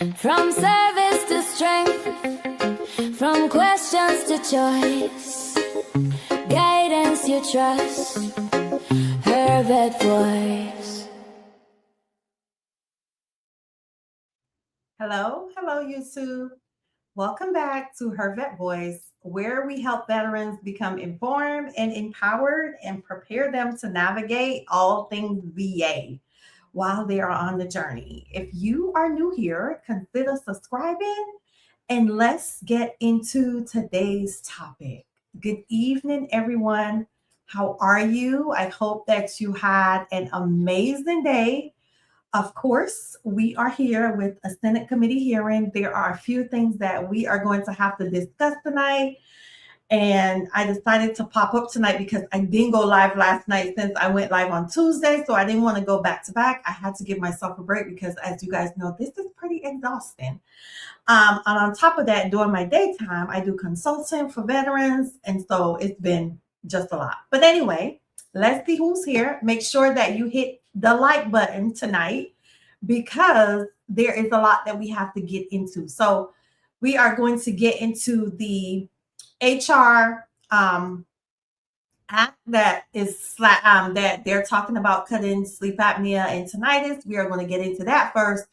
From service to strength, from questions to choice, guidance you trust, her vet voice. Hello, YouTube. Welcome back to Her Vet Voice, where we help veterans become informed and empowered and prepare them to navigate all things VA while they are on the journey. If you are new here, consider subscribing and let's get into today's topic. Good evening, everyone. How are you? I hope that you had an amazing day. Of course, we are here with a Senate committee hearing. There are a few things that we are going to have to discuss tonight. And I decided to pop up tonight because I didn't go live last night since I went live on Tuesday. So I didn't want to go back to back. I had to give myself a break because, as you guys know, this is pretty exhausting. And on top of that, during my daytime, I do consulting for veterans. And so it's been just a lot. But anyway, let's see who's here. Make sure that you hit the like button tonight because there is a lot that we have to get into. So we are going to get into the HR act that is that they're talking about cutting sleep apnea and tinnitus. We are going to get into that first.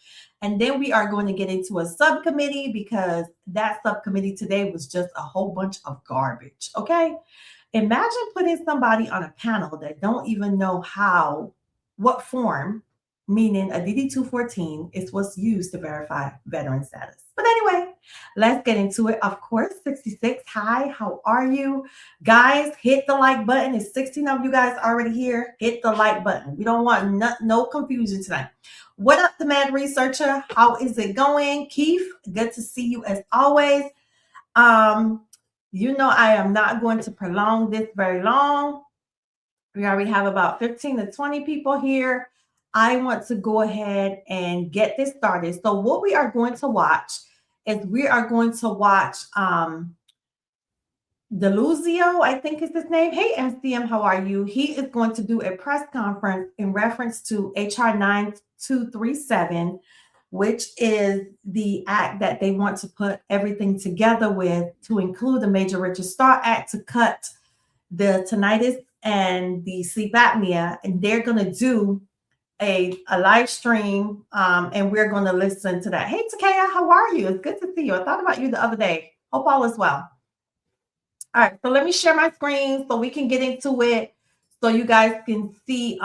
And then we are going to get into a subcommittee because that subcommittee today was just a whole bunch of garbage. Okay. Imagine putting somebody on a panel that don't even know what form, meaning a DD-214, is what's used to verify veteran status. But anyway, let's get into it. Of course, 66, hi, how are you? Guys, hit the like button. It's 16 of you guys already here. Hit the like button. We don't want no confusion tonight. What up, the Mad Researcher? How is it going? Keith, good to see you as always. You know, I am not going to prolong this very long. We already have about 15 to 20 people here. I want to go ahead and get this started. So what we are going to watch is we are going to watch Deluzio, I think is his name. Hey, MCM, how are you? He is going to do a press conference in reference to HR 9237, which is the act that they want to put everything together with to include the Major Richard Starr Act to cut the tinnitus and the sleep apnea. And they're going to do a live stream and we're going to listen to that. Hey, Takaya, how are you? It's good to see you. I thought about you the other day. Hope all is well. All right, so let me share my screen so we can get into it so you guys can see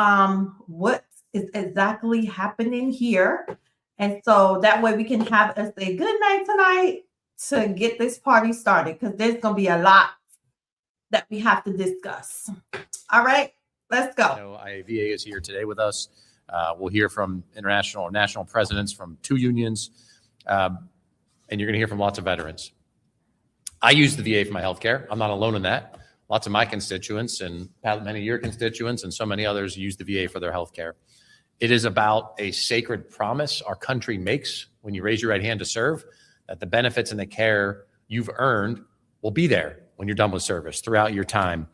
what is exactly happening here. And so that way we can have us a good night tonight to get this party started because there's going to be a lot that we have to discuss. All right, let's go. IAVA is here today with us. We'll hear from international or national presidents from 2 unions, and you're going to hear from lots of veterans. I use the VA for my healthcare. I'm not alone in that. Lots of my constituents and many of your constituents and so many others use the VA for their healthcare. It is about a sacred promise our country makes when you raise your right hand to serve, that the benefits and the care you've earned will be there when you're done with service throughout your time.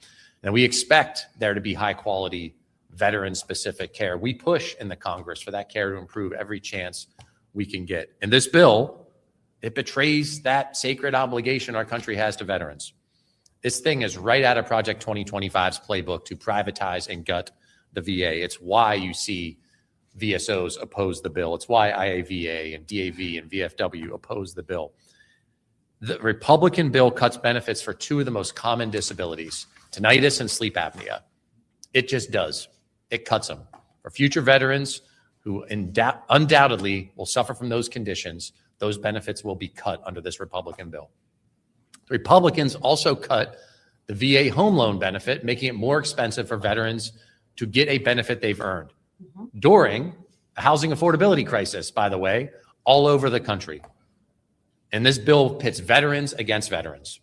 And we expect there to be high quality veteran specific care. We push in the Congress for that care to improve every chance we can get. And this bill, it betrays that sacred obligation our country has to veterans. This thing is right out of Project 2025's playbook to privatize and gut the VA. It's why you see VSOs oppose the bill. It's why IAVA and DAV and VFW oppose the bill. The Republican bill cuts benefits for 2 of the most common disabilities, tinnitus and sleep apnea. It just does. It cuts them. For future veterans who undoubtedly will suffer from those conditions, those benefits will be cut under this Republican bill. The Republicans also cut the VA home loan benefit, making it more expensive for veterans to get a benefit they've earned during a housing affordability crisis, by the way, all over the country. And this bill pits veterans against veterans.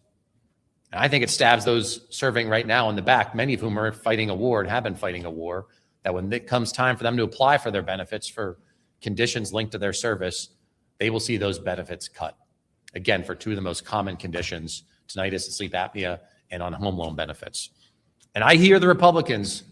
And I think it stabs those serving right now in the back, many of whom are fighting a war and have been fighting a war, that when it comes time for them to apply for their benefits for conditions linked to their service, they will see those benefits cut. Again, for 2 of the most common conditions, tinnitus and sleep apnea, and on home loan benefits. And I hear the Republicans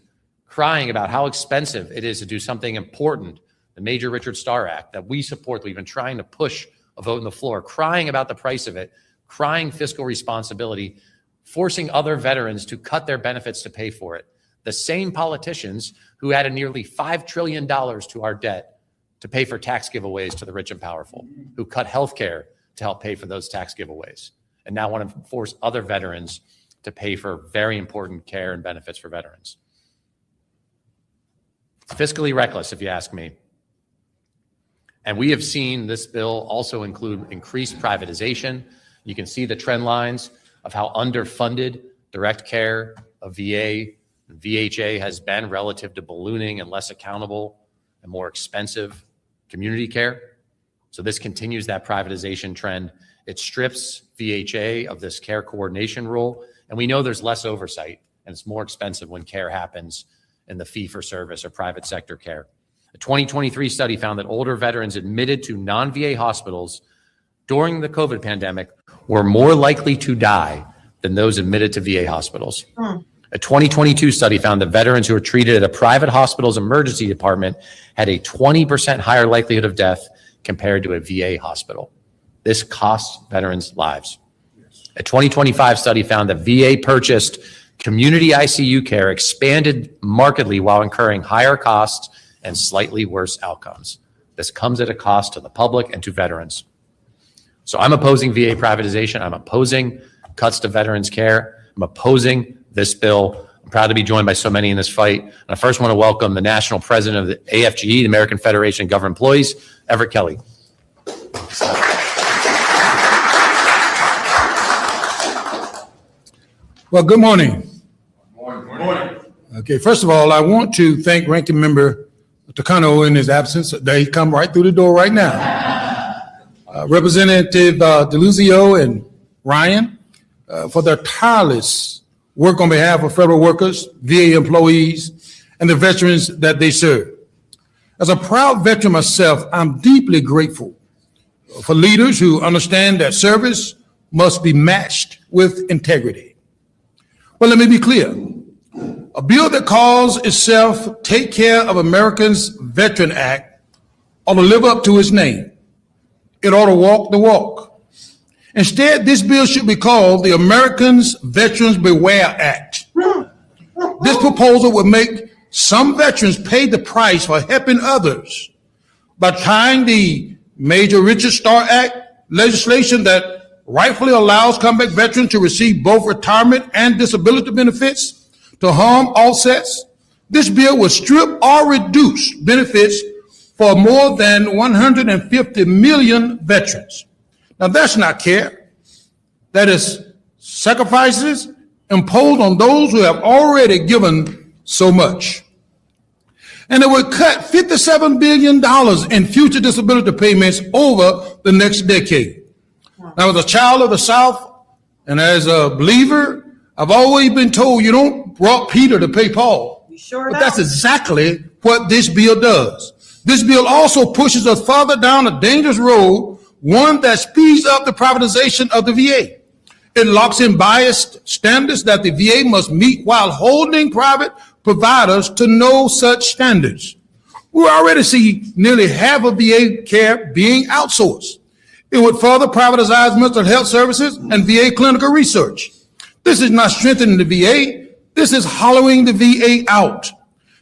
crying about how expensive it is to do something important the Major Richard Starr Act that we support, that we've been trying to push a vote on the floor, crying about the price of it, crying fiscal responsibility, forcing other veterans to cut their benefits to pay for it. The same politicians who added nearly $5 trillion to our debt to pay for tax giveaways to the rich and powerful, who cut healthcare to help pay for those tax giveaways, and now want to force other veterans to pay for very important care and benefits for veterans. It's fiscally reckless, if you ask me. And we have seen this bill also include increased privatization. You can see the trend lines of how underfunded direct care of VA and VHA has been relative to ballooning and less accountable and more expensive community care. So this continues that privatization trend. It strips VHA of this care coordination role. And we know there's less oversight and it's more expensive when care happens in the fee-for-service or private sector care. A 2023 study found that older veterans admitted to non-VA hospitals during the COVID pandemic were more likely to die than those admitted to VA hospitals. A 2022 study found that veterans who were treated at a private hospital's emergency department had a 20% higher likelihood of death compared to a VA hospital. This costs veterans lives. A 2025 study found that VA purchased community ICU care expanded markedly while incurring higher costs and slightly worse outcomes. This comes at a cost to the public and to veterans. So I'm opposing VA privatization. I'm opposing cuts to veterans care. I'm opposing this bill. I'm proud to be joined by so many in this fight. And I first want to welcome the national president of the AFGE, the American Federation of Government Employees, Everett Kelly. Well, good morning. Good morning. Okay, first of all, I want to thank Ranking Member Takano in his absence. They come right through the door right now. Representative DeLuzio and Ryan for their tireless work on behalf of federal workers, VA employees, and the veterans that they serve. As a proud veteran myself, I'm deeply grateful for leaders who understand that service must be matched with integrity. Well, let me be clear. A bill that calls itself Take Care of Americans Veteran Act ought to live up to its name. It ought to walk the walk. Instead, this bill should be called the Americans Veterans Beware Act. This proposal would make some veterans pay the price for helping others by tying the Major Richard Starr Act legislation that rightfully allows combat veterans to receive both retirement and disability benefits to harm offsets. This bill would strip or reduce benefits for more than 150 million veterans. Now that's not care. That is sacrifices imposed on those who have already given so much. And it would cut $57 billion in future disability payments over the next decade. Now, as a child of the South and as a believer, I've always been told you don't rob Peter to pay Paul. You sure But don't. that's exactly what this bill does. This bill also pushes us farther down a dangerous road, one that speeds up the privatization of the VA. It locks in biased standards that the VA must meet while holding private providers to no such standards. We already see nearly half of VA care being outsourced. It would further privatize mental health services and VA clinical research. This is not strengthening the VA. This is hollowing the VA out.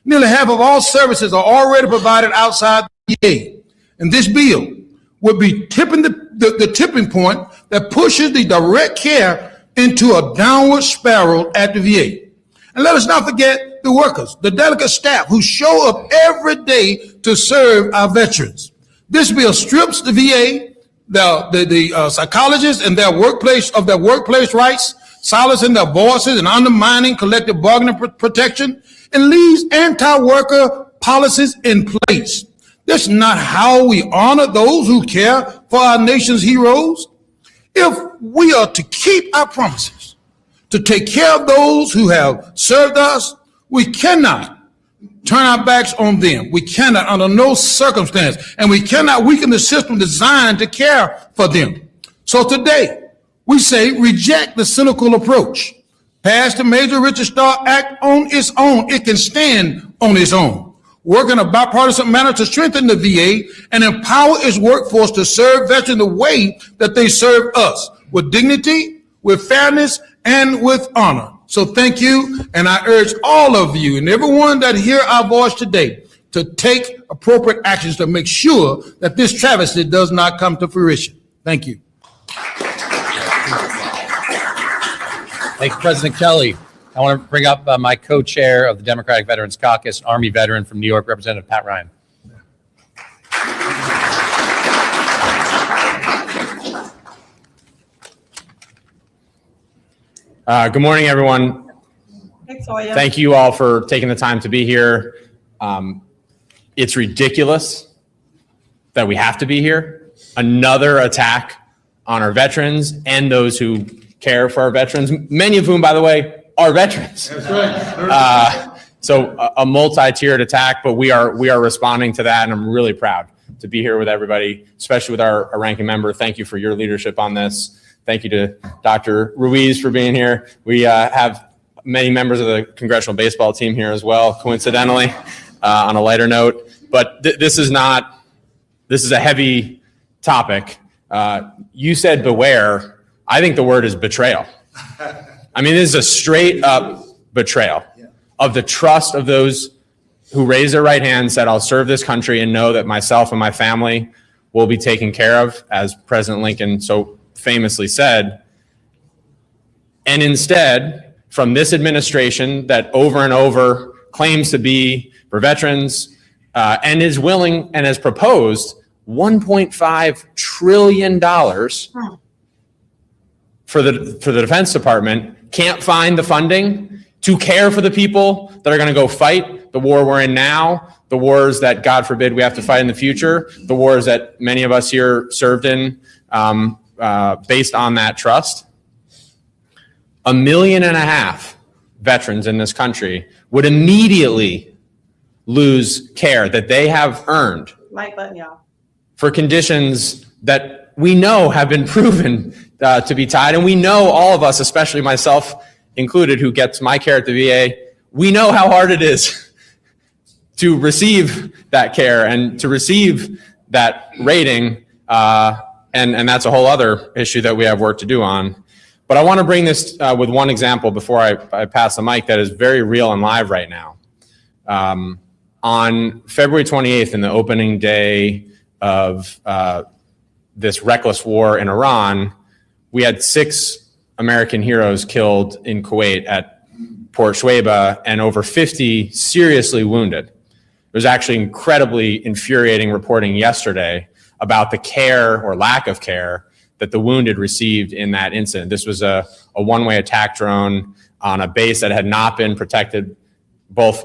Nearly half of all services are already provided outside the VA. And this bill would be tipping the tipping point that pushes the direct care into a downward spiral at the VA. And let us not forget the workers, the delicate staff who show up every day to serve our veterans. This bill strips the VA, the psychologists and their workplace rights, silencing their voices and undermining collective bargaining protection, and leaves anti-worker policies in place. That's not how we honor those who care for our nation's heroes. If we are to keep our promises, to take care of those who have served us, we cannot turn our backs on them. We cannot under no circumstance, and we cannot weaken the system designed to care for them. So today, we say reject the cynical approach. Pass the Major Richard Starr Act on its own. It can stand on its own. work in a bipartisan manner to strengthen the VA and empower its workforce to serve veterans the way that they serve us, with dignity, with fairness, and with honor. So thank you, and I urge all of you and everyone that hear our voice today to take appropriate actions to make sure that this travesty does not come to fruition. Thank you. Thank you, President Kelly. I want to bring up my co-chair of the Democratic Veterans Caucus, Army veteran from New York, Representative Pat Ryan. Good morning, everyone. Thanks, Toya. Thank you all for taking the time to be here. It's ridiculous that we have to be here. Another attack on our veterans and those who care for our veterans, many of whom, by the way, are veterans. That's right. So a multi-tiered attack, but we are responding to that, and I'm really proud to be here with everybody, especially with our ranking member. Thank you for your leadership on this. Thank you to Dr. Ruiz for being here. We have many members of the congressional baseball team here as well, coincidentally, on a lighter note. But this is a heavy topic. You said beware. I think the word is betrayal. I mean, this is a straight up betrayal of the trust of those who raised their right hand, said, I'll serve this country and know that myself and my family will be taken care of, as President Lincoln so famously said. And instead, from this administration that over and over claims to be for veterans and is willing and has proposed $1.5 trillion for the Defense Department, can't find the funding to care for the people that are going to go fight the war we're in now, the wars that, God forbid, we have to fight in the future, the wars that many of us here served in based on that trust. 1.5 million veterans in this country would immediately lose care that they have earned Like button, y'all. for conditions that we know have been proven to be tied. And we know, all of us, especially myself included, who gets my care at the VA, we know how hard it is to receive that care and to receive that rating. And that's a whole other issue that we have work to do on. But I want to bring this with one example before I pass the mic that is very real and live right now. On February 28th, in the opening day of this reckless war in Iran, we had 6 American heroes killed in Kuwait at Port Shuaibah and over 50 seriously wounded. It was actually incredibly infuriating reporting yesterday about the care or lack of care that the wounded received in that incident. This was a one-way attack drone on a base that had not been protected. Both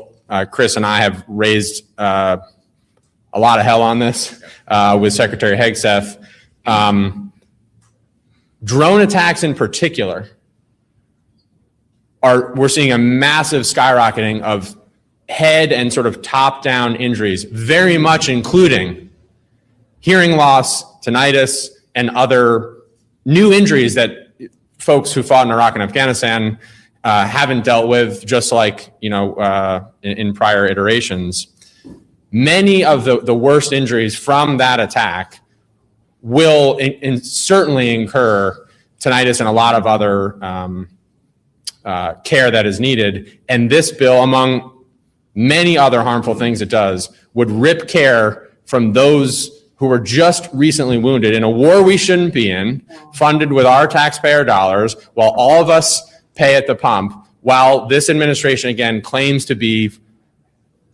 Chris and I have raised a lot of hell on this with Secretary Hegseth. Drone attacks in particular we're seeing a massive skyrocketing of head and sort of top-down injuries, very much including hearing loss, tinnitus, and other new injuries that folks who fought in Iraq and Afghanistan haven't dealt with, just like, in prior iterations. Many of the worst injuries from that attack will certainly incur tinnitus and a lot of other care that is needed. And this bill, among many other harmful things it does, would rip care from those who were just recently wounded in a war we shouldn't be in, funded with our taxpayer dollars, while all of us pay at the pump, while this administration, again, claims to be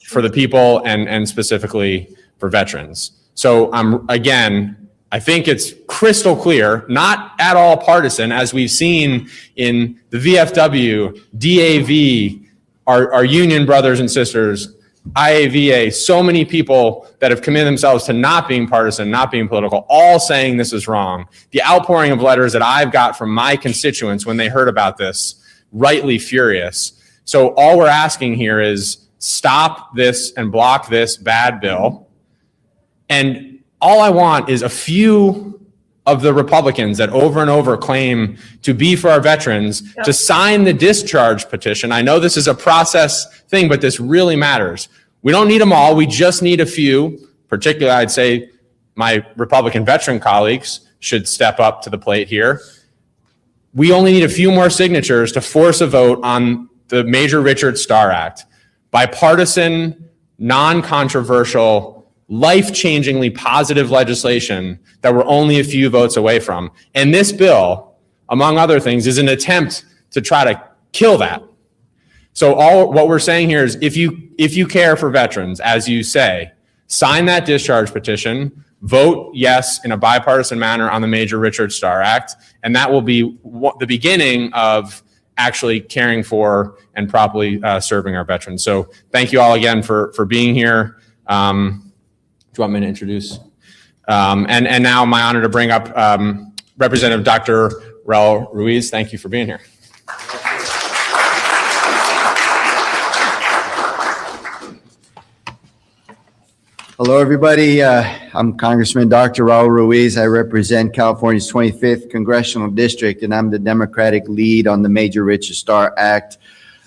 for the people and specifically for veterans. So I think it's crystal clear, not at all partisan, as we've seen in the VFW, DAV, our union brothers and sisters, IAVA, so many people that have committed themselves to not being partisan, not being political, all saying this is wrong. The outpouring of letters that I've got from my constituents when they heard about this, rightly furious. So all we're asking here is stop this and block this bad bill. And all I want is a few of the Republicans that over and over claim to be for our veterans to sign the discharge petition. I know this is a process thing, but this really matters. We don't need them all. We just need a few. Particularly, I'd say my Republican veteran colleagues should step up to the plate here. We only need a few more signatures to force a vote on the Major Richard Starr Act. Bipartisan, non-controversial, life-changingly positive legislation that we're only a few votes away from. And this bill, among other things, is an attempt to try to kill that. So what we're saying here is if you care for veterans, as you say, sign that discharge petition, vote yes in a bipartisan manner on the Major Richard Starr Act, and that will be the beginning of actually caring for and properly serving our veterans. So thank you all again for being here. Do you want me to introduce? And now my honor to bring up Representative Dr. Raul Ruiz. Thank you for being here. Hello, everybody. I'm Congressman Dr. Raul Ruiz. I represent California's 25th Congressional District, and I'm the Democratic lead on the Major Richard Starr Act.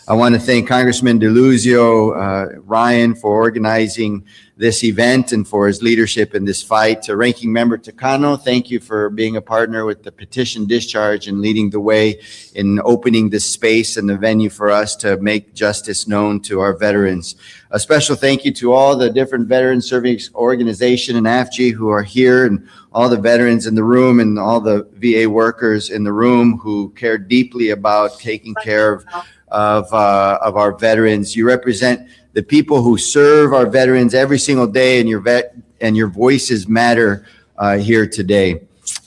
I want to thank Congressman DeLuzio, Ryan, for organizing this event and for his leadership in this fight. To Ranking Member Takano, thank you for being a partner with the petition discharge and leading the way in opening this space and the venue for us to make justice known to our veterans. A special thank you to all the different veteran service organization and AFG who are here, and all the veterans in the room and all the VA workers in the room who care deeply about taking care of our veterans. You represent the people who serve our veterans every single day, and your voices matter here today.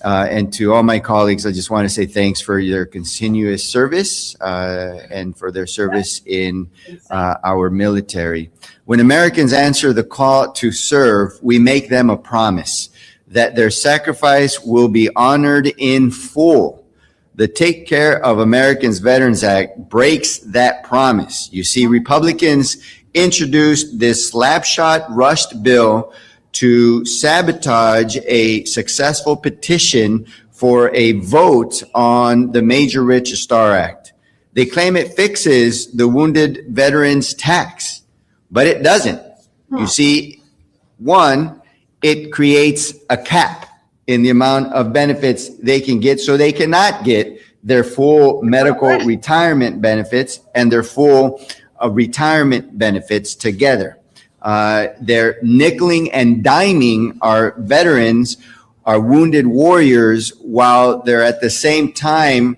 And to all my colleagues, I just want to say thanks for your continuous service and for their service in our military. When Americans answer the call to serve, we make them a promise that their sacrifice will be honored in full. The Take Care of Americans Veterans Act breaks that promise. You see, Republicans introduced this slapshot rushed bill to sabotage a successful petition for a vote on the Major Richard Starr Act. They claim it fixes the wounded veterans tax, but it doesn't. You see, one, it creates a cap in the amount of benefits they can get, so they cannot get their full medical retirement benefits and their full retirement benefits together. They're nickeling and diming our veterans, our wounded warriors, while they're at the same time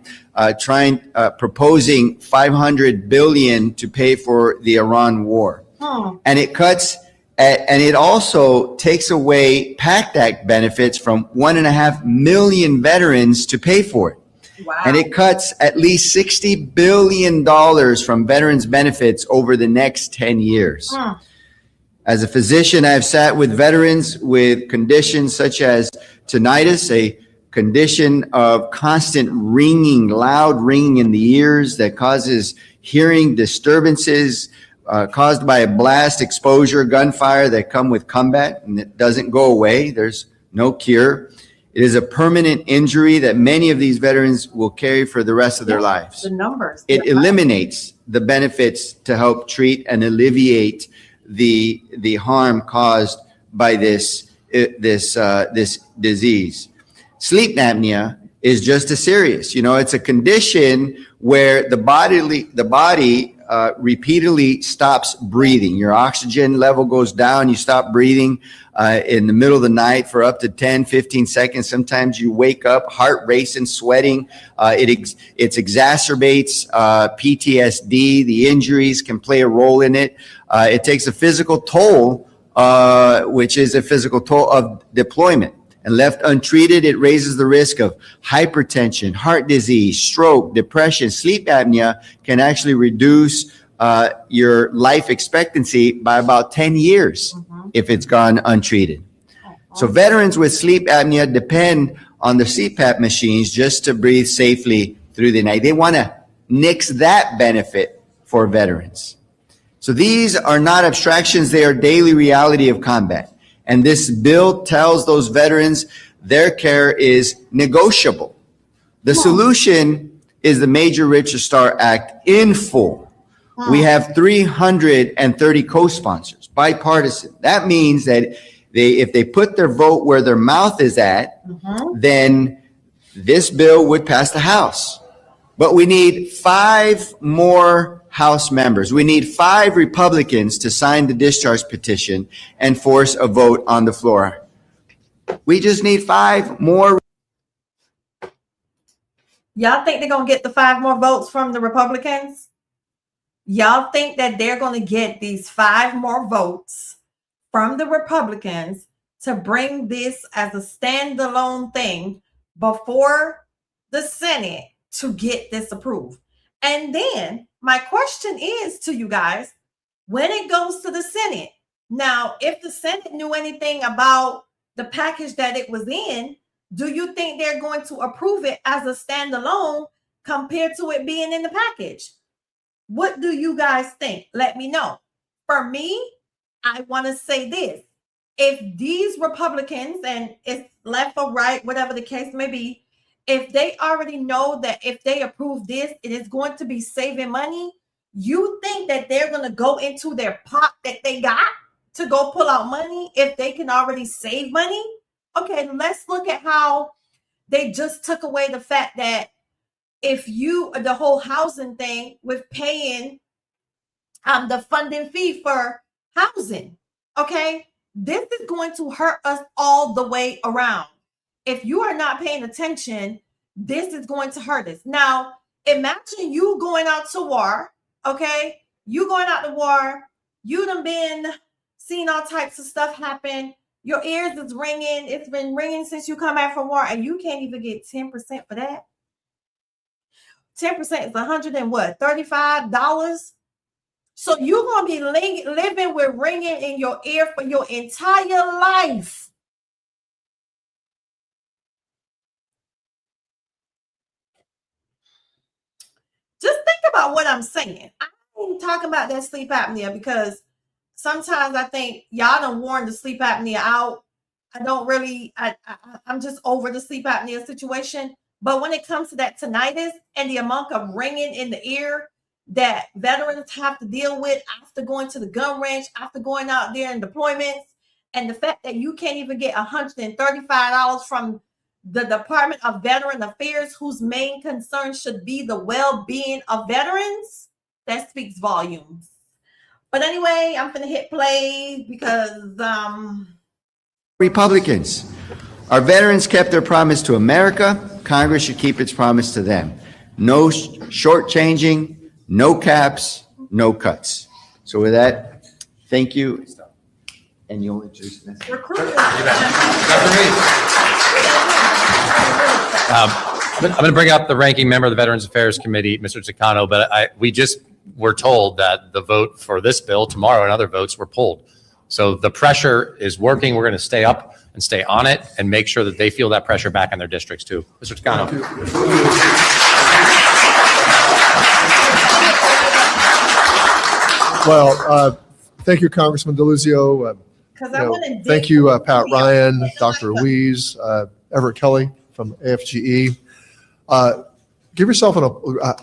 proposing $500 billion to pay for the Iran war. And it cuts and it also takes away PACT Act benefits from 1.5 million veterans to pay for it. Wow. And it cuts at least $60 billion from veterans benefits over the next 10 years. As a physician, I've sat with veterans with conditions such as tinnitus, a condition of constant ringing, loud ringing in the ears that causes hearing disturbances caused by a blast, exposure, gunfire that come with combat, and it doesn't go away. There's no cure. It is a permanent injury that many of these veterans will carry for the rest of their lives. The numbers. It eliminates the benefits to help treat and alleviate the harm caused by this disease. Sleep apnea is just as serious. You know, it's a condition where the body repeatedly stops breathing. Your oxygen level goes down. You stop breathing in the middle of the night for up to 10, 15 seconds. Sometimes you wake up, heart racing, sweating. It exacerbates PTSD. The injuries can play a role in it. It takes a physical toll, which is a physical toll of deployment. And left untreated, it raises the risk of hypertension, heart disease, stroke, depression. Sleep apnea can actually reduce your life expectancy by about 10 years if it's gone untreated. So veterans with sleep apnea depend on the CPAP machines just to breathe safely through the night. They want to nix that benefit for veterans. So these are not abstractions. They are daily reality of combat. And this bill tells those veterans their care is negotiable. The solution is the Major Richard Starr Act in full. We have 330 co-sponsors, bipartisan. That means that if they put their vote where their mouth is at, then this bill would pass the House. But we need 5 more House members. We need 5 Republicans to sign the discharge petition and force a vote on the floor. We just need 5 more. Y'all think they're going to get the 5 more votes from the Republicans? Y'all think that they're going to get these 5 more votes from the Republicans to bring this as a standalone thing before the Senate to get this approved? And then my question is to you guys, when it goes to the Senate, now, if the Senate knew anything about the package that it was in, do you think they're going to approve it as a standalone compared to it being in the package? What do you guys think? Let me know. For me, I want to say this. If these Republicans, and it's left or right, whatever the case may be, if they already know that if they approve this, it is going to be saving money, you think that they're going to go into their pot that they got to go pull out money if they can already save money? Okay, let's look at how they just took away the fact that if you, the whole housing thing with paying the funding fee for housing, okay, this is going to hurt us all the way around. If you are not paying attention, this is going to hurt us. Now, imagine you going out to war, okay? You going out to war, you done been seeing all types of stuff happen. Your ears is ringing. It's been ringing since you come back from war, and you can't even get 10% for that. 10% is $135. So you're going to be living with ringing in your ear for your entire life. Just think about what I'm saying. I ain't talking about that sleep apnea because sometimes I think y'all done worn the sleep apnea out. I'm just over the sleep apnea situation. But when it comes to that tinnitus and the amount of ringing in the ear that veterans have to deal with after going to the gun range, after going out there in deployments, and the fact that you can't even get $135 from the Department of Veterans Affairs, whose main concern should be the well-being of veterans, that speaks volumes. But anyway, I'm going to hit play because Republicans. Our veterans kept their promise to America. Congress should keep its promise to them. No shortchanging, no caps, no cuts. So with that, thank you. And you'll introduce me. I'm going to bring up the ranking member of the Veterans Affairs Committee, Mr. Takano, but we just were told that the vote for this bill tomorrow and other votes were pulled. So the pressure is working. We're going to stay up and stay on it and make sure that they feel that pressure back in their districts too. Mr. Takano. Well, thank you, Congressman DeLuzio. Thank you, Pat Ryan, Dr. Ruiz, Everett Kelly from AFGE. Give yourself an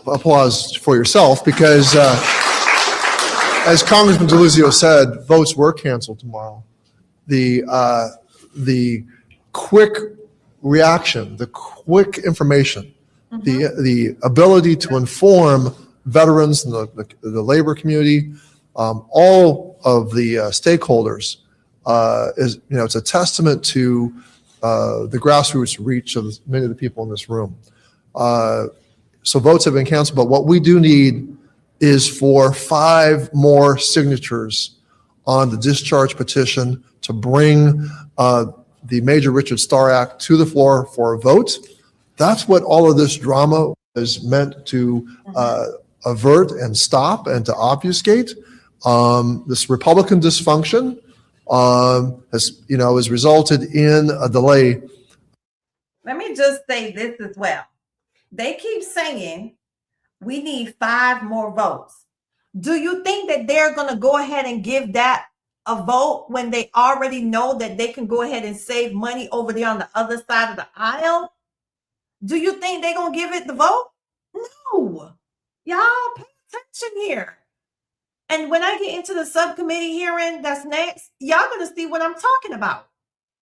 applause for yourself because, as Congressman DeLuzio said, votes were canceled tomorrow. The quick reaction, the quick information, the ability to inform veterans and the labor community, all of the stakeholders is, it's a testament to the grassroots reach of many of the people in this room. So votes have been canceled, but what we do need is for 5 more signatures on the discharge petition to bring the Major Richard Starr Act to the floor for a vote. That's what all of this drama is meant to avert and stop and to obfuscate. This Republican dysfunction has resulted in a delay. Let me just say this as well. They keep saying we need 5 more votes. Do you think that they're going to go ahead and give that a vote when they already know that they can go ahead and save money over there on the other side of the aisle? Do you think they're going to give it the vote? No. Y'all pay attention here. And when I get into the subcommittee hearing that's next, y'all gonna see what I'm talking about.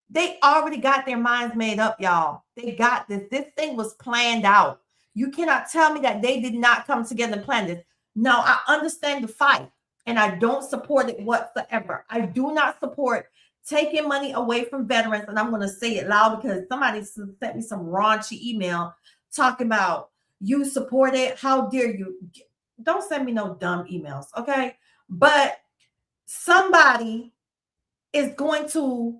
They already got their minds made up, y'all. They got this. This thing was planned out. You cannot tell me that they did not come together and plan this. Now, I understand the fight, and I don't support it whatsoever. I do not support taking money away from veterans, and I'm going to say it loud because somebody sent me some raunchy email talking about you support it. How dare you? Don't send me no dumb emails, okay? But somebody is going to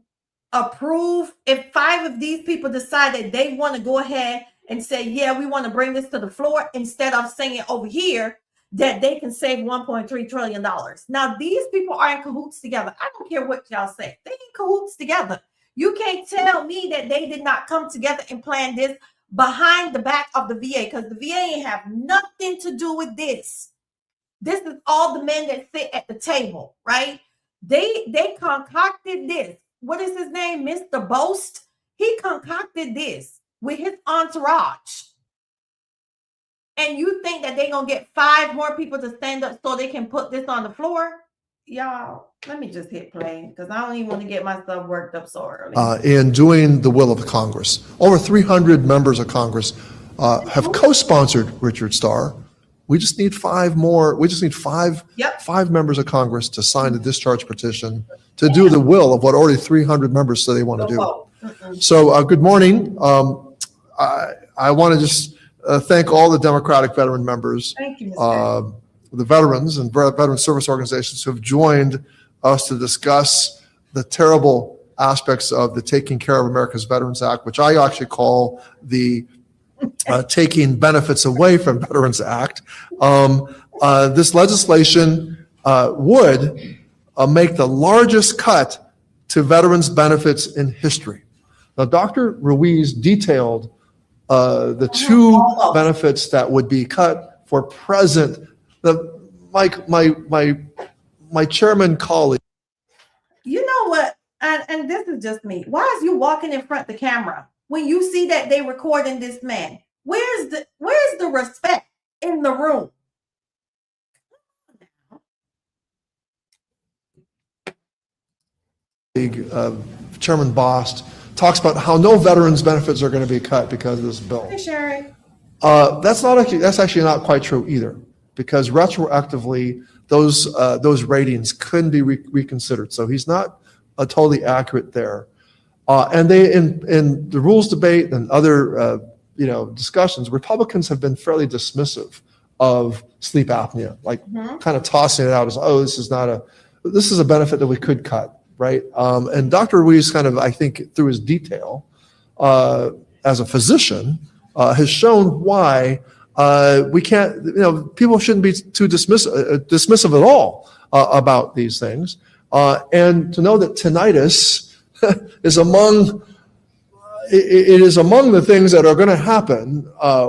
approve if 5 of these people decide that they want to go ahead and say, yeah, we want to bring this to the floor, instead of saying over here that they can save $1.3 trillion. Now, these people are in cahoots together. I don't care what y'all say. They in cahoots together. You can't tell me that they did not come together and plan this behind the back of the VA, because the VA ain't have nothing to do with this. This is all the men that sit at the table, right? They concocted this. What is his name? Mr. Boast. He concocted this with his entourage. And you think that they're going to get 5 more people to stand up so they can put this on the floor? Y'all, let me just hit play because I don't even want to get myself worked up so early. In doing the will of Congress. Over 300 members of Congress have co-sponsored Richard Starr. We just need 5 more. We just need 5 members of Congress to sign the discharge petition to do the will of what already 300 members say they want to do. So good morning. I want to just thank all the Democratic veteran members. Thank you, Mr. The veterans and veteran service organizations who have joined us to discuss the terrible aspects of the Taking Care of America's Veterans Act, which I actually call the Taking Benefits Away from Veterans Act. This legislation would make the largest cut to veterans benefits in history. Now, Dr. Ruiz detailed the 2 benefits that would be cut for present. My chairman colleague. You know what? And this is just me. Why is you walking in front of the camera when you see that they recording this man? Where's the respect in the room? Chairman Bost talks about how no veterans benefits are going to be cut because of this bill. Hey, Sherry. That's actually not quite true either, because retroactively those ratings couldn't be reconsidered. So he's not totally accurate there. And they in the rules debate and other discussions, Republicans have been fairly dismissive of sleep apnea, like kind of tossing it out as, oh, this is a benefit that we could cut, right? And Dr. Ruiz kind of, I think, through his detail as a physician, has shown why we can't, people shouldn't be too dismissive at all about these things. And to know that tinnitus is among the things that are going to happen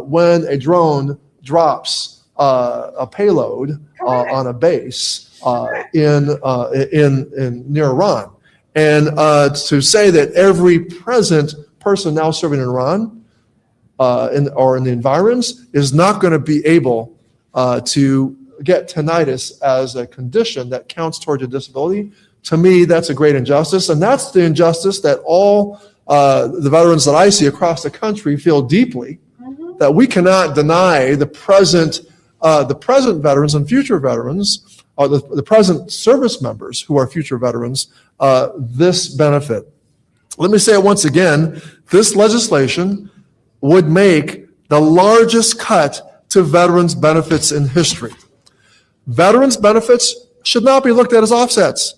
when a drone drops a payload on a base in near Iran. And to say that every present person now serving in Iran in the environs is not going to be able to get tinnitus as a condition that counts towards a disability, to me, that's a great injustice. And that's the injustice that all the veterans that I see across the country feel deeply, that we cannot deny the present veterans and future veterans, or the present service members who are future veterans, this benefit. Let me say it once again, this legislation would make the largest cut to veterans benefits in history. Veterans benefits should not be looked at as offsets.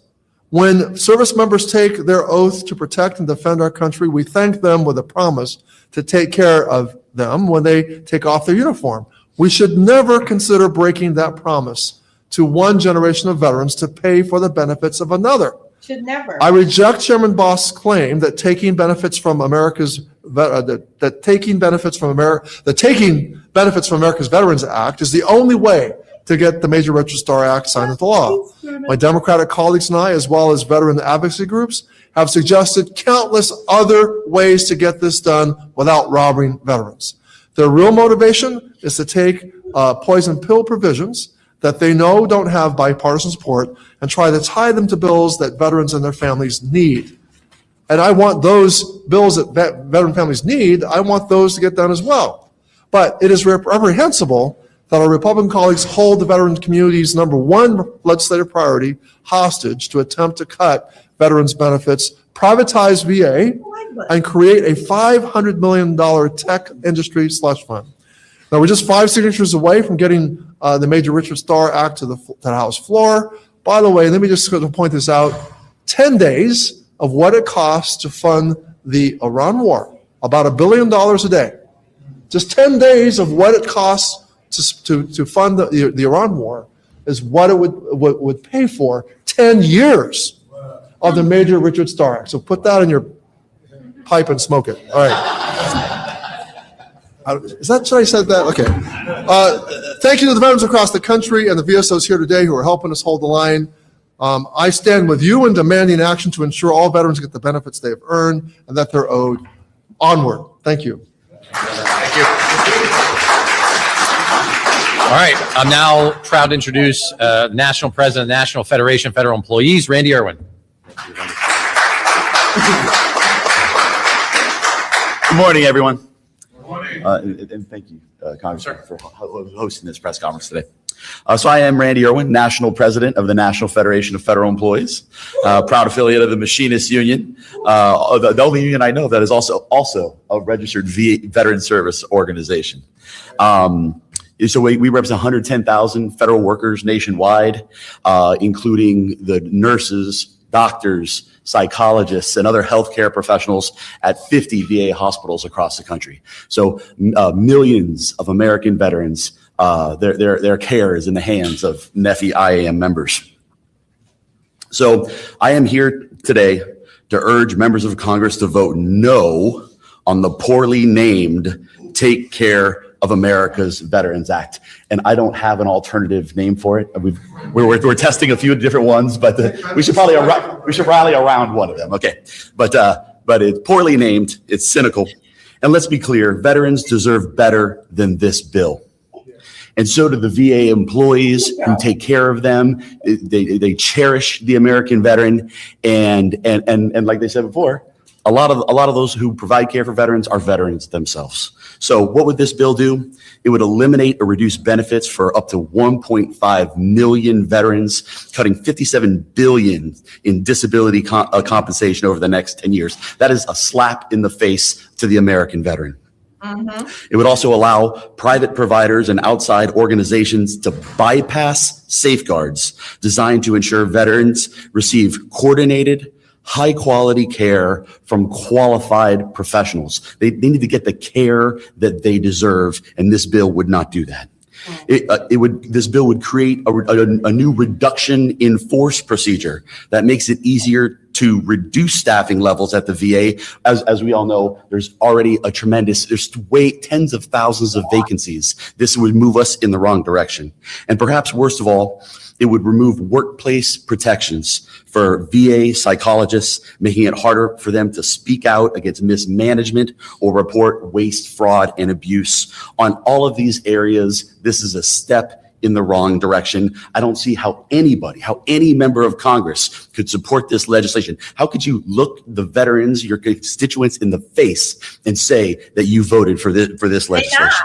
When service members take their oath to protect and defend our country, we thank them with a promise to take care of them when they take off their uniform. We should never consider breaking that promise to one generation of veterans to pay for the benefits of another. Should never. I reject Chairman Boss's claim that taking benefits from America's Taking Benefits from America's Veterans Act is the only way to get the Major Richard Starr Act signed into law. My Democratic colleagues and I, as well as veteran advocacy groups, have suggested countless other ways to get this done without robbing veterans. Their real motivation is to take poison pill provisions that they know don't have bipartisan support and try to tie them to bills that veterans and their families need. And I want those bills that veteran families need, I want those to get done as well. But it is reprehensible that our Republican colleagues hold the veteran community's #1 legislative priority hostage to attempt to cut veterans benefits, privatize VA, and create a $500 million tech industry slush fund. Now, we're just 5 signatures away from getting the Major Richard Starr Act to the House floor. By the way, let me just point this out, 10 days of what it costs to fund the Iran war, about $1 billion a day. Just 10 days of what it costs to fund the Iran war is what it would pay for 10 years of the Major Richard Starr Act. So put that in your pipe and smoke it. All right. Should I said that? Okay. Thank you to the veterans across the country and the VSOs here today who are helping us hold the line. I stand with you in demanding action to ensure all veterans get the benefits they have earned and that they're owed. Onward. Thank you. Thank you. All right, I'm now proud to introduce National President of the National Federation of Federal Employees, Randy Irwin. Good morning, everyone. Good morning. And thank you, Congressman, for hosting this press conference today. So I am Randy Irwin, National President of the National Federation of Federal Employees, proud affiliate of the Machinists Union, the only union I know that is also a registered veteran service organization. So we represent 110,000 federal workers nationwide, including the nurses, doctors, psychologists, and other healthcare professionals at 50 VA hospitals across the country. So millions of American veterans, their care is in the hands of NEFI IAM members. So I am here today to urge members of Congress to vote no on the poorly named Take Care of America's Veterans Act. And I don't have an alternative name for it. We're testing a few different ones, but we should rally around one of them. Okay, but it's poorly named. It's cynical. And let's be clear, veterans deserve better than this bill. And so do the VA employees who take care of them. They cherish the American veteran, and like they said before, a lot of those who provide care for veterans are veterans themselves. So what would this bill do? It would eliminate or reduce benefits for up to 1.5 million veterans, cutting $57 billion in disability compensation over the next 10 years. That is a slap in the face to the American veteran. It would also allow private providers and outside organizations to bypass safeguards designed to ensure veterans receive coordinated, high-quality care from qualified professionals. They need to get the care that they deserve, and this bill would not do that. This bill would create a new reduction in force procedure that makes it easier to reduce staffing levels at the VA. As we all know, there's already there's tens of thousands of vacancies. This would move us in the wrong direction. And perhaps worst of all, it would remove workplace protections for VA psychologists, making it harder for them to speak out against mismanagement or report waste, fraud, and abuse. On all of these areas, this is a step in the wrong direction. I don't see how any member of Congress could support this legislation. How could you look the veterans, your constituents, in the face and say that you voted for this legislation?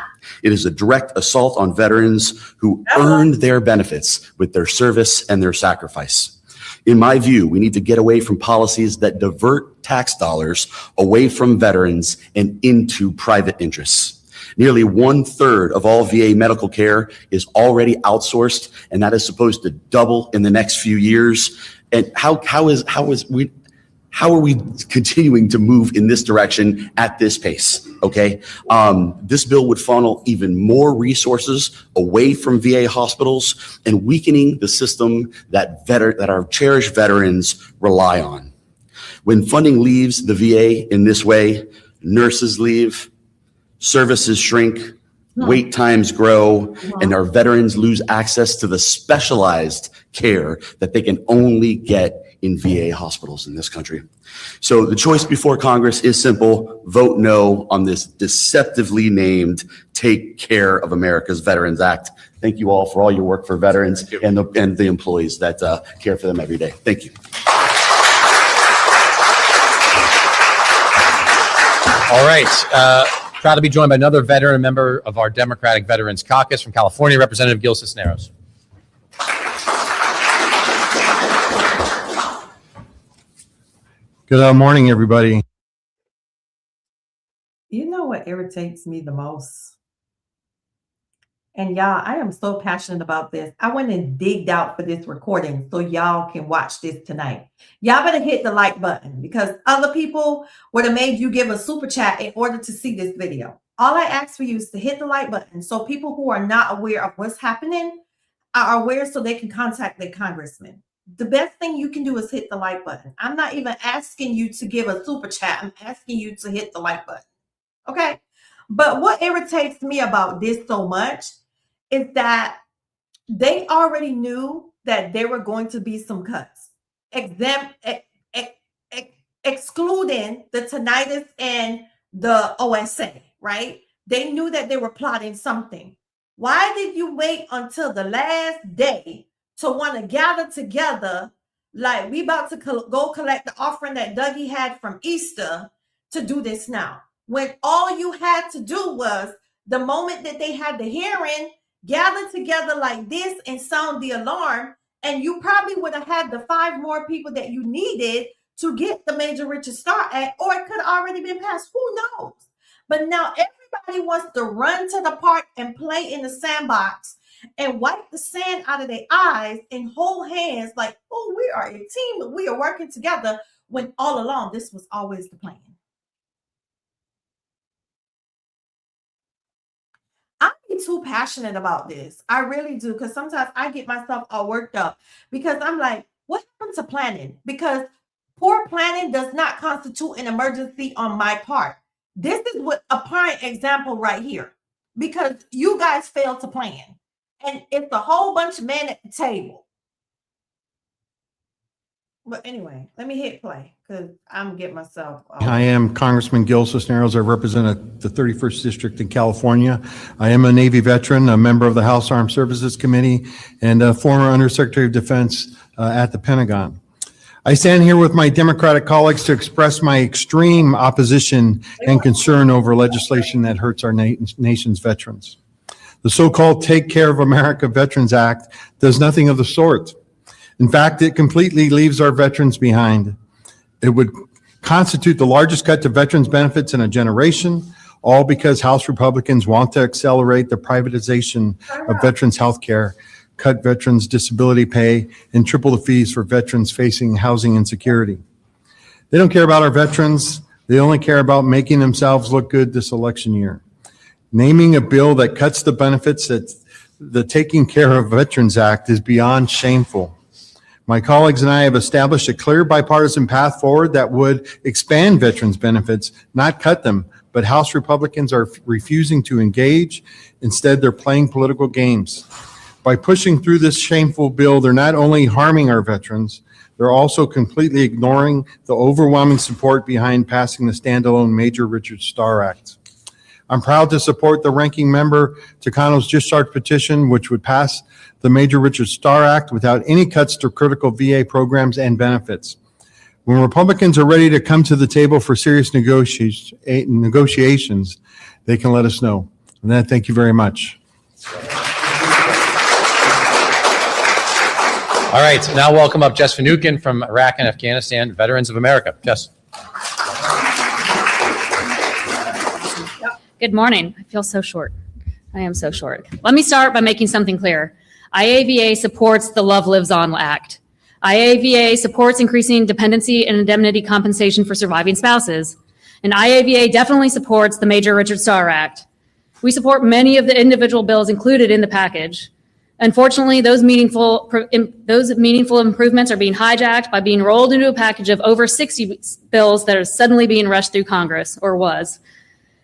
It is a direct assault on veterans who earned their benefits with their service and their sacrifice. In my view, we need to get away from policies that divert tax dollars away from veterans and into private interests. Nearly 1/3 of all VA medical care is already outsourced, and that is supposed to double in the next few years. And how are we continuing to move in this direction at this pace? Okay, this bill would funnel even more resources away from VA hospitals and weakening the system that our cherished veterans rely on. When funding leaves the VA in this way, nurses leave, services shrink, wait times grow, and our veterans lose access to the specialized care that they can only get in VA hospitals in this country. So the choice before Congress is simple. Vote no on this deceptively named Take Care of America's Veterans Act. Thank you all for all your work for veterans and the employees that care for them every day. Thank you. All right. Proud to be joined by another veteran, a member of our Democratic Veterans Caucus from California, Representative Gil Cisneros. Good morning, everybody. You know what irritates me the most? And y'all, I am so passionate about this. I went and digged out for this recording so y'all can watch this tonight. Y'all better hit the like button because other people would have made you give a super chat in order to see this video. All I ask for you is to hit the like button so people who are not aware of what's happening are aware so they can contact their congressman. The best thing you can do is hit the like button. I'm not even asking you to give a super chat. I'm asking you to hit the like button. Okay? But what irritates me about this so much is that they already knew that there were going to be some cuts, excluding the tinnitus and the OSA, right? They knew that they were plotting something. Why did you wait until the last day to want to gather together like we about to go collect the offering that Dougie had from Easter to do this now? When all you had to do was the moment that they had the hearing, gather together like this and sound the alarm, and you probably would have had the 5 more people that you needed to get the Major Richard Starr Act, or it could have already been passed. Who knows? But now everybody wants to run to the park and play in the sandbox and wipe the sand out of their eyes and hold hands like, oh, we are a team, we are working together, when all along this was always the plan. I'm too passionate about this. I really do, because sometimes I get myself all worked up because I'm like, what happened to planning? Because poor planning does not constitute an emergency on my part. This is what a prime example right here, because you guys failed to plan. And it's a whole bunch of men at the table. But anyway, let me hit play because I'm getting myself. I am Congressman Gil Cisneros. I represent the 31st District in California. I am a Navy veteran, a member of the House Armed Services Committee, and a former Undersecretary of Defense at the Pentagon. I stand here with my Democratic colleagues to express my extreme opposition and concern over legislation that hurts our nation's veterans. The so-called Take Care of America Veterans Act does nothing of the sort. In fact, it completely leaves our veterans behind. It would constitute the largest cut to veterans benefits in a generation, all because House Republicans want to accelerate the privatization of veterans' health care, cut veterans' disability pay, and triple the fees for veterans facing housing insecurity. They don't care about our veterans. They only care about making themselves look good this election year. Naming a bill that cuts the benefits that the Taking Care of Veterans Act is beyond shameful. My colleagues and I have established a clear bipartisan path forward that would expand veterans' benefits, not cut them, but House Republicans are refusing to engage. Instead, they're playing political games. By pushing through this shameful bill, they're not only harming our veterans, they're also completely ignoring the overwhelming support behind passing the standalone Major Richard Starr Act. I'm proud to support the ranking member Takano's discharge petition, which would pass the Major Richard Starr Act without any cuts to critical VA programs and benefits. When Republicans are ready to come to the table for serious negotiations, they can let us know. And that, thank you very much. All right, now welcome up Jess Finucane from Iraq and Afghanistan, Veterans of America. Jess. Good morning. I feel so short. I am so short. Let me start by making something clear. IAVA supports the Love Lives On Act. IAVA supports increasing dependency and indemnity compensation for surviving spouses. And IAVA definitely supports the Major Richard Starr Act. We support many of the individual bills included in the package. Unfortunately, those meaningful improvements are being hijacked by being rolled into a package of over 60 bills that are suddenly being rushed through Congress, or was.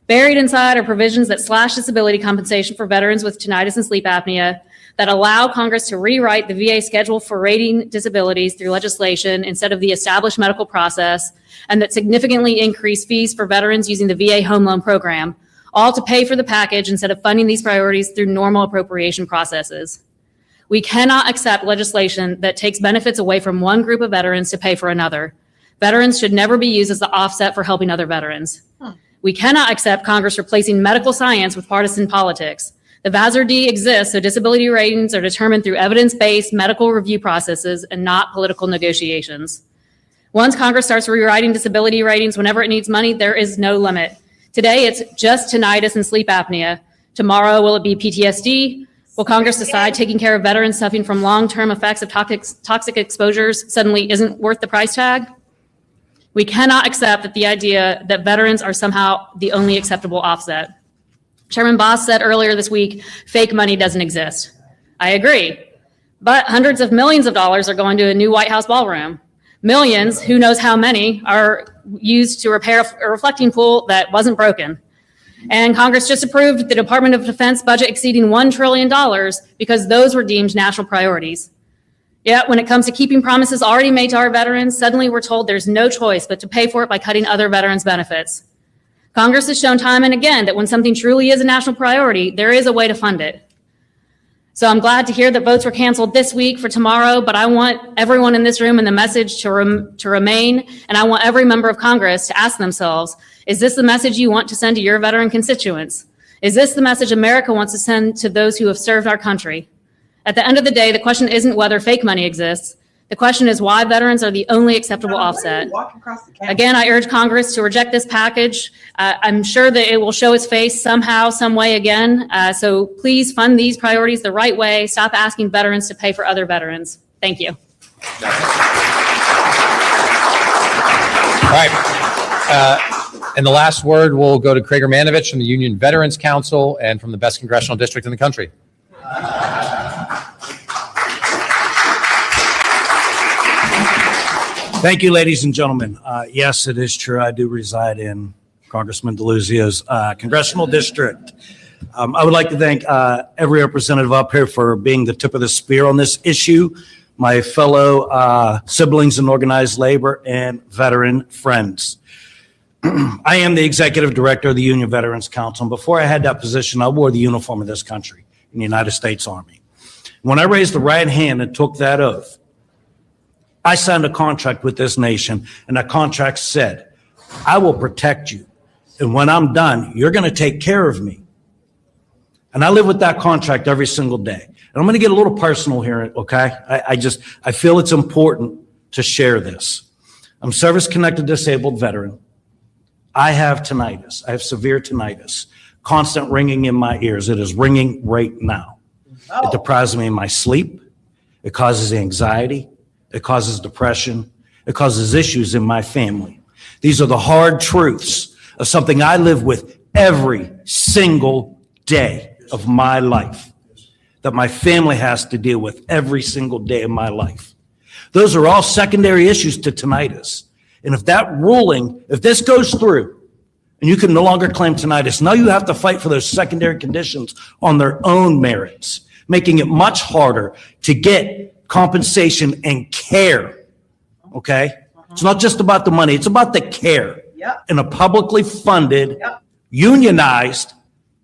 Buried inside are provisions that slash disability compensation for veterans with tinnitus and sleep apnea, that allow Congress to rewrite the VA schedule for rating disabilities through legislation instead of the established medical process, and that significantly increase fees for veterans using the VA home loan program, all to pay for the package instead of funding these priorities through normal appropriation processes. We cannot accept legislation that takes benefits away from one group of veterans to pay for another. Veterans should never be used as the offset for helping other veterans. We cannot accept Congress replacing medical science with partisan politics. The VASR-D exists so disability ratings are determined through evidence-based medical review processes and not political negotiations. Once Congress starts rewriting disability ratings whenever it needs money, there is no limit. Today, it's just tinnitus and sleep apnea. Tomorrow, will it be PTSD? Will Congress decide taking care of veterans suffering from long-term effects of toxic exposures suddenly isn't worth the price tag? We cannot accept that the idea that veterans are somehow the only acceptable offset. Chairman Boss said earlier this week, fake money doesn't exist. I agree, but hundreds of millions of dollars are going to a new White House ballroom. Millions, who knows how many, are used to repair a reflecting pool that wasn't broken. And Congress just approved the Department of Defense budget exceeding $1 trillion because those were deemed national priorities. Yet when it comes to keeping promises already made to our veterans, suddenly we're told there's no choice but to pay for it by cutting other veterans' benefits. Congress has shown time and again that when something truly is a national priority, there is a way to fund it. So I'm glad to hear that votes were canceled this week for tomorrow, but I want everyone in this room and the message to remain, and I want every member of Congress to ask themselves, is this the message you want to send to your veteran constituents? Is this the message America wants to send to those who have served our country? At the end of the day, the question isn't whether fake money exists. The question is why veterans are the only acceptable offset. Again, I urge Congress to reject this package. I'm sure that it will show its face somehow, some way again. So please fund these priorities the right way. Stop asking veterans to pay for other veterans. Thank you. All right. And the last word will go to Craig Manovich from the Union Veterans Council and from the best congressional district in the country. Thank you, ladies and gentlemen. Yes, it is true. I do reside in Congressman DeLuzio's congressional district. I would like to thank every representative up here for being the tip of the spear on this issue, my fellow siblings in organized labor and veteran friends. I am the executive director of the Union Veterans Council. And before I had that position, I wore the uniform of this country in the United States Army. When I raised the right hand and took that oath, I signed a contract with this nation, and that contract said, I will protect you. And when I'm done, you're going to take care of me. And I live with that contract every single day. And I'm going to get a little personal here, okay? I feel it's important to share this. I'm service-connected disabled veteran. I have tinnitus. I have severe tinnitus, constant ringing in my ears. It is ringing right now. It deprives me of my sleep. It causes anxiety. It causes depression. It causes issues in my family. These are the hard truths of something I live with every single day of my life, that my family has to deal with every single day of my life. Those are all secondary issues to tinnitus. And if that ruling, if this goes through and you can no longer claim tinnitus, now you have to fight for those secondary conditions on their own merits, making it much harder to get compensation and care, okay? It's not just about the money, it's about the care in a publicly funded, unionized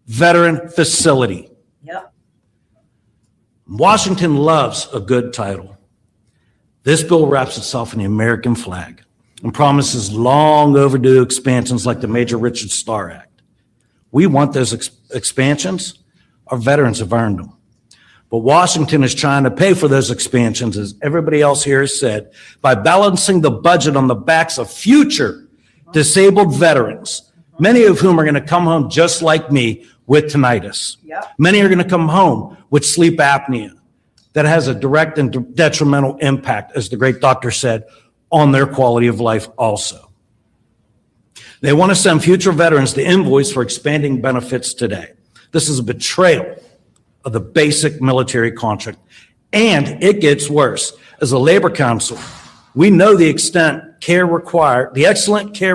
veteran facility. Washington loves a good title. This bill wraps itself in the American flag and promises long overdue expansions like the Major Richard Starr Act. We want those expansions. Our veterans have earned them. But Washington is trying to pay for those expansions, as everybody else here has said, by balancing the budget on the backs of future disabled veterans, many of whom are going to come home just like me with tinnitus. Many are going to come home with sleep apnea that has a direct and detrimental impact, as the great doctor said, on their quality of life also. They want to send future veterans the invoice for expanding benefits today. This is a betrayal of the basic military contract. And it gets worse. As a labor council, we know the excellent care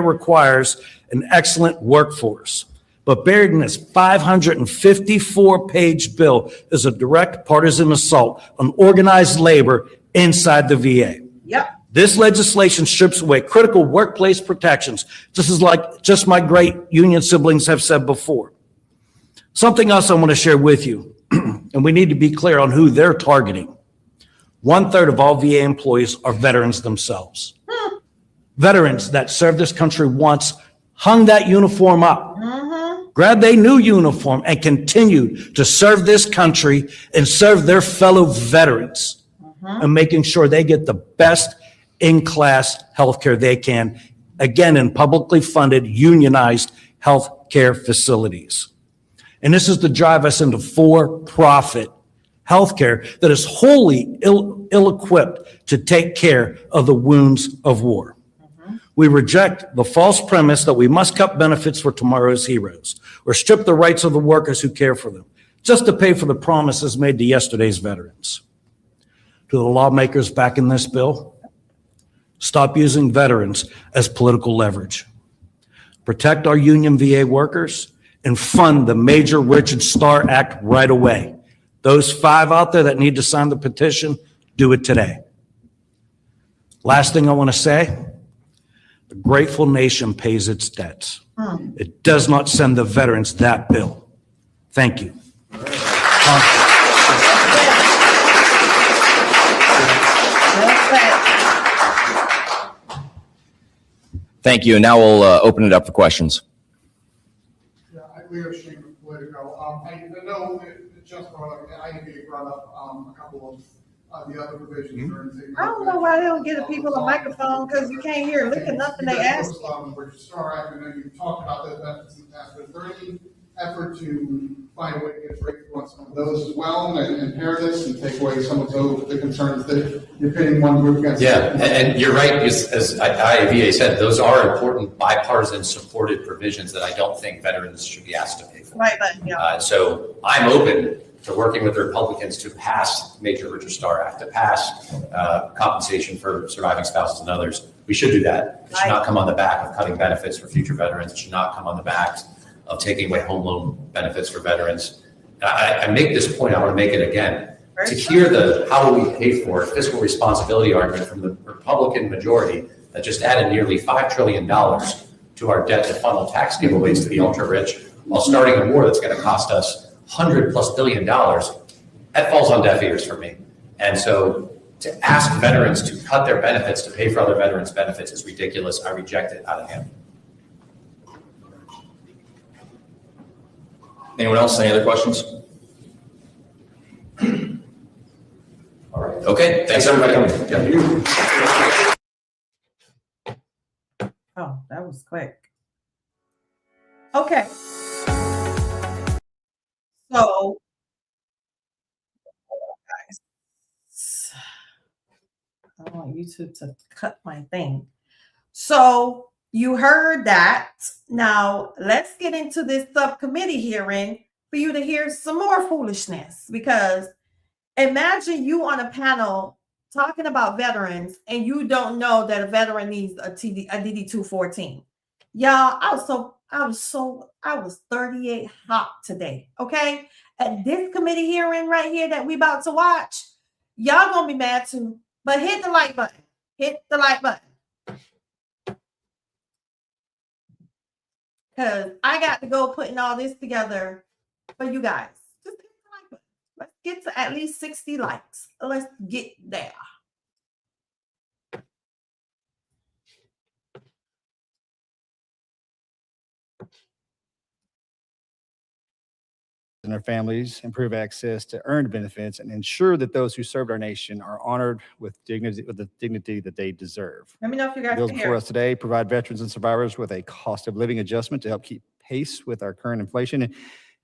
requires an excellent workforce. But buried in this 554-page bill is a direct partisan assault on organized labor inside the VA. Yep. This legislation strips away critical workplace protections, just my great union siblings have said before. Something else I want to share with you, and we need to be clear on who they're targeting. 1/3 of all VA employees are veterans themselves. Veterans that served this country once, hung that uniform up, grabbed a new uniform, and continued to serve this country and serve their fellow veterans, and making sure they get the best in-class healthcare they can, again, in publicly funded, unionized healthcare facilities. And this is to drive us into for-profit healthcare that is wholly ill-equipped to take care of the wounds of war. We reject the false premise that we must cut benefits for tomorrow's heroes or strip the rights of the workers who care for them just to pay for the promises made to yesterday's veterans. To the lawmakers backing this bill, stop using veterans as political leverage. Protect our union VA workers and fund the Major Richard Starr Act right away. Those 5 out there that need to sign the petition, do it today. Last thing I want to say, the grateful nation pays its debts. It does not send the veterans that bill. Thank you. Thank you. And now we'll open it up for questions. Yeah, we are extremely political. I know that just brought up, I brought up a couple of the other provisions. I don't know why they don't give the people a microphone, because you can't hear look at nothing they ask. Richard Starr Act, I know you talked about those benefits in the past, but is there any effort to find a way to get breakthrough on some of those as well and pair this and take away some of the concerns that you're pitting one group against? Yeah, and you're right, as IAVA said, those are important bipartisan supported provisions that I don't think veterans should be asked to pay for. Right, but yeah. So I'm open to working with the Republicans to pass Major Richard Starr Act, to pass compensation for surviving spouses and others. We should do that. It should not come on the back of cutting benefits for future veterans. It should not come on the back of taking away home loan benefits for veterans. I make this point, I want to make it again. To hear the how will we pay for it fiscal responsibility argument from the Republican majority that just added nearly $5 trillion to our debt to funnel tax giveaways to the ultra rich while starting a war that's going to cost us $100+ billion, that falls on deaf ears for me. And so to ask veterans to cut their benefits to pay for other veterans' benefits is ridiculous. I reject it out of hand. Anyone else? Any other questions? All right. Okay. Thanks, everybody. Oh, that was quick. Okay. So, guys, I want YouTube to cut my thing. So you heard that. Now let's get into this subcommittee hearing for you to hear some more foolishness, because imagine you on a panel talking about veterans and you don't know that a veteran needs a DD-214. Y'all, I was 38 hot today. Okay. At this committee hearing right here that we about to watch, y'all gonna be mad too, but hit the like button. Hit the like button. Because I got to go putting all this together for you guys. Just hit the like button. Let's get to at least 60 likes. Let's get there. and their families, improve access to earned benefits, and ensure that those who served our nation are honored with the dignity that they deserve. Let me know if you guys Bills can before hear. us today provide veterans and survivors with a cost of living adjustment to help keep pace with our current inflation and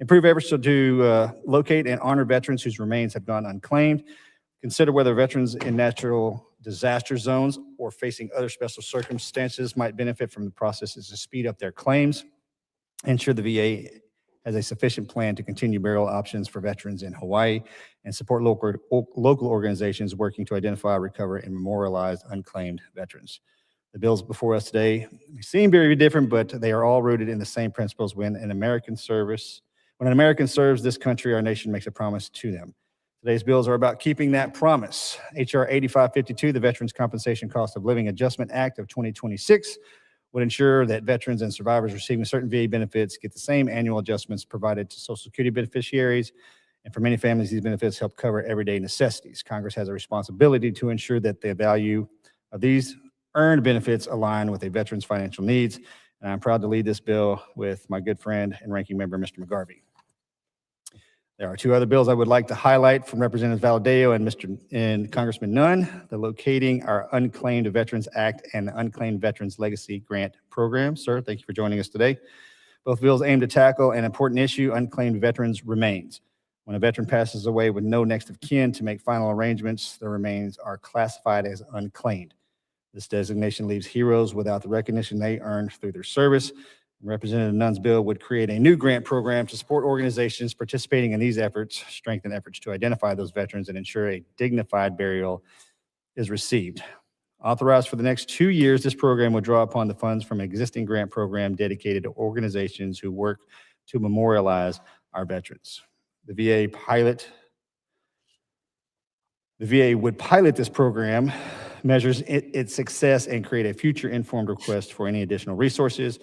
improve efforts to locate and honor veterans whose remains have gone unclaimed. Consider whether veterans in natural disaster zones or facing other special circumstances might benefit from the processes to speed up their claims. Ensure the VA has a sufficient plan to continue burial options for veterans in Hawaii, and support local organizations working to identify, recover, and memorialize unclaimed veterans. The bills before us today seem very different, but they are all rooted in the same principles. When an American serves this country, our nation makes a promise to them. Today's bills are about keeping that promise. H.R. 8552, the Veterans Compensation Cost of Living Adjustment Act of 2026, would ensure that veterans and survivors receiving certain VA benefits get the same annual adjustments provided to Social Security beneficiaries. And for many families, these benefits help cover everyday necessities. Congress has a responsibility to ensure that the value of these earned benefits align with a veteran's financial needs. And I'm proud to lead this bill with my good friend and ranking member, Mr. McGarvey. There are two other bills I would like to highlight from Representative Valadeo and Congressman Nunn: the Locating Our Unclaimed Veterans Act and the Unclaimed Veterans Legacy Grant Program. Sir, thank you for joining us today. Both bills aim to tackle an important issue: unclaimed veterans' remains. When a veteran passes away with no next of kin to make final arrangements, their remains are classified as unclaimed. This designation leaves heroes without the recognition they earned through their service. Representative Nunn's bill would create a new grant program to support organizations participating in these efforts, strengthen efforts to identify those veterans, and ensure a dignified burial is received. Authorized for the next 2 years, this program would draw upon the funds from an existing grant program dedicated to organizations who work to memorialize our veterans. The VA would pilot this program, measures its success, and create a future informed request for any additional resources.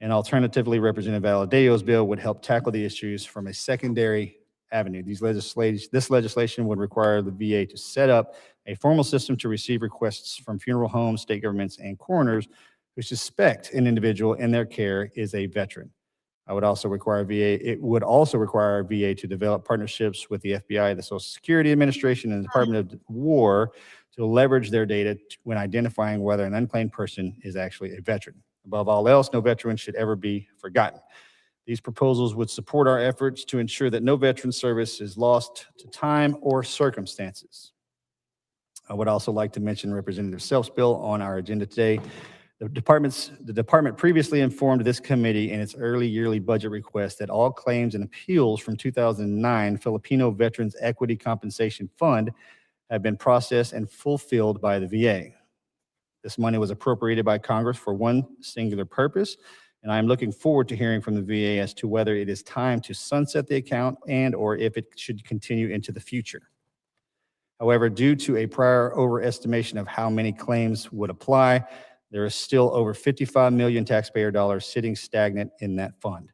And alternatively, Representative Valadeo's bill would help tackle the issues from a secondary avenue. This legislation would require the VA to set up a formal system to receive requests from funeral homes, state governments, and coroners who suspect an individual in their care is a veteran. It would also require VA to develop partnerships with the FBI, the Social Security Administration, and the Department of War to leverage their data when identifying whether an unclaimed person is actually a veteran. Above all else, no veteran should ever be forgotten. These proposals would support our efforts to ensure that no veteran service is lost to time or circumstances. I would also like to mention Representative Self's bill on our agenda today. The department previously informed this committee in its early yearly budget request that all claims and appeals from 2009 Filipino Veterans Equity Compensation Fund have been processed and fulfilled by the VA. This money was appropriated by Congress for one singular purpose, and I am looking forward to hearing from the VA as to whether it is time to sunset the account and or if it should continue into the future. However, due to a prior overestimation of how many claims would apply, there is still over 55 million taxpayer dollars sitting stagnant in that fund.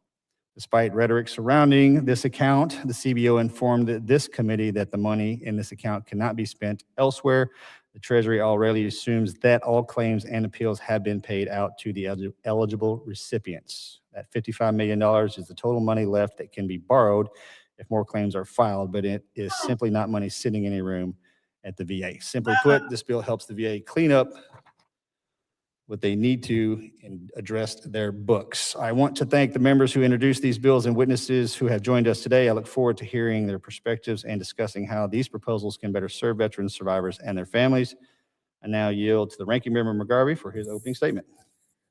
Despite rhetoric surrounding this account, the CBO informed this committee that the money in this account cannot be spent elsewhere. The Treasury already assumes that all claims and appeals have been paid out to the eligible recipients. That $55 million is the total money left that can be borrowed if more claims are filed, but it is simply not money sitting in a room at the VA. Simply put, this bill helps the VA clean up what they need to and address their books. I want to thank the members who introduced these bills and witnesses who have joined us today. I look forward to hearing their perspectives and discussing how these proposals can better serve veterans, survivors, and their families. I now yield to the ranking member McGarvey for his opening statement.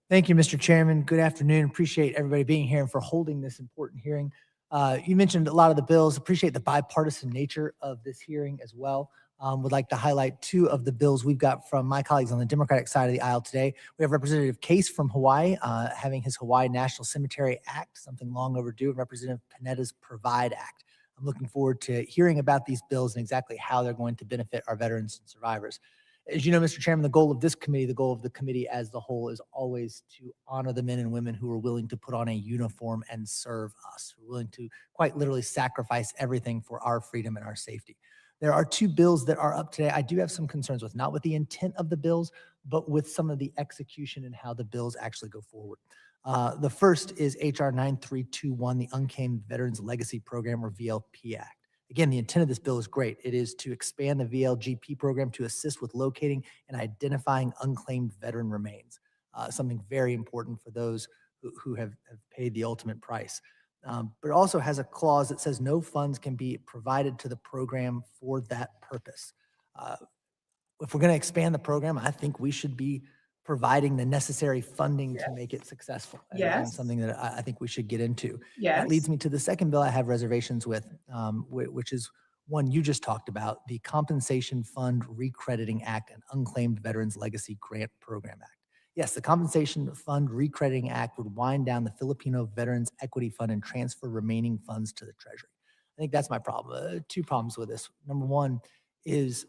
Thank you, Mr. Chairman. Good afternoon. Appreciate everybody being here and for holding this important hearing. You mentioned a lot of the bills. Appreciate the bipartisan nature of this hearing as well. Would like to highlight two of the bills we've got from my colleagues on the Democratic side of the aisle today. We have Representative Case from Hawaii, having his Hawaii National Cemetery Act, something long overdue, and Representative Panetta's Provide Act. I'm looking forward to hearing about these bills and exactly how they're going to benefit our veterans and survivors. As you know, Mr. Chairman, the goal of this committee, the goal of the committee as the whole, is always to honor the men and women who are willing to put on a uniform and serve us, who are willing to quite literally sacrifice everything for our freedom and our safety. There are two bills that are up today I do have some concerns with, not with the intent of the bills, but with some of the execution and how the bills actually go forward. The first is H.R. 9321, the Unclaimed Veterans Legacy Program, or VLP Act. Again, the intent of this bill is great. It is to expand the VLGP program to assist with locating and identifying unclaimed veteran remains, something very important for those who have paid the ultimate price. But it also has a clause that says no funds can be provided to the program for that purpose. If we're going to expand the program, I think we should be providing the necessary funding to make it successful. Yes. Something that I think we should get into. Yes. That leads me to the second bill I have reservations with, which is one you just talked about, the Compensation Fund Recrediting Act and Unclaimed Veterans Legacy Grant Program Act. Yes, the Compensation Fund Recrediting Act would wind down the Filipino Veterans Equity Fund and transfer remaining funds to the Treasury. I think that's my problem. Two problems with this. Number one is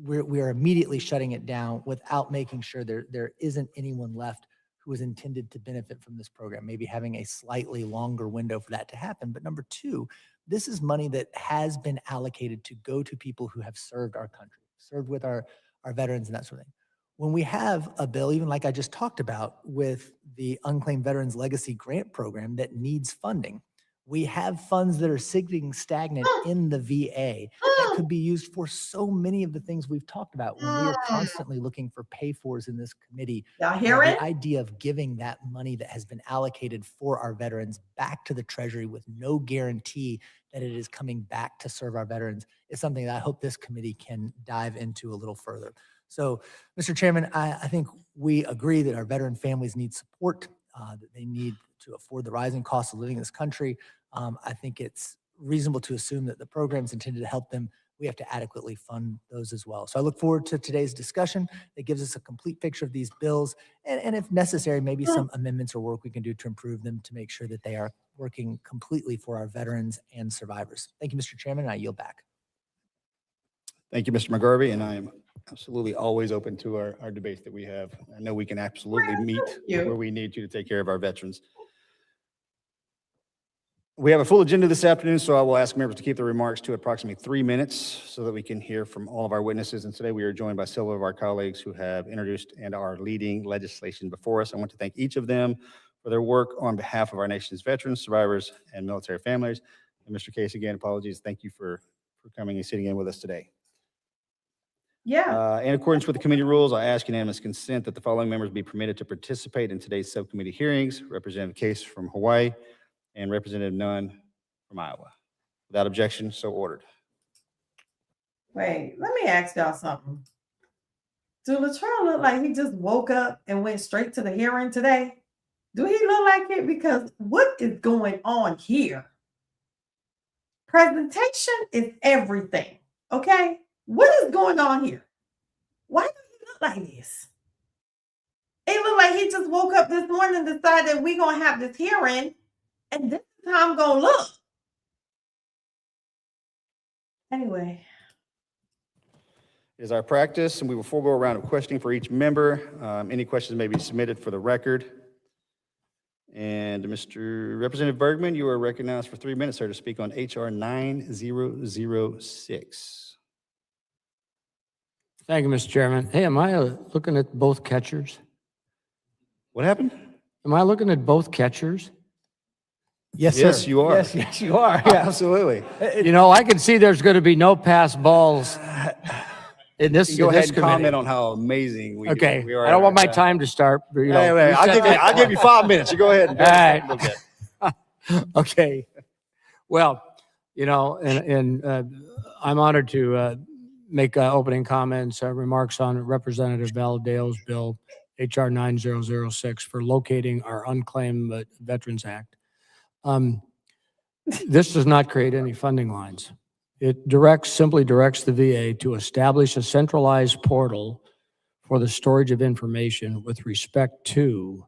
we are immediately shutting it down without making sure there isn't anyone left who is intended to benefit from this program, maybe having a slightly longer window for that to happen. But number two, this is money that has been allocated to go to people who have served our country, served with our veterans and that sort of thing. When we have a bill, even like I just talked about with the Unclaimed Veterans Legacy Grant Program that needs funding, we have funds that are sitting stagnant in the VA that could be used for so many of the things we've talked about when we are constantly looking for pay-fors in this committee. Y'all hear it? The idea of giving that money that has been allocated for our veterans back to the Treasury with no guarantee that it is coming back to serve our veterans is something that I hope this committee can dive into a little further. So, Mr. Chairman, I think we agree that our veteran families need support, that they need to afford the rising cost of living in this country. I think it's reasonable to assume that the programs intended to help them, we have to adequately fund those as well. So I look forward to today's discussion that gives us a complete picture of these bills, and if necessary, maybe some amendments or work we can do to improve them to make sure that they are working completely for our veterans and survivors. Thank you, Mr. Chairman, and I yield back. Thank you, Mr. McGarvey, and I am absolutely always open to our debates that we have. I know we can absolutely meet where we need to take care of our veterans. We have a full agenda this afternoon, so I will ask members to keep their remarks to approximately 3 minutes so that we can hear from all of our witnesses. And today we are joined by several of our colleagues who have introduced and are leading legislation before us. I want to thank each of them for their work on behalf of our nation's veterans, survivors, and military families. And Mr. Case, again, apologies. Thank you for coming and sitting in with us today. Yeah. In accordance with the committee rules, I ask unanimous consent that the following members be permitted to participate in today's subcommittee hearings: Representative Case from Hawaii and Representative Nunn from Iowa. Without objection, so ordered. Wait, let me ask y'all something. Do Latrell look like he just woke up and went straight to the hearing today? Do he look like it? Because what is going on here? Presentation is everything, okay? What is going on here? Why do he look like this? It looked like he just woke up this morning and decided we're going to have this hearing, and this is how I'm going to look. Anyway. It is our practice, and we will forego a round of questioning for each member. Any questions may be submitted for the record. And Mr. Representative Bergman, you are recognized for 3 minutes, sir, to speak on HR 9006. Thank you, Mr. Chairman. Hey, am I looking at both catchers? What happened? Am I looking at both catchers? Yes, sir. Yes, you are. Yes, you are. Yeah, absolutely. You know, I can see there's going to be no pass balls in this. Go in ahead this and committee. comment on how amazing we Okay. we are. I don't want my time to start. But, you know, Hey, I'll give you 5 minutes. You go ahead. And All right. a little bit. Okay. Well, you know, and I'm honored to make opening comments, remarks on Representative Valadale's bill, HR 9006, for locating our Unclaimed Veterans Act. This does not create any funding lines. It simply directs the VA to establish a centralized portal for the storage of information with respect to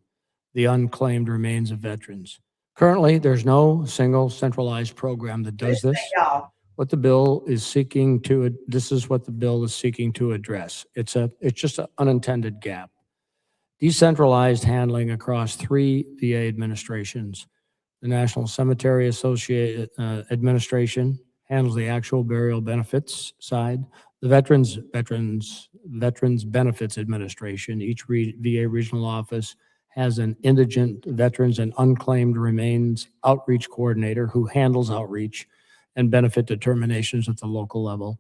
the unclaimed remains of veterans. Currently, there's no single centralized program that does this. What the bill is seeking to, this is what the bill is seeking to address. It's just an unintended gap. Decentralized handling across 3 VA administrations. The National Cemetery Administration handles the actual burial benefits side. The Veterans Benefits Administration, each VA regional office has an indigent veterans and unclaimed remains outreach coordinator who handles outreach and benefit determinations at the local level.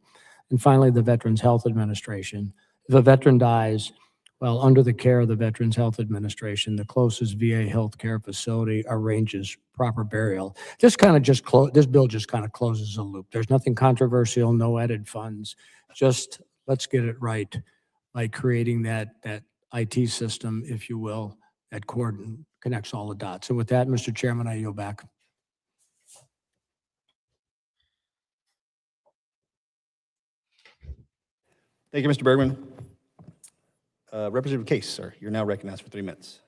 And finally, the Veterans Health Administration. If a veteran dies while under the care of the Veterans Health Administration, the closest VA healthcare facility arranges proper burial. This bill just kind of closes the loop. There's nothing controversial, no added funds. Just let's get it right by creating that IT system, if you will, that connects all the dots. And with that, Mr. Chairman, I yield back. Thank you, Mr. Bergman. Representative Case, sir, you're now recognized for 3 minutes.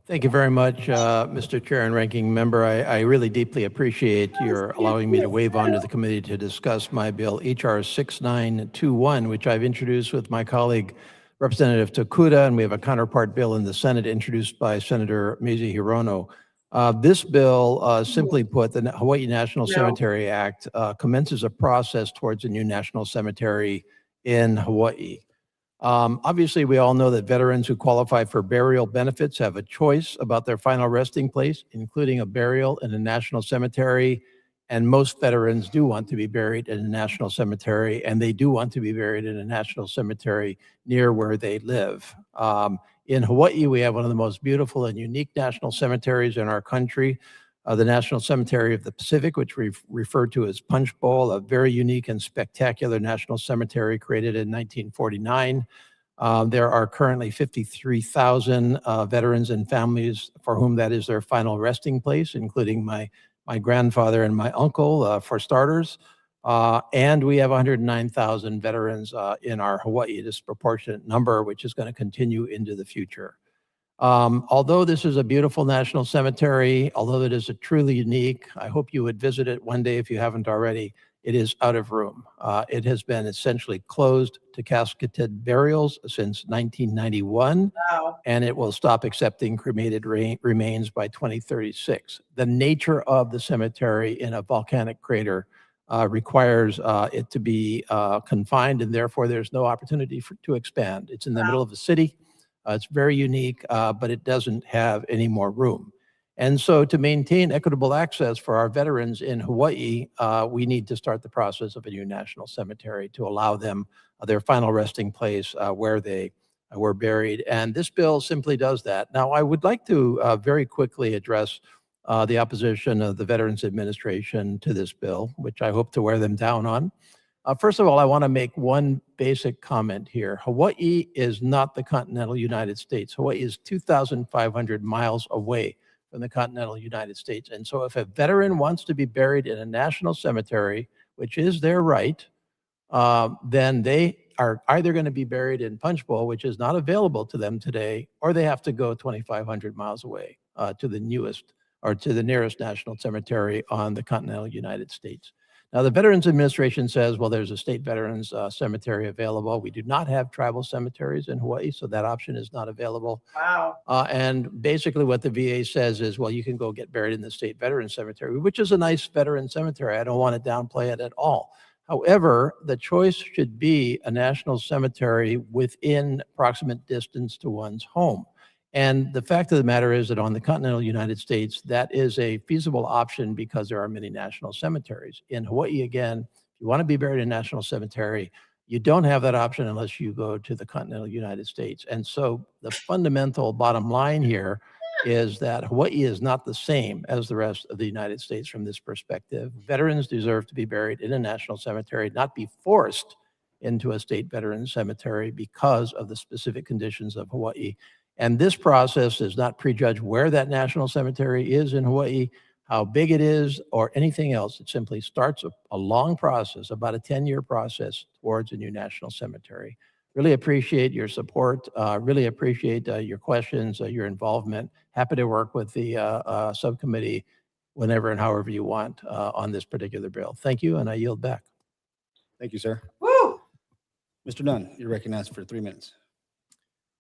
Thank you very much, Mr. Chair and Ranking Member. I really deeply appreciate your allowing me to wave on to the committee to discuss my bill, H.R. 6921, which I've introduced with my colleague, Representative Tokuda, and we have a counterpart bill in the Senate introduced by Senator Mizi Hirono. This bill, simply put, the Hawaii National Cemetery Act commences a process towards a new national cemetery in Hawaii. Obviously, we all know that veterans who qualify for burial benefits have a choice about their final resting place, including a burial in a national cemetery. And most veterans do want to be buried in a national cemetery, and they do want to be buried in a national cemetery near where they live. In Hawaii, we have one of the most beautiful and unique national cemeteries in our country, the National Cemetery of the Pacific, which we've referred to as Punch Bowl, a very unique and spectacular national cemetery created in 1949. There are currently 53,000 veterans and families for whom that is their final resting place, including my grandfather and my uncle, for starters. And we have 109,000 veterans in our Hawaii, a disproportionate number, which is going to continue into the future. Although this is a beautiful national cemetery, although it is a truly unique, I hope you would visit it one day if you haven't already, it is out of room. It has been essentially closed to casketed burials since 1991, and it will stop accepting cremated remains by 2036. The nature of the cemetery in a volcanic crater requires it to be confined, and therefore there's no opportunity to expand. It's in the middle of a city. It's very unique, but it doesn't have any more room. And so to maintain equitable access for our veterans in Hawaii, we need to start the process of a new national cemetery to allow them their final resting place where they were buried. And this bill simply does that. Now, I would like to very quickly address the opposition of the Veterans Administration to this bill, which I hope to wear them down on. First of all, I want to make one basic comment here. Hawaii is not the continental United States. Hawaii is 2,500 miles away from the continental United States. And so if a veteran wants to be buried in a national cemetery, which is their right, then they are either going to be buried in Punch Bowl, which is not available to them today, or they have to go 2,500 miles away to the newest or to the nearest national cemetery on the continental United States. Now, the Veterans Administration says, well, there's a state veterans cemetery available. We do not have tribal cemeteries in Hawaii, so that option is not available. Wow. And basically what the VA says is, well, you can go get buried in the state veterans cemetery, which is a nice veteran cemetery. I don't want to downplay it at all. However, the choice should be a national cemetery within approximate distance to one's home. And the fact of the matter is that on the continental United States, that is a feasible option because there are many national cemeteries. In Hawaii, again, if you want to be buried in a national cemetery, you don't have that option unless you go to the continental United States. And so the fundamental bottom line here is that Hawaii is not the same as the rest of the United States from this perspective. Veterans deserve to be buried in a national cemetery, not be forced into a state veterans cemetery because of the specific conditions of Hawaii. And this process does not prejudge where that national cemetery is in Hawaii, how big it is, or anything else. It simply starts a long process, about a 10-year process towards a new national cemetery. Really appreciate your support. Really appreciate your questions, your involvement. Happy to work with the subcommittee whenever and however you want on this particular bill. Thank you, and I yield back. Thank you, sir. Woo! Mr. Dunn, you're recognized for 3 minutes.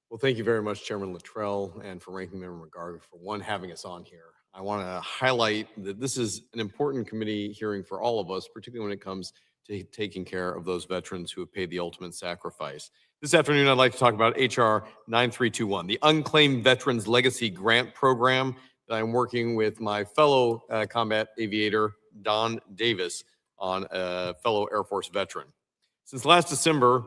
Well, thank you very much, Chairman Luttrell, and for Ranking Member McGarvey for having us on here. I want to highlight that this is an important committee hearing for all of us, particularly when it comes to taking care of those veterans who have paid the ultimate sacrifice. This afternoon, I'd like to talk about HR 9321, the Unclaimed Veterans Legacy Grant Program that I'm working with my fellow combat aviator, Don Davis, on a fellow Air Force veteran. Since last December,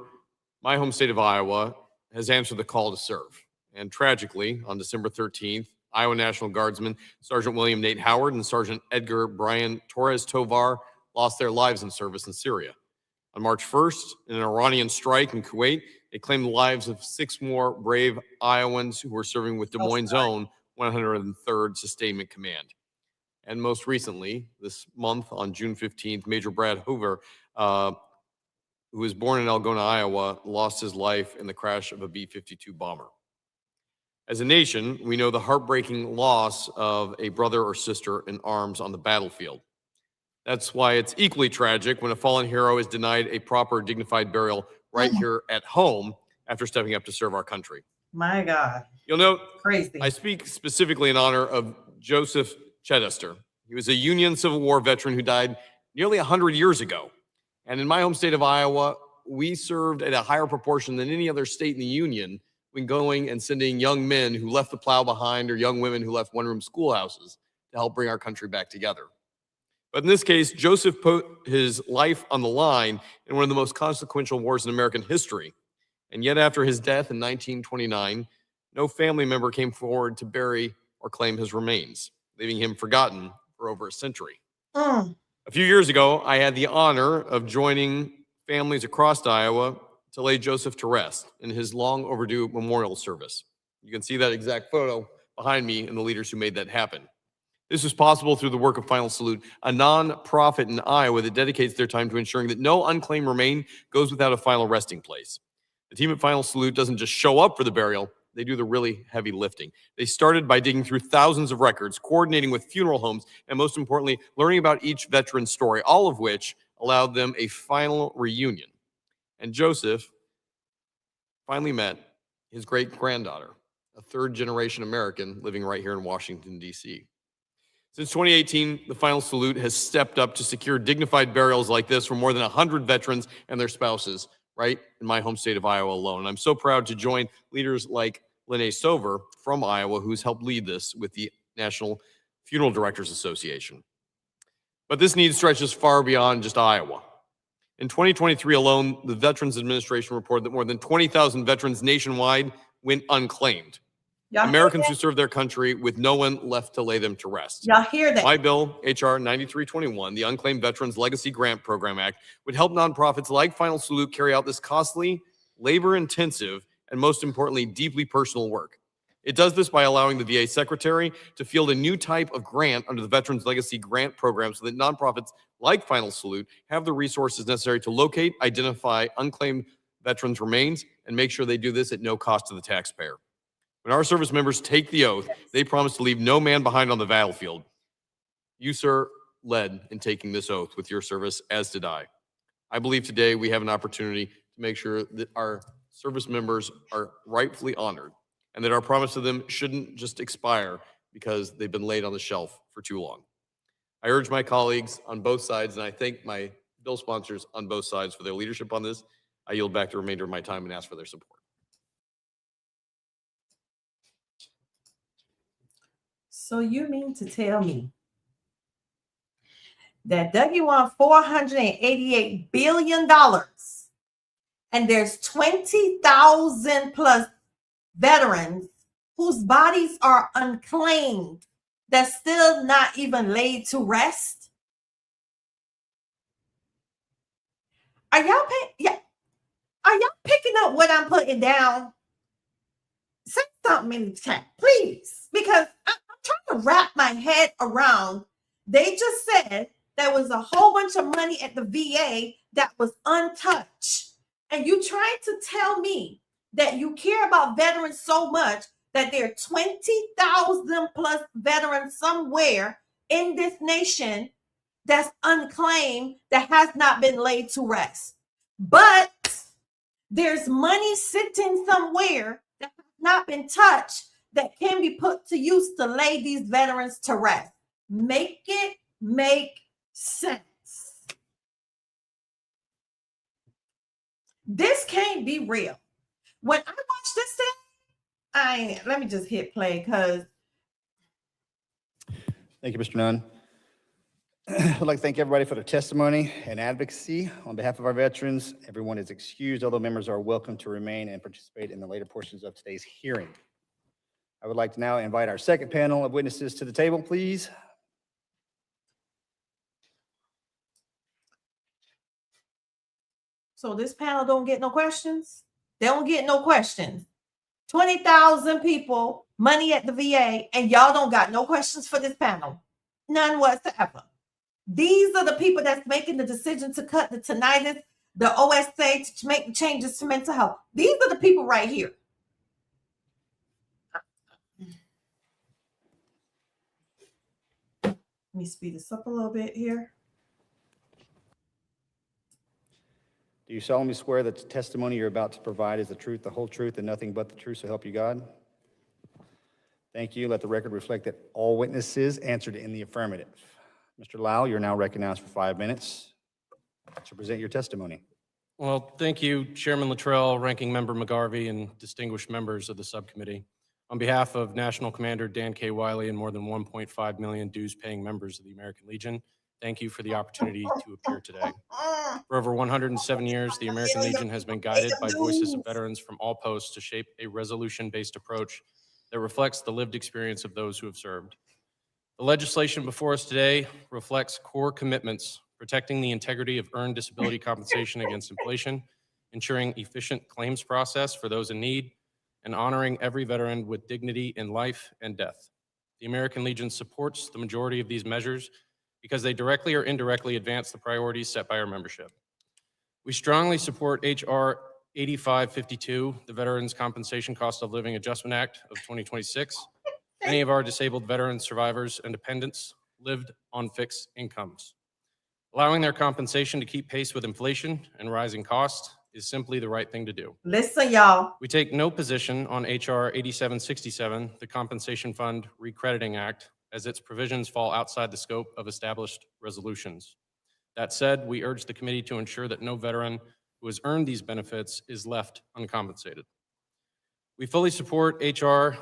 my home state of Iowa has answered the call to serve. And tragically, on December 13th, Iowa National Guardsmen Sergeant William Nate Howard and Sergeant Edgar Brian Torres Tovar lost their lives in service in Syria. On March 1st, in an Iranian strike in Kuwait, they claimed the lives of 6 more brave Iowans who were serving with Des Moines' own 103rd Sustainment Command. And most recently, this month on June 15th, Major Brad Hoover who was born in Algona, Iowa, lost his life in the crash of a B-52 bomber. As a nation, we know the heartbreaking loss of a brother or sister in arms on the battlefield. That's why it's equally tragic when a fallen hero is denied a proper, dignified burial right here at home after stepping up to serve our country. My God. You'll note, crazy. I speak specifically in honor of Joseph Chedester. He was a Union Civil War veteran who died nearly 100 years ago. And in my home state of Iowa, we served at a higher proportion than any other state in the Union when going and sending young men who left the plow behind or young women who left one-room schoolhouses to help bring our country back together. But in this case, Joseph put his life on the line in one of the most consequential wars in American history. And yet after his death in 1929, no family member came forward to bury or claim his remains, leaving him forgotten for over a century. A few years ago, I had the honor of joining families across Iowa to lay Joseph to rest in his long overdue memorial service. You can see that exact photo behind me and the leaders who made that happen. This was possible through the work of Final Salute, a nonprofit in Iowa that dedicates their time to ensuring that no unclaimed remain goes without a final resting place. The team at Final Salute doesn't just show up for the burial, they do the really heavy lifting. They started by digging through thousands of records, coordinating with funeral homes, and most importantly, learning about each veteran's story, all of which allowed them a final reunion. And Joseph finally met his great-granddaughter, a third-generation American living right here in Washington, D.C. Since 2018, the Final Salute has stepped up to secure dignified burials like this for more than 100 veterans and their spouses, right in my home state of Iowa alone. And I'm so proud to join leaders like Lene Sover from Iowa, who's helped lead this with the National Funeral Directors Association. But this need stretches far beyond just Iowa. In 2023 alone, the Veterans Administration reported that more than 20,000 veterans nationwide went unclaimed. Americans who served their country with no one left to lay them to rest. Y'all hear that? My bill, H.R. 9321, the Unclaimed Veterans Legacy Grant Program Act, would help nonprofits like Final Salute carry out this costly, labor-intensive, and most importantly, deeply personal work. It does this by allowing the VA Secretary to field a new type of grant under the Veterans Legacy Grant Program so that nonprofits like Final Salute have the resources necessary to locate, identify unclaimed veterans' remains, and make sure they do this at no cost to the taxpayer. When our service members take the oath, they promise to leave no man behind on the battlefield. You, sir, led in taking this oath with your service, as did I. I believe today we have an opportunity to make sure that our service members are rightfully honored and that our promise to them shouldn't just expire because they've been laid on the shelf for too long. I urge my colleagues on both sides, and I thank my bill sponsors on both sides for their leadership on this. I yield back the remainder of my time and ask for their support. So you mean to tell me that Dougie won $488 billion and there's 20,000 plus veterans whose bodies are unclaimed that's still not even laid to rest? Are y'all picking up what I'm putting down? Say something in the chat, please, because I'm trying to wrap my head around. They just said there was a whole bunch of money at the VA that was untouched. And you trying to tell me that you care about veterans so much that there are 20,000 plus veterans somewhere in this nation that's unclaimed, that has not been laid to rest. But there's money sitting somewhere that has not been touched that can be put to use to lay these veterans to rest. Make it make sense. This can't be real. When I watch this thing, let me just hit play because. Thank you, Mr. Nunn. I'd like to thank everybody for their testimony and advocacy. On behalf of our veterans, everyone is excused, although members are welcome to remain and participate in the later portions of today's hearing. I would like to now invite our second panel of witnesses to the table, please. So this panel don't get no questions? They don't get no questions. 20,000 people, money at the VA, and y'all don't got no questions for this panel. None whatsoever. These are the people that's making the decision to cut the tinnitus the OSA to make the changes to mental health. These are the people right here. Let me speed this up a little bit here. Do you solemnly swear that the testimony you're about to provide is the truth, the whole truth, and nothing but the truth, so help you God? Thank you. Let the record reflect that all witnesses answered in the affirmative. Mr. Lau, you're now recognized for 5 minutes to present your testimony. Well, thank you, Chairman Luttrell, Ranking Member McGarvey, and distinguished members of the subcommittee. On behalf of National Commander Dan K. Wiley and more than 1.5 million dues-paying members of the American Legion, thank you for the opportunity to appear today. For over 107 years, the American Legion has been guided by voices of veterans from all posts to shape a resolution-based approach that reflects the lived experience of those who have served. The legislation before us today reflects core commitments, protecting the integrity of earned disability compensation against inflation, ensuring efficient claims process for those in need, and honoring every veteran with dignity in life and death. The American Legion supports the majority of these measures because they directly or indirectly advance the priorities set by our membership. We strongly support H.R. 8552, the Veterans Compensation Cost of Living Adjustment Act of 2026. Many of our disabled veterans, survivors, and dependents lived on fixed incomes. Allowing their compensation to keep pace with inflation and rising costs is simply the right thing to do. Listen, y'all. We take no position on H.R. 8767, the Compensation Fund Recrediting Act, as its provisions fall outside the scope of established resolutions. That said, we urge the committee to ensure that no veteran who has earned these benefits is left uncompensated. We fully support H.R.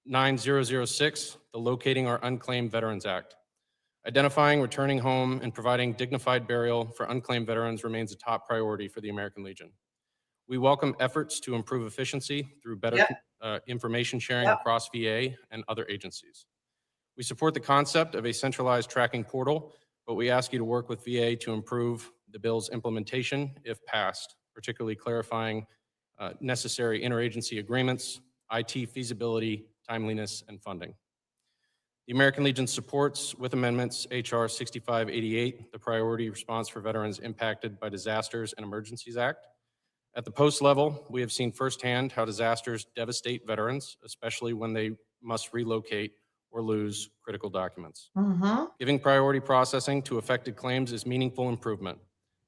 9006, the Locating Our Unclaimed Veterans Act. Identifying, returning home, and providing dignified burial for unclaimed veterans remains a top priority for the American Legion. We welcome efforts to improve efficiency through better information sharing across VA and other agencies. We support the concept of a centralized tracking portal, but we ask you to work with VA to improve the bill's implementation if passed, particularly clarifying necessary interagency agreements, IT feasibility, timeliness, and funding. The American Legion supports, with amendments, H.R. 6588, the Priority Response for Veterans Impacted by Disasters and Emergencies Act. At the post level, we have seen firsthand how disasters devastate veterans, especially when they must relocate or lose critical documents. Giving priority processing to affected claims is meaningful improvement.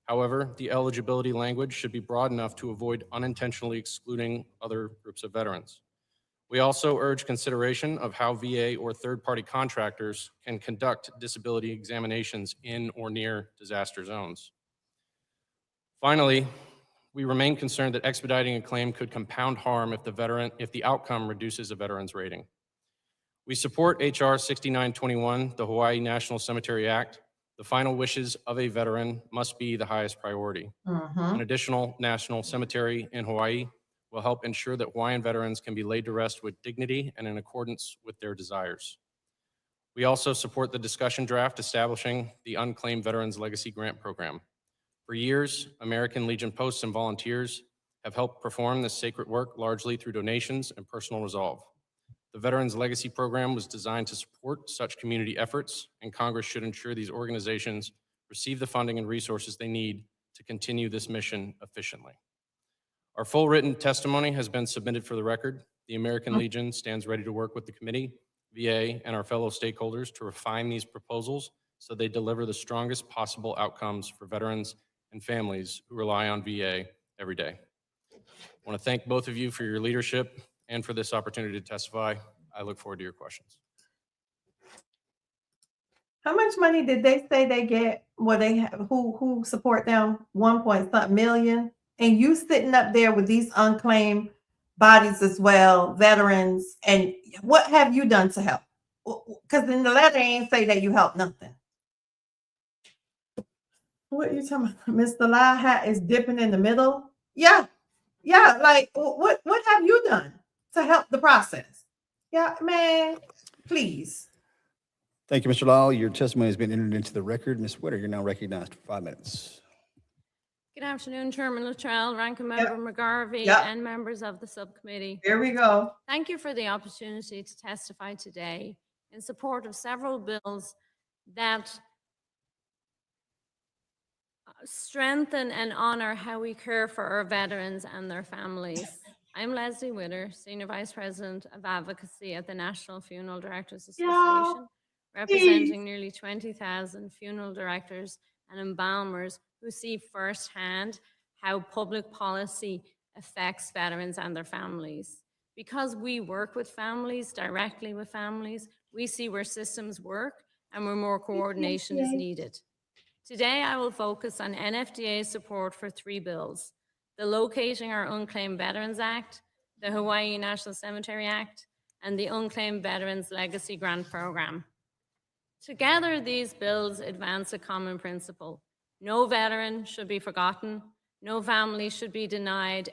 However, the eligibility language should be broad enough to avoid unintentionally excluding other groups of veterans. We also urge consideration of how VA or third-party contractors can conduct disability examinations in or near disaster zones. Finally, we remain concerned that expediting a claim could compound harm if the outcome reduces a veteran's rating. We support H.R. 6921, the Hawaiʻi National Cemetery Act. The final wishes of a veteran must be the highest priority. An additional national cemetery in Hawaii will help ensure that Hawaiian veterans can be laid to rest with dignity and in accordance with their desires. We also support the discussion draft establishing the Unclaimed Veterans Legacy Grant Program. For years, American Legion posts and volunteers have helped perform this sacred work largely through donations and personal resolve. The Veterans Legacy Program was designed to support such community efforts, and Congress should ensure these organizations receive the funding and resources they need to continue this mission efficiently. Our full written testimony has been submitted for the record. The American Legion stands ready to work with the committee, VA, and our fellow stakeholders to refine these proposals so they deliver the strongest possible outcomes for veterans and families who rely on VA every day. I want to thank both of you for your leadership and for this opportunity to testify. I look forward to your questions. How much money did they say they get? Well, they have, who support them? 1.something million. And you sitting up there with these unclaimed bodies as well, veterans, and what have you done to help? Because in the letter, ain't say that you helped nothing. What are you talking about? Mr. Lie hat is dipping in the middle. Yeah, like what have you done to help the process? Yeah, man, please. Thank you, Mr. Lyle. Your testimony has been entered into the record. Ms. Witter, you're now recognized for 5 minutes. Good afternoon, Chairman Luttrell, Ranking Member McGarvey, and members of the subcommittee. Here we go. Thank you for the opportunity to testify today in support of several bills that strengthen and honor how we care for our veterans and their families. I'm Leslie Witter, Senior Vice President of Advocacy at the National Funeral Directors Association, representing nearly 20,000 funeral directors and embalmers who see firsthand how public policy affects veterans and their families. Because we work with families, directly with families, we see where systems work and where more coordination is needed. Today, I will focus on NFDA's support for 3 bills: the Locating Our Unclaimed Veterans Act, the Hawaiʻi National Cemetery Act, and the Unclaimed Veterans Legacy Grant Program. Together, these bills advance a common principle. No veteran should be forgotten, no family should be denied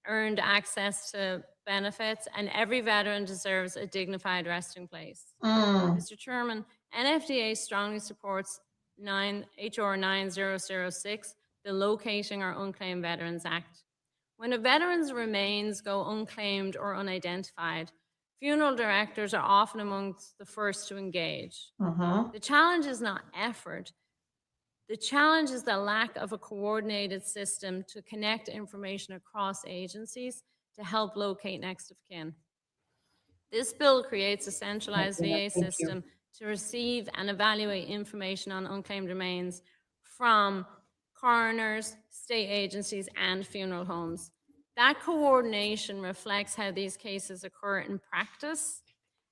earned access to benefits, and every veteran deserves a dignified resting place. Mr. Chairman, NFDA strongly supports HR 9006, the Locating Our Unclaimed Veterans Act. When a veteran's remains go unclaimed or unidentified, funeral directors are often amongst the first to engage. The challenge is not effort. The challenge is the lack of a coordinated system to connect information across agencies to help locate next of kin. This bill creates a centralized VA system to receive and evaluate information on unclaimed remains from coroners, state agencies, and funeral homes. That coordination reflects how these cases occur in practice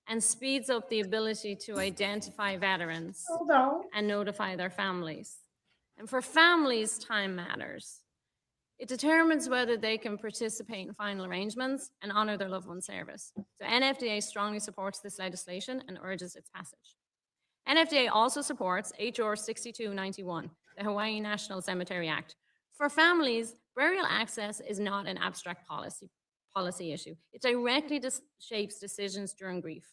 and speeds up the ability to identify veterans and notify their families. And for families, time matters. It determines whether they can participate in final arrangements and honor their loved one's service. So NFDA strongly supports this legislation and urges its passage. NFDA also supports HR 6291, the Hawaiʻi National Cemetery Act. For families, burial access is not an abstract policy issue. It directly shapes decisions during grief.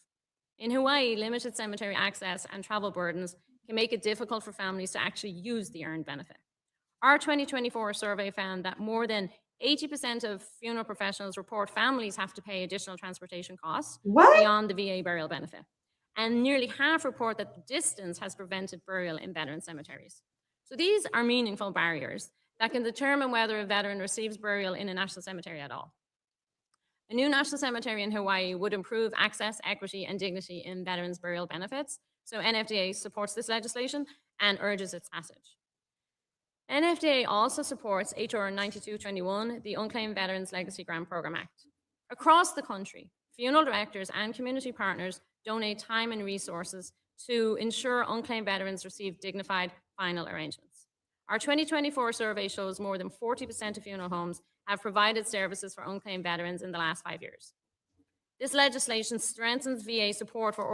In Hawaii, limited cemetery access and travel burdens can make it difficult for families to actually use the earned benefit. Our 2024 survey found that more than 80% of funeral professionals report families have to pay additional transportation costs beyond the VA burial benefit. And nearly half report that the distance has prevented burial in veteran cemeteries. So these are meaningful barriers that can determine whether a veteran receives burial in a national cemetery at all. A new national cemetery in Hawaii would improve access, equity, and dignity in veterans' burial benefits. So NFDA supports this legislation and urges its passage. NFDA also supports HR 9221, the Unclaimed Veterans Legacy Grant Program Act. Across the country, funeral directors and community partners donate time and resources to ensure unclaimed veterans receive dignified final arrangements. Our 2024 survey shows more than 40% of funeral homes have provided services for unclaimed veterans in the last 5 years. This legislation strengthens VA support for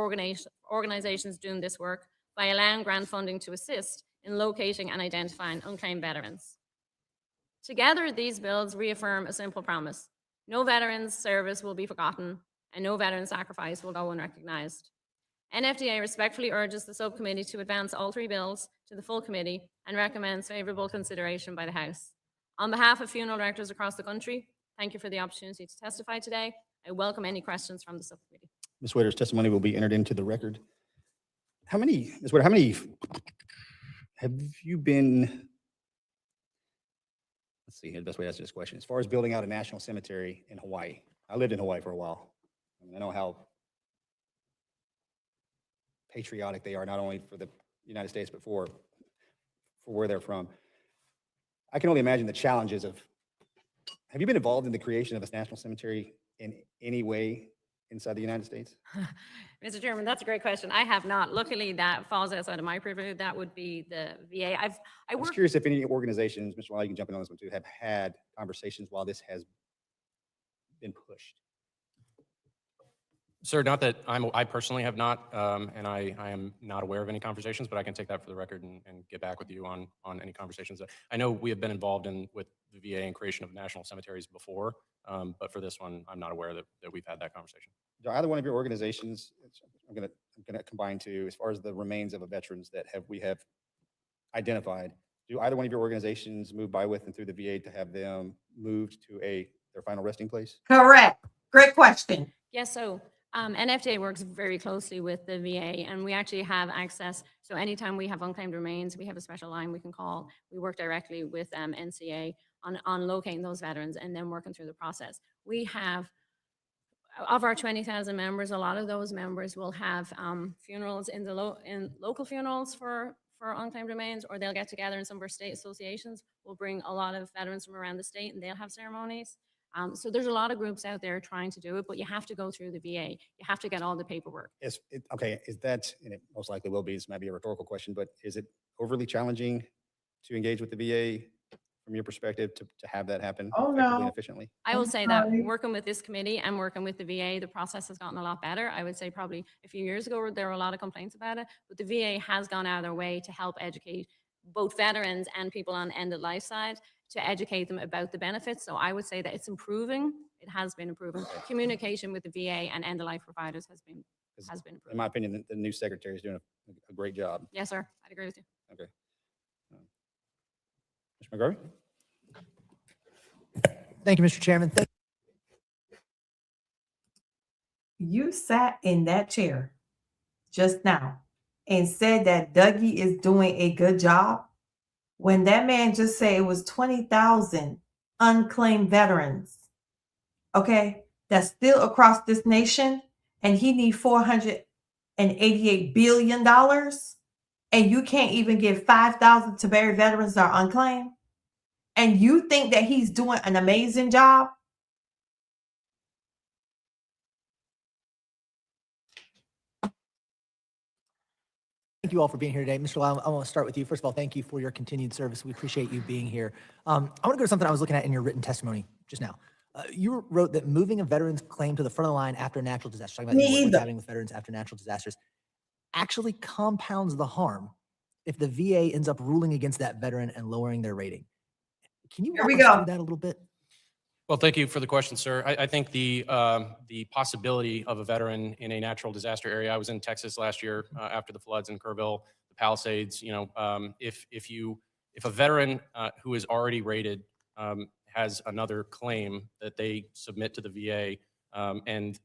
organizations doing this work by allowing grant funding to assist in locating and identifying unclaimed veterans. Together, these bills reaffirm a simple promise: no veteran's service will be forgotten, and no veteran sacrifice will go unrecognized. NFDA respectfully urges the subcommittee to advance all 3 bills to the full committee and recommends favorable consideration by the House. On behalf of funeral directors across the country, thank you for the opportunity to testify today. I welcome any questions from the subcommittee. Ms. Witter's testimony will be entered into the record. Ms. Witter, how many have you been, let's see, the best way to answer this question, as far as building out a national cemetery in Hawaii? I lived in Hawaii for a while. I know how patriotic they are, not only for the United States, but for where they're from. I can only imagine the challenges of, have you been involved in the creation of this national cemetery in any way inside the United States? Mr. Chairman, that's a great question. I have not. Luckily, that falls outside of my purview. That would be the VA. I was curious if any organizations, Mr. Wall, you can jump in on this one too, have had conversations while this has been pushed. Sir, not that I personally have not, and I am not aware of any conversations, but I can take that for the record and get back with you on any conversations. I know we have been involved with the VA and creation of national cemeteries before, but for this one, I'm not aware that we've had that conversation. Do either one of your organizations, I'm going to combine two, as far as the remains of a veterans that we have identified, do either one of your organizations move by with and through the VA to have them moved to their final resting place? Correct. Great question. Yes, so NFDA works very closely with the VA, and we actually have access. So anytime we have unclaimed remains, we have a special line we can call. We work directly with NCA on locating those veterans and then working through the process. We have, of our 20,000 members, a lot of those members will have funerals in local funerals for unclaimed remains, or they'll get together in some of our state associations. We'll bring a lot of veterans from around the state, and they'll have ceremonies. So there's a lot of groups out there trying to do it, but you have to go through the VA. You have to get all the paperwork. Okay, is that, and it most likely will be, this might be a rhetorical question, but is it overly challenging to engage with the VA from your perspective to have that happen effectively and efficiently? I will say that working with this committee and working with the VA, the process has gotten a lot better. I would say probably a few years ago, there were a lot of complaints about it, but the VA has gone out of their way to help educate both veterans and people on end-of-life side to educate them about the benefits. So I would say that it's improving. It has been improving. Communication with the VA and end-of-life providers has been improving. In my opinion, the new secretary is doing a great job. Yes, sir. I'd agree with you. Okay. Mr. McGarvey? Thank you, Mr. Chairman. You sat in that chair just now and said that Dougie is doing a good job when that man just said it was 20,000 unclaimed veterans, okay, that's still across this nation, and he needs $488 billion, and you can't even give 5,000 to bury veterans that are unclaimed, and you think that he's doing an amazing job? Thank you all for being here today. Mr. Lyle, I want to start with you. First of all, thank you for your continued service. We appreciate you being here. I want to go to something I was looking at in your written testimony just now. You wrote that moving a veteran's claim to the front of the line after a natural disaster, talking about what's happening with veterans after natural disasters, actually compounds the harm if the VA ends up ruling against that veteran and lowering their rating. Can you walk us through that a little bit? Well, thank you for the question, sir. I think the possibility of a veteran in a natural disaster area. I was in Texas last year after the floods in Kerrville, the Palisades. You know, if a veteran who is already rated has another claim that they submit to the VA, and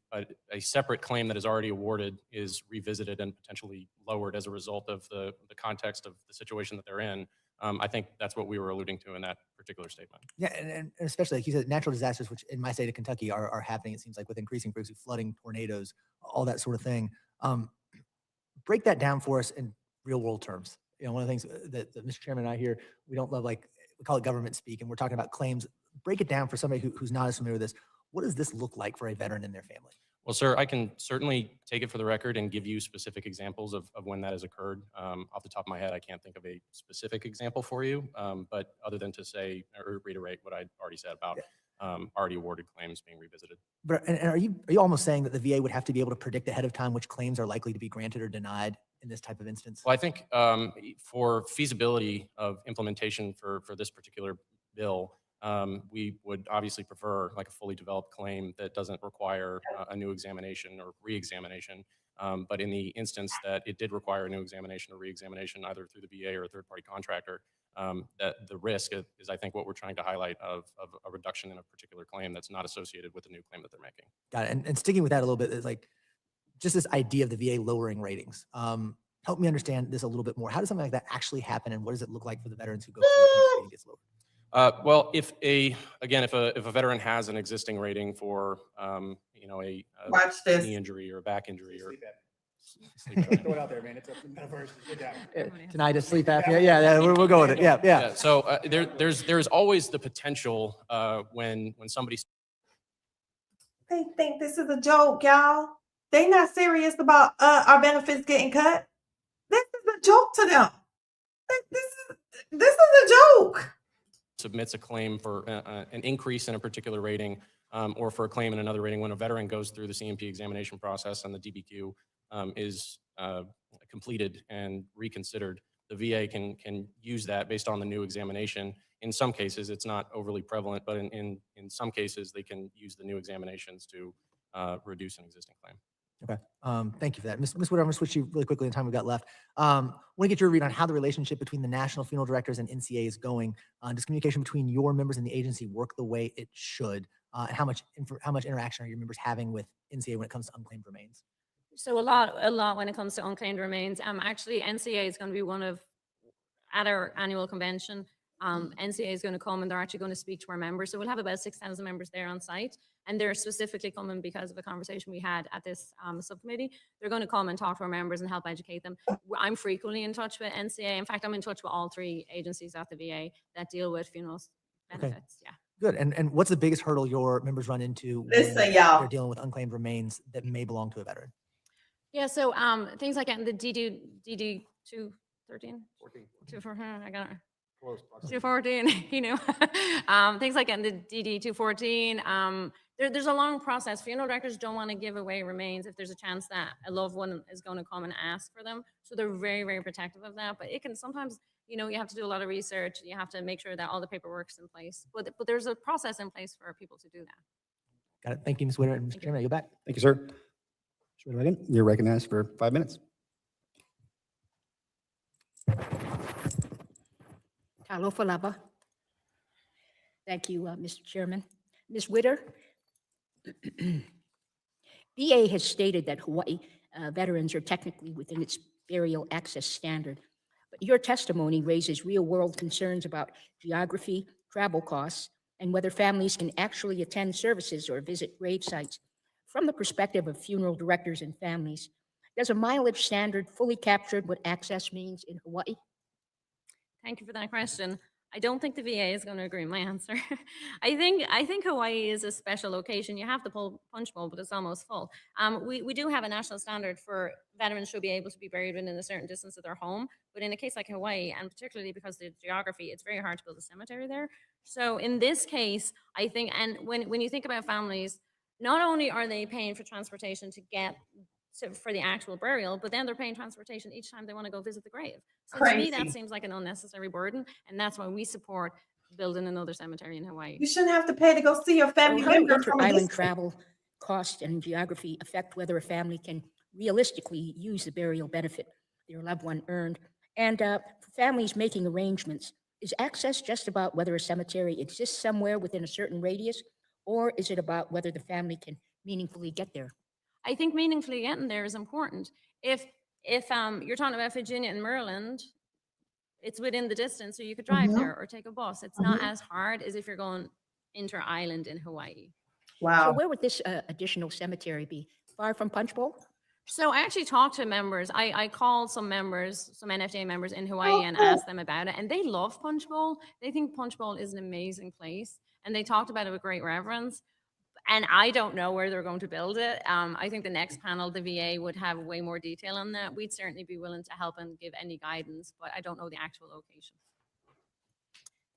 a separate claim that is already awarded is revisited and potentially lowered as a result of the context of the situation that they're in. I think that's what we were alluding to in that particular statement. Yeah, and especially like you said, natural disasters, which in my state of Kentucky are happening, it seems like, with increasing frequency, flooding, tornadoes, all that sort of thing. Break that down for us in real world terms. You know, one of the things that Mr. Chairman and I here, we don't love, like, we call it government speak, and we're talking about claims. Break it down for somebody who's not as familiar with this. What does this look like for a veteran and their family? Well, sir, I can certainly take it for the record and give you specific examples of when that has occurred. Off the top of my head, I can't think of a specific example for you, but other than to say or reiterate what I already said about already awarded claims being revisited. But and are you almost saying that the VA would have to be able to predict ahead of time which claims are likely to be granted or denied in this type of instance? Well, I think for feasibility of implementation for this particular bill, we would obviously prefer like a fully developed claim that doesn't require a new examination or re-examination. But in the instance that it did require a new examination or re-examination, either through the VA or a third-party contractor, that the risk is, I think, what we're trying to highlight of a reduction in a particular claim that's not associated with the new claim that they're making. Got it. And sticking with that a little bit, is like just this idea of the VA lowering ratings. Help me understand this a little bit more. How does something like that actually happen, and what does it look like for the veterans who go through it when the rating gets lowered? Well, if a veteran has an existing rating for, you know, a knee injury or a back injury or Throw it out there, man. It's a metaverse. Tinnitus, sleep apnea. Yeah, we'll go with it. Yeah. So there's always the potential when somebody. They think this is a joke, y'all. They not serious about our benefits getting cut. This is a joke to them. This is a joke. Submits a claim for an increase in a particular rating or for a claim in another rating when a veteran goes through the CMP examination process and the DBQ is completed and reconsidered, the VA can use that based on the new examination. In some cases, it's not overly prevalent, but in some cases, they can use the new examinations to reduce an existing claim. Okay. Thank you for that. Ms. Wood, I'm going to switch you really quickly in the time we've got left. I want to get your read on how the relationship between the National Funeral Directors and NCA is going. Does communication between your members and the agency work the way it should? And how much interaction are your members having with NCA when it comes to unclaimed remains? So a lot when it comes to unclaimed remains. Actually, NCA is going to be at our annual convention. NCA is going to come and they're actually going to speak to our members. So we'll have about 6,000 members there on site. And they're specifically coming because of a conversation we had at this subcommittee. They're going to come and talk to our members and help educate them. I'm frequently in touch with NCA. In fact, I'm in touch with all 3 agencies at the VA that deal with funeral benefits. Yeah. Good. And what's the biggest hurdle your members run into when Listen, y'all. they're dealing with unclaimed remains that may belong to a veteran? Yeah, so things like getting the DD 213, 214, I got it. 214, you know. Things like getting the DD 214. There's a long process. Funeral directors don't want to give away remains if there's a chance that a loved one is going to come and ask for them. So they're very, very protective of that. But it can sometimes, you have to do a lot of research. You have to make sure that all the paperwork's in place. But there's a process in place for people to do that. Got it. Thank you, Ms. Witter. And Mr. Chairman, I go back. Thank you, sir. You're recognized for 5 minutes. Talofa lava. Thank you, Mr. Chairman. Ms. Witter, VA has stated that Hawaii veterans are technically within its burial access standard, but your testimony raises real-world concerns about geography, travel costs, and whether families can actually attend services or visit grave sites. From the perspective of funeral directors and families, does a mileage standard fully capture what access means in Hawaii? Thank you for that question. I don't think the VA is going to agree with my answer. I think Hawaii is a special location. You have the punch bowl, but it's almost full. We do have a national standard for veterans should be able to be buried within a certain distance of their home. But in a case like Hawaii, and particularly because of the geography, it's very hard to build a cemetery there. So in this case, I think, and when you think about families, not only are they paying for transportation to get for the actual burial, but then they're paying transportation each time they want to go visit the grave. So to me, that seems like an unnecessary burden, and that's why we support building another cemetery in Hawaii. You shouldn't have to pay to go see your family So how do member from a inter-island distance. travel cost and geography affect whether a family can realistically use the burial benefit their loved one earned? And for families making arrangements, is access just about whether a cemetery exists somewhere within a certain radius, or is it about whether the family can meaningfully get there? I think meaningfully getting there is important. If you're talking about Virginia and Maryland, it's within the distance, so you could drive there or take a bus. It's not as hard as if you're going inter-island in Hawaii. So where would this additional cemetery be? Far from Punch Bowl? So I actually talked to members. I called some members, some NFDA members in Hawaii and asked them about it. And they love Punch Bowl. They think Punch Bowl is an amazing place. And they talked about it with great reverence. And I don't know where they're going to build it. I think the next panel, the VA, would have way more detail on that. We'd certainly be willing to help and give any guidance, but I don't know the actual location.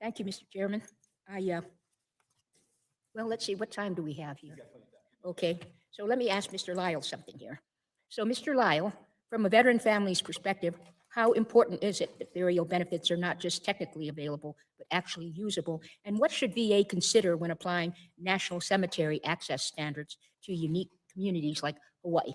Thank you, Mr. Chairman. Well, let's see, what time do we have here? Okay, so let me ask Mr. Lyle something here. So, Mr. Lyle, from a veteran family's perspective, how important is it that burial benefits are not just technically available, but actually usable? And what should VA consider when applying national cemetery access standards to unique communities like Hawaii?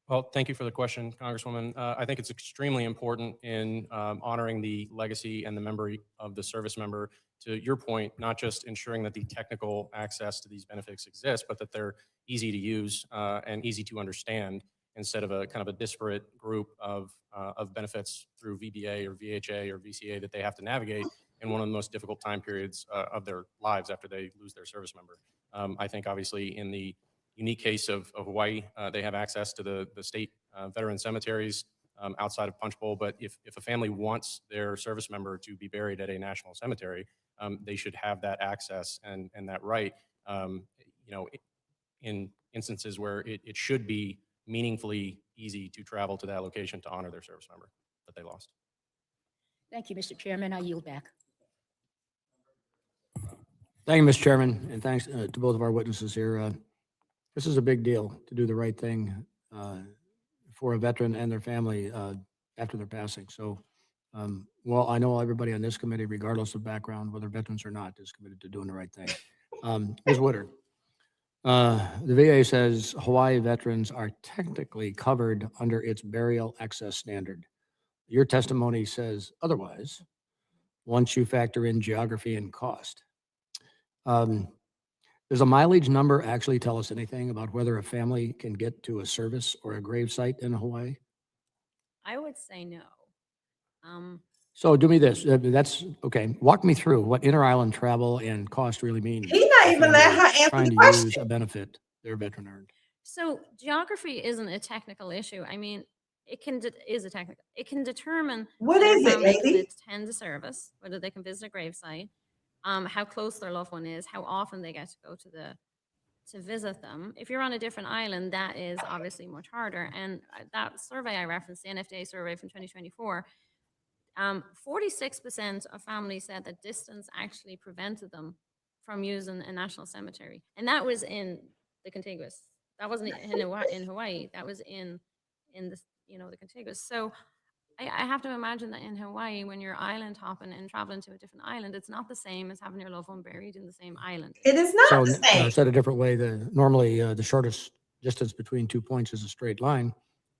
Well, thank you for the question, Congresswoman. I think it's extremely important in honoring the legacy and the memory of the service member. To your point, not just ensuring that the technical access to these benefits exists, but that they're easy to use and easy to understand, instead of a kind of a disparate group of benefits through VBA or VHA or VCA that they have to navigate in one of the most difficult time periods of their lives after they lose their service member. I think obviously in the unique case of Hawaii, they have access to the state veteran cemeteries outside of Punch Bowl, but if a family wants their service member to be buried at a national cemetery, they should have that access and that right, in instances where it should be meaningfully easy to travel to that location to honor their service member that they lost. Thank you, Mr. Chairman. I yield back. Thank you, Mr. Chairman, and thanks to both of our witnesses here. This is a big deal to do the right thing for a veteran and their family after their passing. So, well, I know everybody on this committee, regardless of background, whether veterans or not, is committed to doing the right thing. Ms. Witter, the VA says Hawaii veterans are technically covered under its burial access standard. Your testimony says otherwise, once you factor in geography and cost. Does a mileage number actually tell us anything about whether a family can get to a service or a grave site in Hawaii? I would say no. So do me this, that's, okay, walk me through what inter-island travel and cost really mean. He's not even letting her answer Trying the to question. use a benefit their veteran earned. So geography isn't a technical issue. I mean, it can determine What whether is it, family can lady? attend a service, whether they can visit a gravesite, how close their loved one is, how often they get to go to visit them. If you're on a different island, that is obviously much harder. And that survey I referenced, the NFDA survey from 2024, 46% of families said that distance actually prevented them from using a national cemetery, and that was in the contiguous. That wasn't in Hawaii. That was in the the contiguous. So I have to imagine that in Hawaii, when you're island hopping and traveling to a different island, it's not the same as having your loved one buried in the same island. It is not So, the same. said a different way, normally the shortest distance between 2 points is a straight line,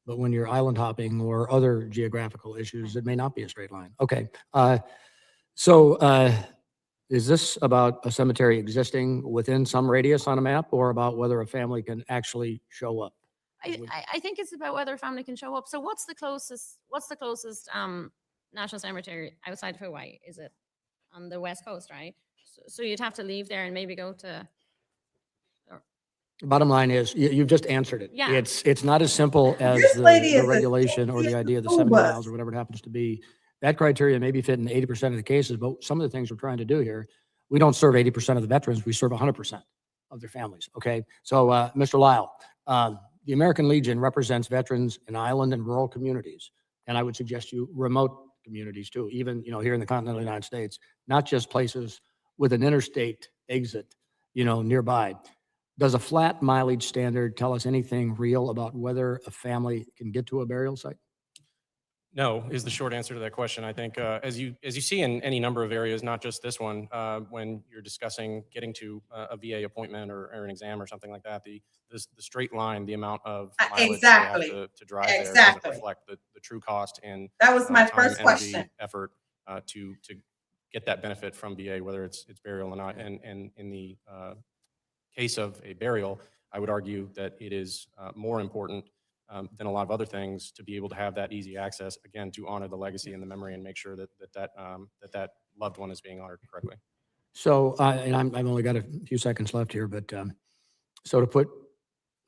but when you're island hopping or other geographical issues, it may not be a straight line. Okay. Is this about a cemetery existing within some radius on a map, or about whether a family can actually show up? I think it's about whether a family can show up. So what's the closest national cemetery outside of Hawaii? Is it on the West Coast, right? So you'd have to leave there and maybe go to. Bottom line is, you've just answered it. Yeah. It's not as simple as This lady the is a regulation or the idea of the school 70 bus. miles or whatever it happens to be. That criteria may be fit in 80% of the cases, but some of the things we're trying to do here, we don't serve 80% of the veterans, we serve 100% of their families, okay? So, Mr. Lyle, the American Legion represents veterans in island and rural communities, and I would suggest you remote communities too, even, here in the continental United States, not just places with an interstate exit, nearby. Does a flat mileage standard tell us anything real about whether a family can get to a burial site? No, is the short answer to that question. I think as you see in any number of areas, not just this one, when you're discussing getting to a VA appointment or an exam or something like that, the straight line, the amount of mileage exactly. you have to drive there Exactly. doesn't reflect the true cost and That was my time, first energy, question. effort to get that benefit from VA, whether it's burial or not. And in the case of a burial, I would argue that it is more important than a lot of other things to be able to have that easy access, again, to honor the legacy and the memory and make sure that loved one is being honored correctly. So, and I've only got a few seconds left here, but so to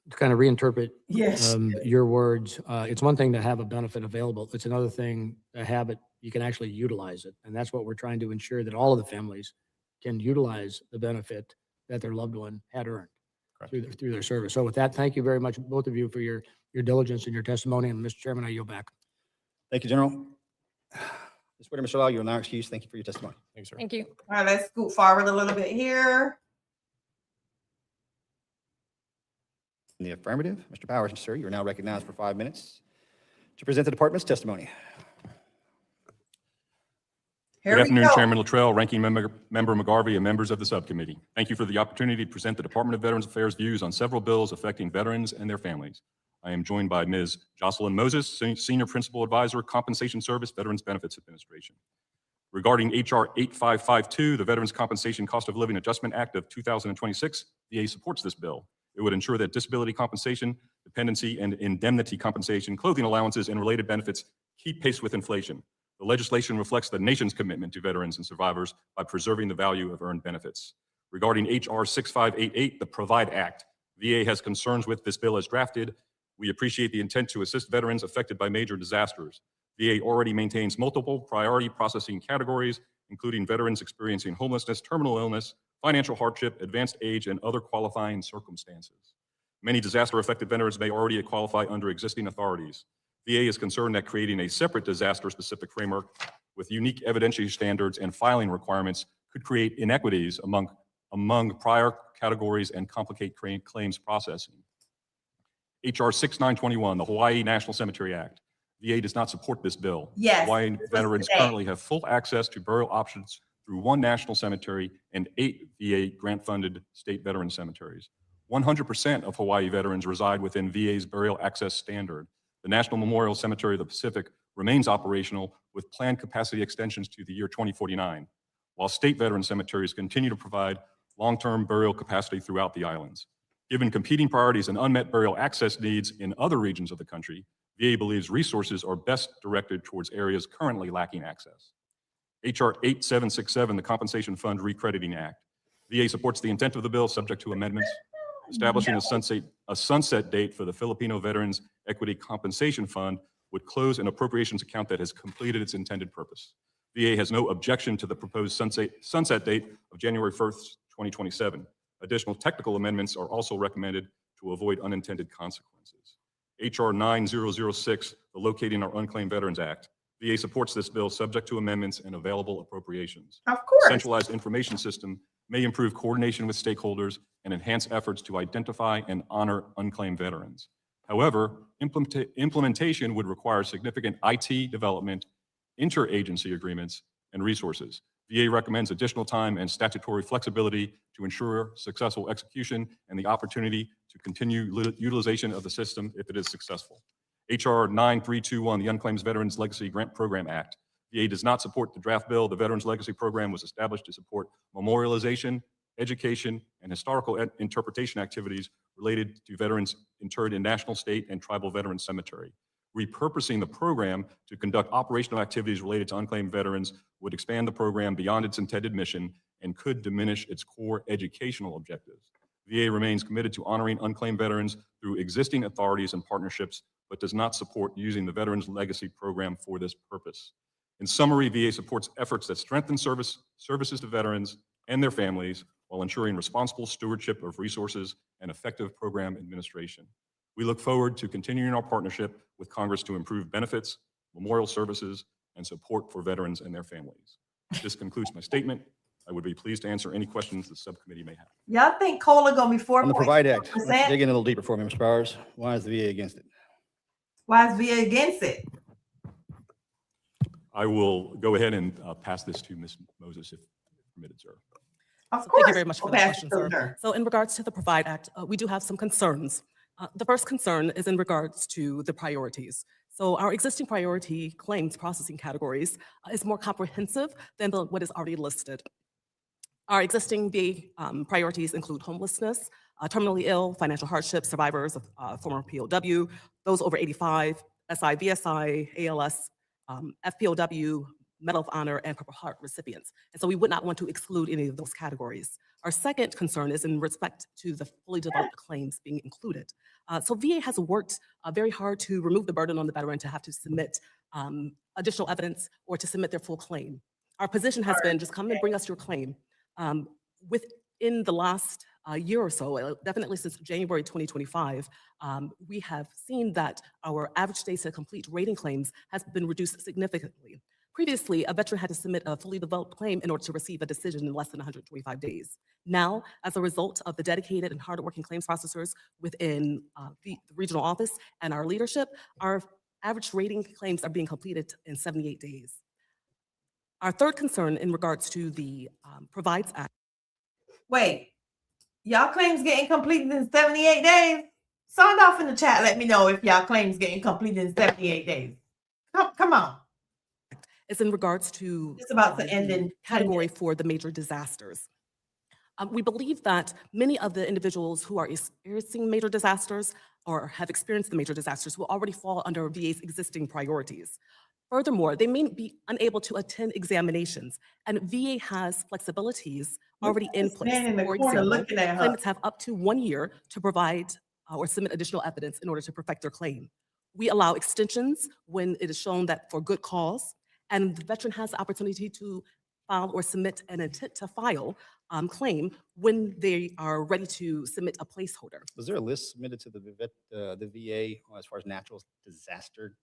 kind of reinterpret Yes. your words, it's one thing to have a benefit available. It's another thing to have it, you can actually utilize it. And that's what we're trying to ensure, that all of the families can utilize the benefit that their loved one had earned through their service. So with that, thank you very much, both of you, for your diligence and your testimony. And Mr. Chairman, I yield back. Thank you, General. Ms. Whitter, Mr. Lau, you are now excused. Thank you for your testimony. Thanks, sir. Thank you. All right, let's scoot forward a little bit here. In the affirmative, Mr. Powers, sir, you are now recognized for 5 minutes to present the department's testimony. Here Good we afternoon, go. Chairman Luttrell, Ranking Member McGarvey, and members of the subcommittee. Thank you for the opportunity to present the Department of Veterans Affairs views on several bills affecting veterans and their families. I am joined by Ms. Jocelyn Moses, Senior Principal Advisor, Compensation Service, Veterans Benefits Administration. Regarding HR 8552, the Veterans Compensation Cost of Living Adjustment Act of 2026, VA supports this bill. It would ensure that disability compensation, dependency, and indemnity compensation, clothing allowances, and related benefits keep pace with inflation. The legislation reflects the nation's commitment to veterans and survivors by preserving the value of earned benefits. Regarding HR 6588, the PROVIDE Act, VA has concerns with this bill as drafted. We appreciate the intent to assist veterans affected by major disasters. VA already maintains multiple priority processing categories, including veterans experiencing homelessness, terminal illness, financial hardship, advanced age, and other qualifying circumstances. Many disaster-affected veterans may already qualify under existing authorities. VA is concerned that creating a separate disaster-specific framework with unique evidentiary standards and filing requirements could create inequities among prior categories and complicate claims processing. HR 6921, the Hawaii National Cemetery Act. VA does not support this bill. Yes, Hawaiian this was veterans today. currently have full access to burial options through one national cemetery and 8 VA grant-funded state veteran cemeteries. 100% of Hawaii veterans reside within VA's burial access standard. The National Memorial Cemetery of the Pacific remains operational with planned capacity extensions to the year 2049, while state veteran cemeteries continue to provide long-term burial capacity throughout the islands. Given competing priorities and unmet burial access needs in other regions of the country, VA believes resources are best directed towards areas currently lacking access. HR 8767, the Compensation Fund Recrediting Act. VA supports the intent of the bill, subject to amendments, establishing a sunset date for the Filipino Veterans Equity Compensation Fund would close an appropriations account that has completed its intended purpose. VA has no objection to the proposed sunset date of January 1st, 2027. Additional technical amendments are also recommended to avoid unintended consequences. HR 9006, the Locating Our Unclaimed Veterans Act. VA supports this bill subject to amendments and available appropriations. Of course. A centralized information system may improve coordination with stakeholders and enhance efforts to identify and honor unclaimed veterans. However, implementation would require significant IT development, interagency agreements, and resources. VA recommends additional time and statutory flexibility to ensure successful execution and the opportunity to continue utilization of the system if it is successful. HR 9321, the Unclaimed Veterans Legacy Grant Program Act. VA does not support the draft bill. The Veterans Legacy Program was established to support memorialization, education, and historical interpretation activities related to veterans interred in national, state, and tribal veterans cemetery. Repurposing the program to conduct operational activities related to unclaimed veterans would expand the program beyond its intended mission and could diminish its core educational objectives. VA remains committed to honoring unclaimed veterans through existing authorities and partnerships, but does not support using the Veterans Legacy Program for this purpose. In summary, VA supports efforts that strengthen services to veterans and their families while ensuring responsible stewardship of resources and effective program administration. We look forward to continuing our partnership with Congress to improve benefits, memorial services, and support for veterans and their families. This concludes my statement. I would be pleased to answer any questions the subcommittee may have. Y'all think COLA gonna be On the Provide Act, 4.4%? let's dig in a little deeper for me, Mr. Powers. Why is the VA against it? Why is VA against it? I will go ahead and pass this to Ms. Moses if permitted, sir. Of Thank course. you very much for We'll that pass question, it to sir. her. So in regards to the Provide Act, we do have some concerns. The first concern is in regards to the priorities. So our existing priority claims processing categories is more comprehensive than what is already listed. Our existing VA priorities include homelessness, terminally ill, financial hardship, survivors of former POW, those over 85, SI, VSI, ALS, FPOW, Medal of Honor, and Purple Heart recipients. And so we would not want to exclude any of those categories. Our second concern is in respect to the fully developed claims being included. So VA has worked very hard to remove the burden on the veteran to have to submit additional evidence or to submit their full claim. Our position has been just come and bring us your claim. Within the last year or so, definitely since January 2025, we have seen that our average days to complete rating claims has been reduced significantly. Previously, a veteran had to submit a fully developed claim in order to receive a decision in less than 125 days. Now, as a result of the dedicated and hardworking claims processors within the regional office and our leadership, our average rating claims are being completed in 78 days. Our third concern in regards to the Provides Act. Wait, y'all claims getting completed in 78 days? Sound off in the chat. Let me know if y'all claims getting completed in 78 days. Come on. Is in regards to It's about to end in category for the major disasters. We believe that many of the individuals who are experiencing major disasters or have experienced the major disasters will already fall under VA's existing priorities. Furthermore, they may be unable to attend examinations, and VA has flexibilities already in place. Man in the For corner example, looking at her. claimants have up to 1 year to provide or submit additional evidence in order to perfect their claim. We allow extensions when it is shown that for good cause, and the veteran has the opportunity to file or submit an intent to file claim when they are ready to submit a placeholder. Was there a list submitted to the VA as far as natural disaster?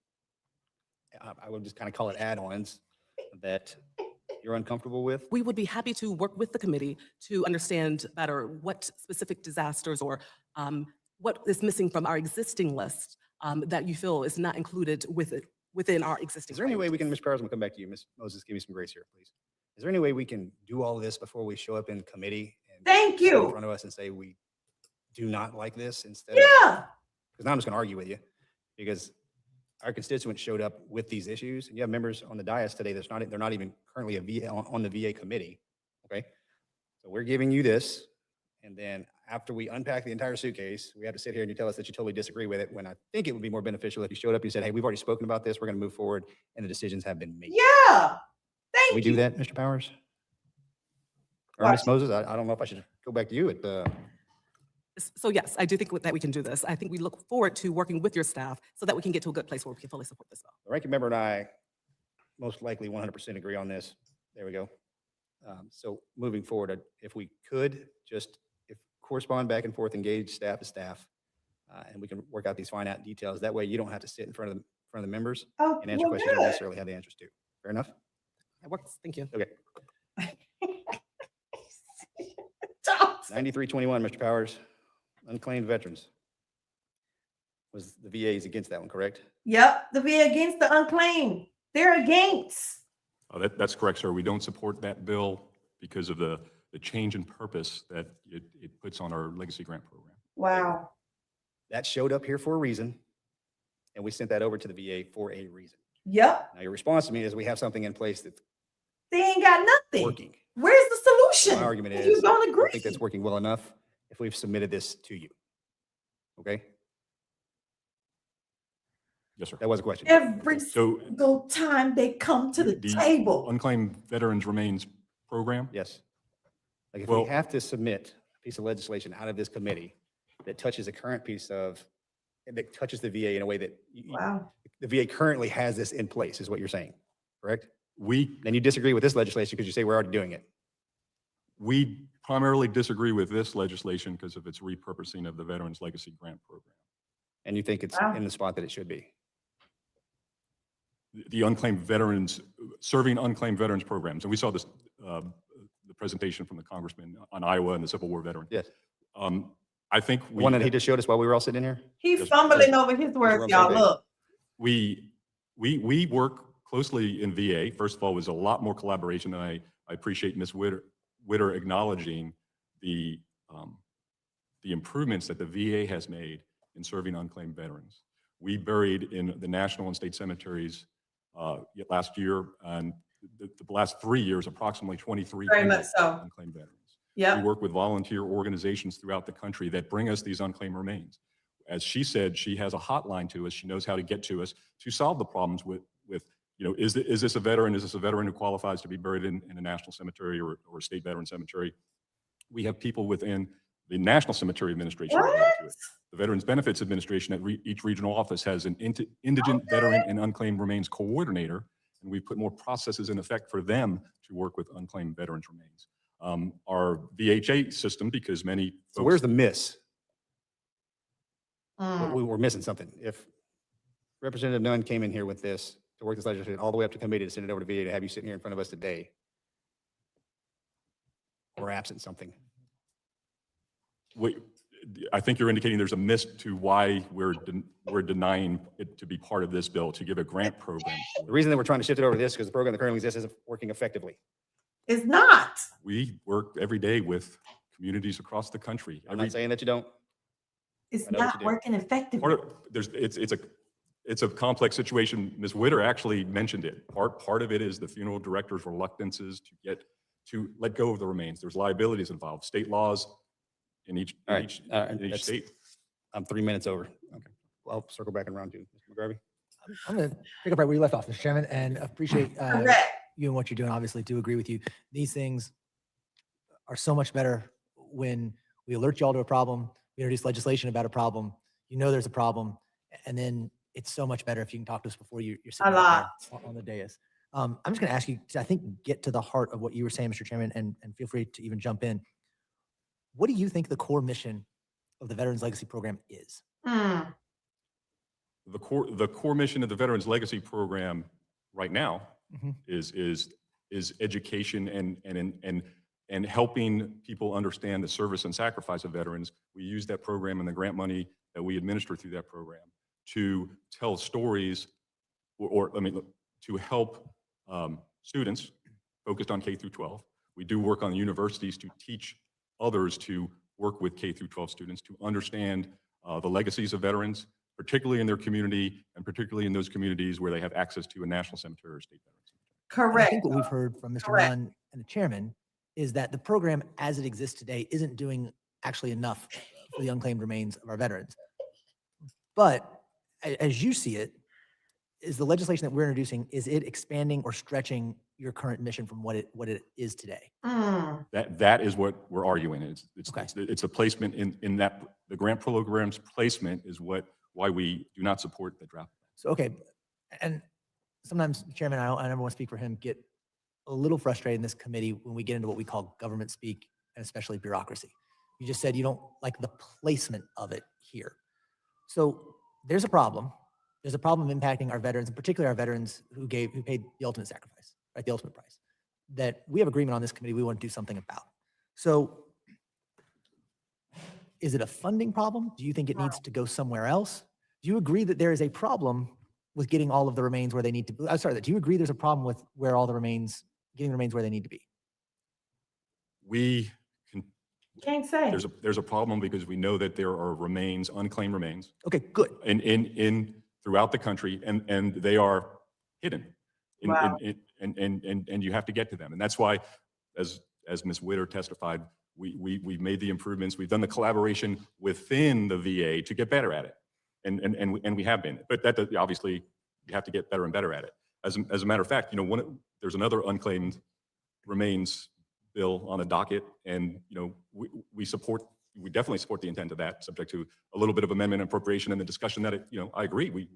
I would just kind of call it add-ons that you're uncomfortable with? We would be happy to work with the committee to understand better what specific disasters or what is missing from our existing list that you feel is not included within our existing. Is there any way we can, Ms. Powers, I'm gonna come back to you. Ms. Moses, give me some grace here, please. Is there any way we can do all this before we show up in committee? And Thank stand you. in front of us and say we do not like this instead Yeah. Because now I'm just gonna argue with you because our constituents showed up with these issues, and you have members on the dais today they're not even currently on the VA committee, okay? So we're giving you this, and then after we unpack the entire suitcase, we have to sit here and you tell us that you totally disagree with it, when I think it would be more beneficial if you showed up and you said, hey, we've already spoken about this, we're going to move forward, and the decisions have been made. Yeah. Thank Can we you. do that, Mr. Powers? Or Ms. Moses? I don't know if I should go back to you at So yes, I do think that we can do this. I think we look forward to working with your staff so that we can get to a good place where we can fully support this bill. the ranking member and I most likely 100% agree on this. There we go. So moving forward, if we could just correspond back and forth, engage staff to staff, and we can work out these fine out details. That way you don't have to sit in front of the members Oh, and answer well, questions you don't good. necessarily have the answers to. Fair enough? That works. Thank you. Okay. 9321, Mr. Powers, unclaimed veterans. Was the VA's against that one, correct? Yep, the VA against the unclaimed. They're against. That's correct, sir. We don't support that bill because of the change in purpose that it puts on our legacy grant program. Wow. That showed up here for a reason, and we sent that over to the VA for a reason. Yep. Now, your response to me is we have something in place that's They ain't got nothing. working. Where's the solution? My argument is, You don't I agree. think that's working well enough if we've submitted this to you. Okay? Yes, sir. That was a question. Every So single time they come to the table. Unclaimed Veterans Remains Program? Yes. Like if Well- we have to submit a piece of legislation out of this committee that touches a current piece of, that touches the VA in a way that Wow. the VA currently has this in place, is what you're saying, correct? We Then you disagree with this legislation because you say we're already doing it. We primarily disagree with this legislation because of its repurposing of the Veterans Legacy Grant Program. And you think it's Wow. in the spot that it should be. The unclaimed veterans, serving unclaimed veterans programs. And we saw this, the presentation from the congressman on Iowa and the Civil War veteran. Yes. I think The one that he just showed us while we were all sitting in here? He's Yes, fumbling yes. over his words, on y'all. same page. Look. we work closely in VA. First of all, it was a lot more collaboration, and I appreciate Ms. Witter acknowledging the improvements that the VA has made in serving unclaimed veterans. We buried in the national and state cemeteries last year and the last 3 years, approximately 23 Very much so. unclaimed veterans. Yep. We work with volunteer organizations throughout the country that bring us these unclaimed remains. As she said, she has a hotline to us. She knows how to get to us to solve the problems with is this a veteran? Is this a veteran who qualifies to be buried in a national cemetery or a state veteran cemetery? We have people within the National Cemetery Administration. that get to it. The Veterans Benefits Administration at each regional office has an indigent veteran and unclaimed remains coordinator, and we put more processes in effect for them to work with unclaimed veterans remains. Our VHA system, because many So where's the miss? Mm. We were missing something. If Representative Nunn came in here with this to work this legislation all the way up to committee to send it over to VA to have you sitting here in front of us today, we're absent something. I think you're indicating there's a miss to why we're denying it to be part of this bill, to give a grant program. The reason that we're trying to shift it over to this is because the program that currently exists isn't working effectively. It's not. We work every day with communities across the country. I'm not saying that you don't. It's I know what not you do. working effectively. It's a complex situation. Ms. Witter actually mentioned it. Part of it is the funeral director's reluctances to let go of the remains. There's liabilities involved, state laws in each That's- state. I'm 3 minutes over. Okay. Well, I'll circle back and round two. Mr. McGarvey? I'm going to pick up right where you left off, Mr. Chairman, and appreciate Correct. you and what you're doing. Obviously, do agree with you. These things are so much better when we alert y'all to a problem, we introduce legislation about a problem, you know there's a problem, and then it's so much better if you can talk to us before you're sitting A out lot. there on the dais. I'm just going to ask you, to, I think, get to the heart of what you were saying, Mr. Chairman, and feel free to even jump in. What do you think the core mission of the Veterans Legacy Program is? Mm. The core mission of the Veterans Legacy Program right now Mhm. is education and helping people understand the service and sacrifice of veterans. We use that program and the grant money that we administer through that program to tell stories to help students focused on K through 12. We do work on universities to teach others to work with K through 12 students to understand the legacies of veterans, particularly in their community and particularly in those communities where they have access to a national cemetery or state veterans. And I Correct. think what we've heard from Mr. Correct. Nunn and the chairman is that the program as it exists today isn't doing actually enough for the unclaimed remains of our veterans. But as you see it, is the legislation that we're introducing, is it expanding or stretching your current mission from what it is today? That is what we're arguing. It's a placement in that, the grant program's placement is why we do not support the draft. So, okay. And sometimes, Chairman, I never want to speak for him, get a little frustrated in this committee when we get into what we call government speak, and especially bureaucracy. You just said you don't like the placement of it here. So there's a problem. There's a problem impacting our veterans, and particularly our veterans who paid the ultimate sacrifice, right? The ultimate price, that we have agreement on this committee we want to do something about. So is it a funding problem? Do you think it needs to go somewhere else? Do you agree that there is a problem with getting all of the remains where they need to be? I'm sorry, do you agree there's a problem with where all the remains, getting the remains where they need to be? We Can't say. there's a problem because we know that there are remains, unclaimed remains. Okay, good. In throughout the country, and they are hidden. Wow. And you have to get to them. And that's why, as Ms. Witter testified, we've made the improvements. We've done the collaboration within the VA to get better at it. And we have been. But that obviously you have to get better and better at it. As a matter of fact, there's another unclaimed remains bill on the docket, and we definitely support the intent of that, subject to a little bit of amendment and appropriation and the discussion that I agree we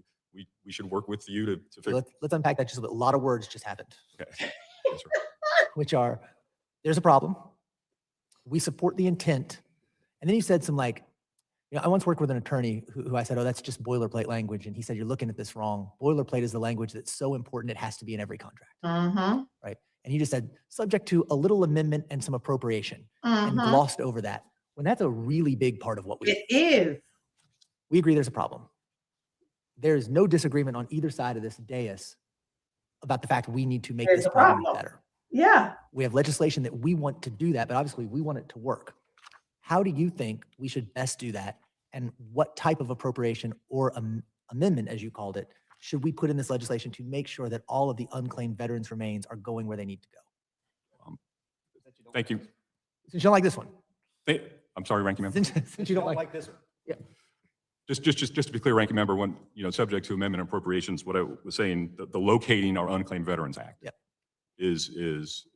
should work with you to figure. Let's unpack that just a bit. A lot of words just happened, Okay. Yes, sir. which are, there's a problem. We support the intent. And then you said some I once worked with an attorney who I said, oh, that's just boilerplate language. And he said, you're looking at this wrong. Boilerplate is the language that's so important it has to be in every contract. Right? And you just said, subject to a little amendment and some appropriation, and glossed over that. When that's a really big part of what we do. It is. We agree there's a problem. There is no disagreement on either side of this dais about the fact we need to make There's this a program problem. better. Yeah. We have legislation that we want to do that, but obviously we want it to work. How do you think we should best do that? And what type of appropriation or amendment, as you called it, should we put in this legislation to make sure that all of the unclaimed veterans' remains are going where they need to go? Thank you. Since you don't like this one. I'm sorry, Ranking Member. Since you don't like this one. Yeah. Just to be clear, Ranking Member, when, subject to amendment and appropriations, what I was saying, the Locating Our Unclaimed Veterans Act Yep. is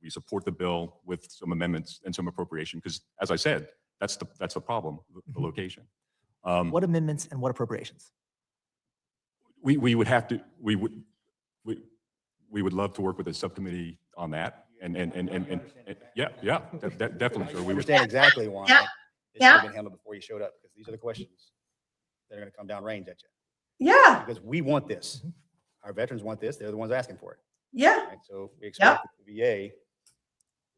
we support the bill with some amendments and some appropriation, because as I said, that's the problem, the location. What amendments and what appropriations? We would have to, we would love to work with the subcommittee on that. And yeah, definitely. Sure. We We would, understand exactly why. Yeah. It should have been handled before you showed up, because these are the questions that are going to come down range at you. Yeah. Because we want this. Our veterans want this. They're the ones asking for it. Yeah. Right? So we expect the VA,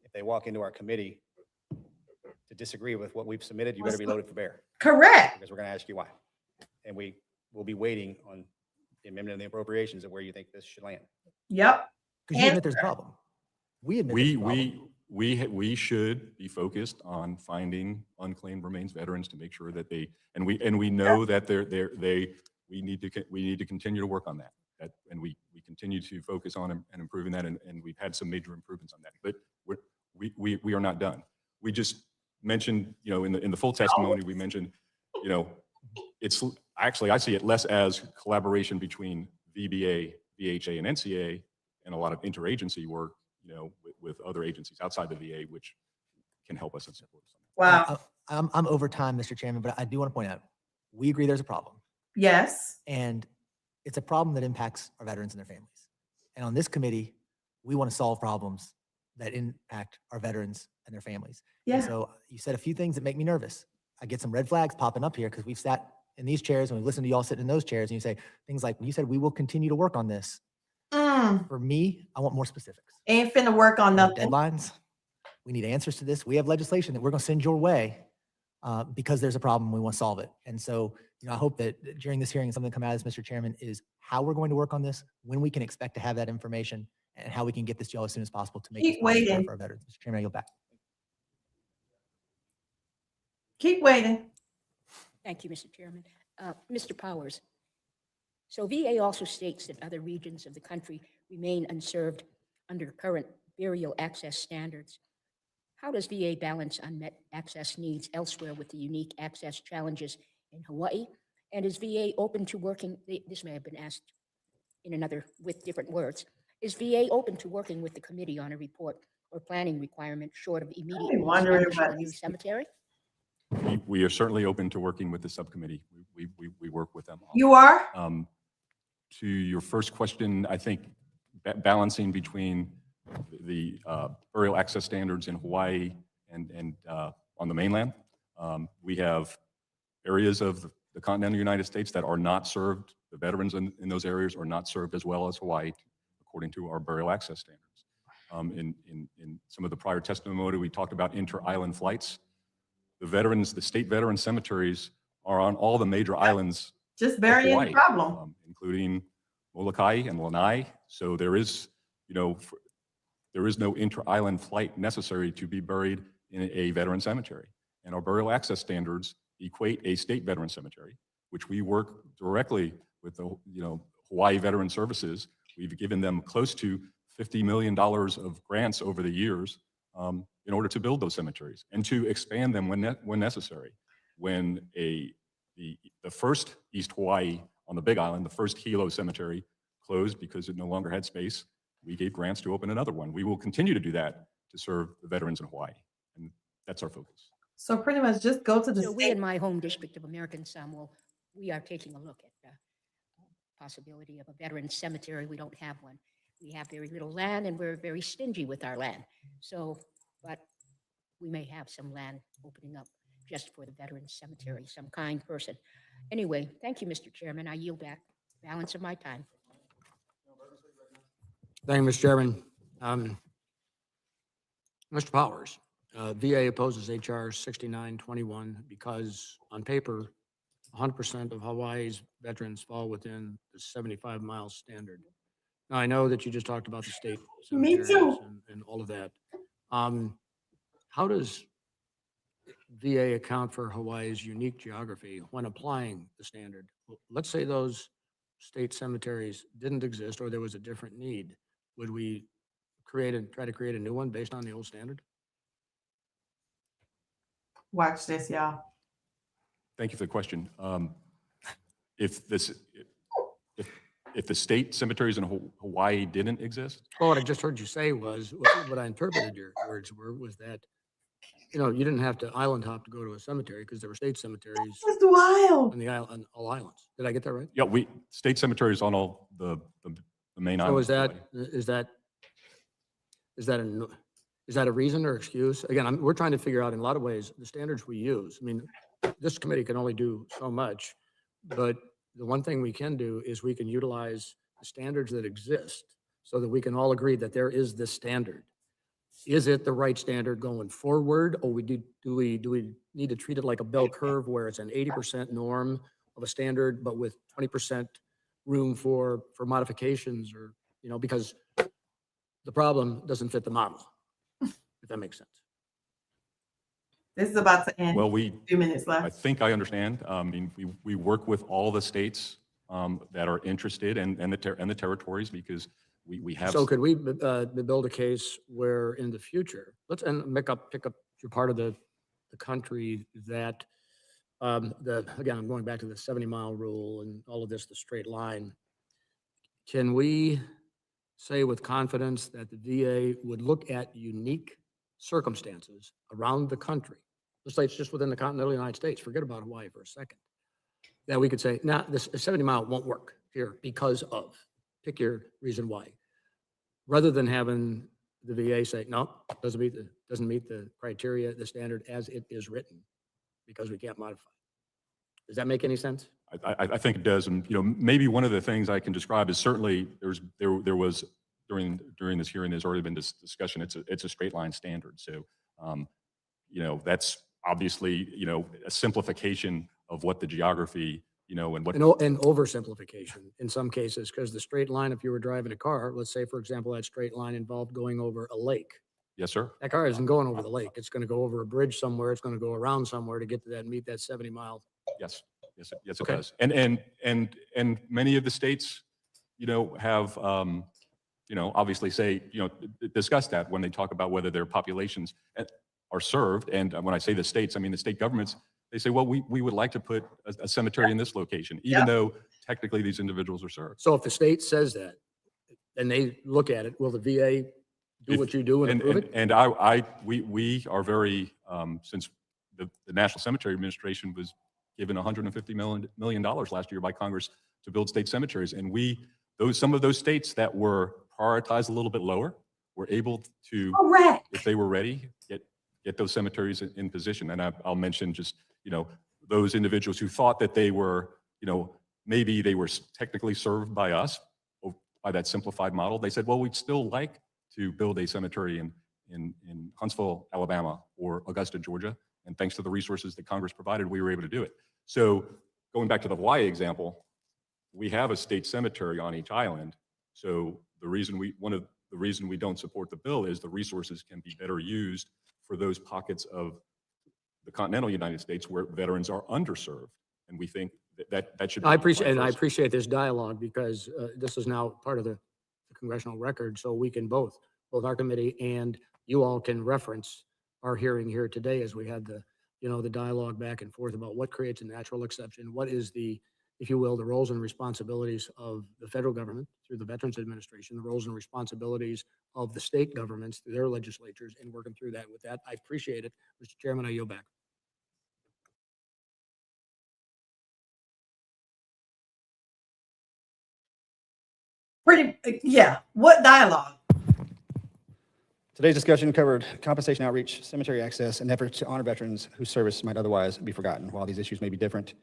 if they walk into our committee to disagree with what we've submitted, you better be loaded for bear. Correct. Because we're going to ask you why. And we will be waiting on the amendment and the appropriations of where you think this should land. Yep. Because you admit there's a problem. We admit there's a problem. we should be focused on finding unclaimed remains veterans to make sure that and we know that we need to continue to work on that. And we continue to focus on and improving that, and we've had some major improvements on that. But we are not done. We just mentioned, in the full testimony, we mentioned, it's actually, I see it less as collaboration between VBA, VHA, and NCA, and a lot of interagency work, with other agencies outside the VA, which can help us and support us. Wow. I'm over time, Mr. Chairman, but I do want to point out, we agree there's a problem. Yes. And it's a problem that impacts our veterans and their families. And on this committee, we want to solve problems that impact our veterans and their families. Yeah. And so you said a few things that make me nervous. I get some red flags popping up here because we've sat in these chairs and we've listened to y'all sitting in those chairs, and you say things like, you said we will continue to work on this. For me, I want more specifics. Ain't finna work on nothing. Deadlines. We need answers to this. We have legislation that we're going to send your way because there's a problem. We want to solve it. And so, I hope that during this hearing, something come out of this, Mr. Chairman, is how we're going to work on this, when we can expect to have that information, and how we can get this to y'all as soon as possible to make Keep this possible waiting. for our veterans. Mr. Chairman, I yield back. Keep waiting. Thank you, Mr. Chairman. Mr. Powers, so VA also states that other regions of the country remain unserved under current burial access standards. How does VA balance unmet access needs elsewhere with the unique access challenges in Hawaii? And is VA open to working, this may have been asked with different words, is VA open to working with the committee on a report or planning requirement short of immediate establishing a new cemetery? We are certainly open to working with the subcommittee. We work with them. You are? To your first question, I think balancing between the burial access standards in Hawaii and on the mainland, we have areas of the continental United States that are not served. The veterans in those areas are not served as well as Hawaii, according to our burial access standards. In some of the prior testimony, we talked about inter-island flights. The state veteran cemeteries are on all the major islands. Just burying the problem. Including Molokai and Lanai. So there is no inter-island flight necessary to be buried in a veteran cemetery. And our burial access standards equate a state veteran cemetery, which we work directly with the Hawaii Veteran Services. We've given them close to $50 million of grants over the years in order to build those cemeteries and to expand them when necessary. When the first East Hawaii on the Big Island, the first Hilo Cemetery, closed because it no longer had space, we gave grants to open another one. We will continue to do that to serve the veterans in Hawaii, and that's our focus. So pretty much just go to the So we in my home district of American Samoa, we are taking a look at the possibility of a veteran cemetery. We don't have one. We have very little land and we're very stingy with our land. So, but we may have some land opening up just for the veteran cemetery, some kind person. Anyway, thank you, Mr. Chairman. I yield back the balance of my time. Thank you, Mr. Chairman. Mr. Powers, VA opposes HR 6921 because on paper, 100% of Hawaii's veterans fall within the 75-mile standard. Now, I know that you just talked about the state cemeteries and all of that. How does VA account for Hawaii's unique geography when applying the standard? Let's say those state cemeteries didn't exist or there was a different need. Would we try to create a new one based on the old standard? Watch this, y'all. Thank you for the question. If the state cemeteries in Hawaii didn't exist? Well, what I just heard you say was, what I interpreted your words was that, you didn't have to island hop to go to a cemetery because there were state cemeteries That's wild. on on all islands. Did I get that right? Yeah, state cemeteries on all the main islands. So is that a reason or excuse? Again, we're trying to figure out in a lot of ways the standards we use. I mean, this committee can only do so much, but the one thing we can do is we can utilize the standards that exist so that we can all agree that there is this standard. Is it the right standard going forward, or do we need to treat it like a bell curve where it's an 80% norm of a standard, but with 20% room for modifications, or because the problem doesn't fit the model, if that makes sense. This is about to end. Well, 2 minutes left. I think I understand. I mean, we work with all the states that are interested and the territories because we have. So could we build a case where in the future, pick up your part of the country that again, I'm going back to the 70-mile rule and all of this, the straight line. Can we say with confidence that the VA would look at unique circumstances around the country? Let's say it's just within the continental United States. Forget about Hawaii for a second. That we could say, this 70-mile won't work here because of, pick your reason why. Rather than having the VA say, no, doesn't meet the criteria, the standard as it is written, because we can't modify it. Does that make any sense? I think it does, and maybe one of the things I can describe is certainly there was during this hearing there's already been this discussion. It's a straight line standard, so that's obviously a simplification of what the geography and what an oversimplification in some cases, because the straight line, if you were driving a car, let's say for example that straight line involved going over a lake. Yes, sir. That car isn't going over the lake. It's going to go over a bridge somewhere. It's going to go around somewhere to get to that, meet that 70-mile. Yes, it Okay. does. And many of the states, have obviously say, discuss that when they talk about whether their populations are served. And when I say the states, I mean the state governments, they say, well, we would like to put a cemetery in this location, even though technically these individuals are served. So if the state says that, and they look at it, will the VA do what you do and approve it? And we are very, since the National Cemetery Administration was given $150 million last year by Congress to build state cemeteries. And some of those states that were prioritized a little bit lower were able to, if they were ready, get those cemeteries in position. And I'll mention just, those individuals who thought that they were, maybe they were technically served by us, by that simplified model. They said, well, we'd still like to build a cemetery in Huntsville, Alabama, or Augusta, Georgia. And thanks to the resources that Congress provided, we were able to do it. So going back to the Hawaii example, we have a state cemetery on each island. So one of the reason we don't support the bill is the resources can be better used for those pockets of the continental United States where veterans are underserved. And we think that should be. I appreciate this dialogue, because this is now part of the congressional record, so we can both our committee and you all can reference our hearing here today as we had the dialogue back and forth about what creates a natural exception, what is the, if you will, the roles and responsibilities of the federal government through the Veterans Administration, the roles and responsibilities of the state governments through their legislatures, and working through that. With that, I appreciate it. Mr. Chairman, I yield back. What dialogue? Today's discussion covered compensation outreach, cemetery access, and efforts to honor veterans whose service might otherwise be forgotten. While these issues may be different,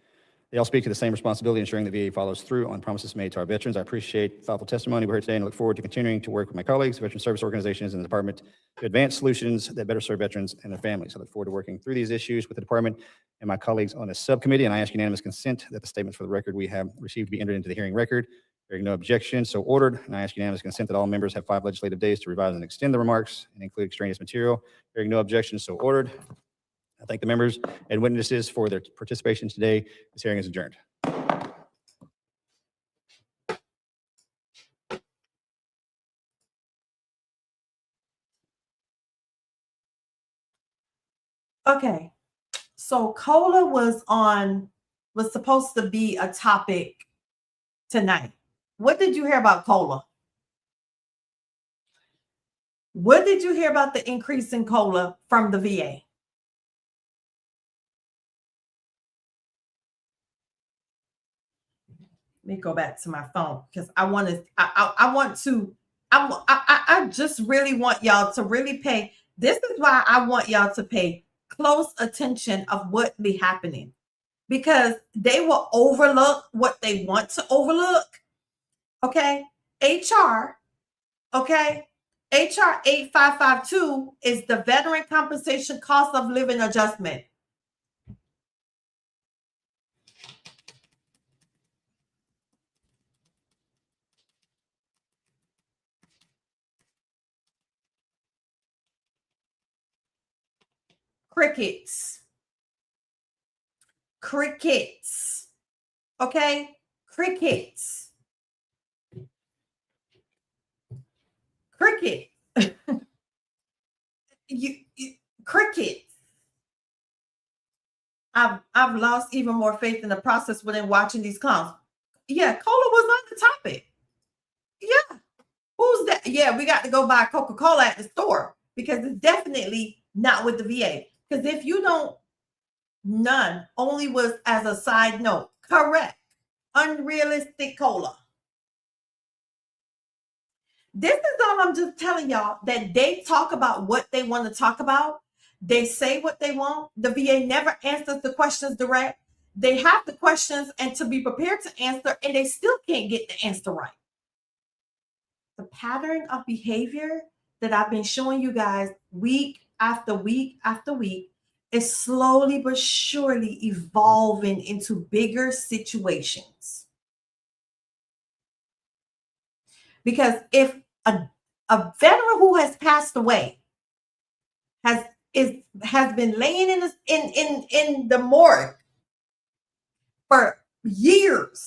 they all speak to the same responsibility, ensuring the VA follows through on promises made to our veterans. I appreciate thoughtful testimony we heard today and look forward to continuing to work with my colleagues, veteran service organizations, and the department to advance solutions that better serve veterans and their families. I look forward to working through these issues with the department and my colleagues on the subcommittee, and I ask unanimous consent that the statements for the record we have received be entered into the hearing record. Hearing no objection, so ordered. And I ask unanimous consent that all members have 5 legislative days to revise and extend the remarks and include extraneous material. Hearing no objection, so ordered. I thank the members and witnesses for their participation today. This hearing is adjourned. Okay, so COLA was supposed to be a topic tonight. What did you hear about COLA? What did you hear about the increase in COLA from the VA? Let me go back to my phone because I just really want y'all to really pay. This is why I want y'all to pay close attention of what be happening, because they will overlook what they want to overlook. Okay, HR 8552 is the Veteran Compensation Cost of Living Adjustment. Crickets. Okay, crickets. Crickets. I've lost even more faith in the process within watching these clowns. Yeah, COLA was on the topic. Yeah. Who's that? Yeah, we got to go buy Coca-Cola at the store because it's definitely not with the VA. Because if you don't, none, only was as a side note. Correct. Unrealistic COLA. This is all I'm just telling y'all, that they talk about what they want to talk about. They say what they want. The VA never answers the questions direct. They have the questions and to be prepared to answer, and they still can't get the answer right. The pattern of behavior that I've been showing you guys week after week after week is slowly but surely evolving into bigger situations. Because if a veteran who has passed away has been laying in the morgue for years,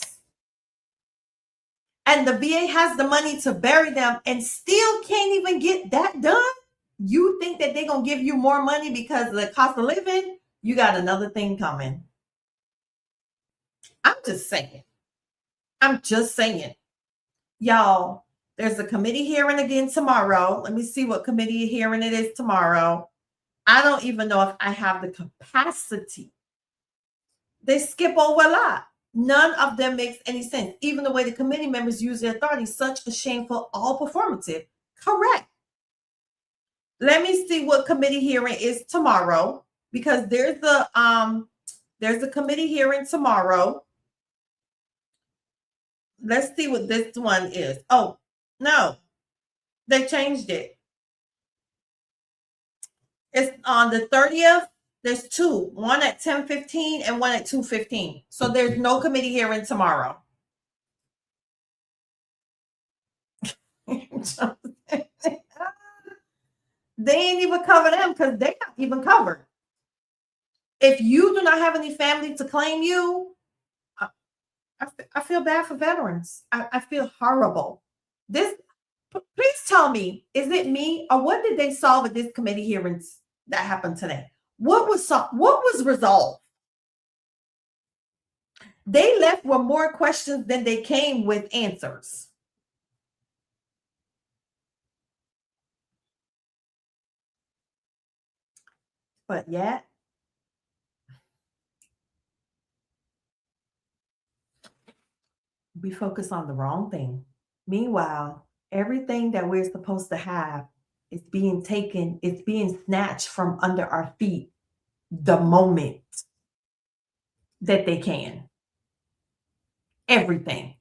and the VA has the money to bury them and still can't even get that done, you think that they're going to give you more money because of the cost of living? You got another thing coming. I'm just saying. Y'all, there's a committee hearing again tomorrow. Let me see what committee hearing it is tomorrow. I don't even know if I have the capacity. They skip over a lot. None of them makes any sense. Even the way the committee members use their authority, such a shameful, all performative. Correct. Let me see what committee hearing is tomorrow, because there's a committee hearing tomorrow. Let's see what this one is. Oh, no, they changed it. It's on the 30th. There's two, one at 10:15 and one at 2:15. So there's no committee hearing tomorrow. They ain't even cover them because they're not even covered. If you do not have any family to claim you, I feel bad for veterans. I feel horrible. Please tell me, is it me or what did they solve at this committee hearings that happened today? What was resolved? They left with more questions than they came with answers. But yet, we focus on the wrong thing. Meanwhile, everything that we're supposed to have is being taken, it's being snatched from under our feet the moment that they can. Everything.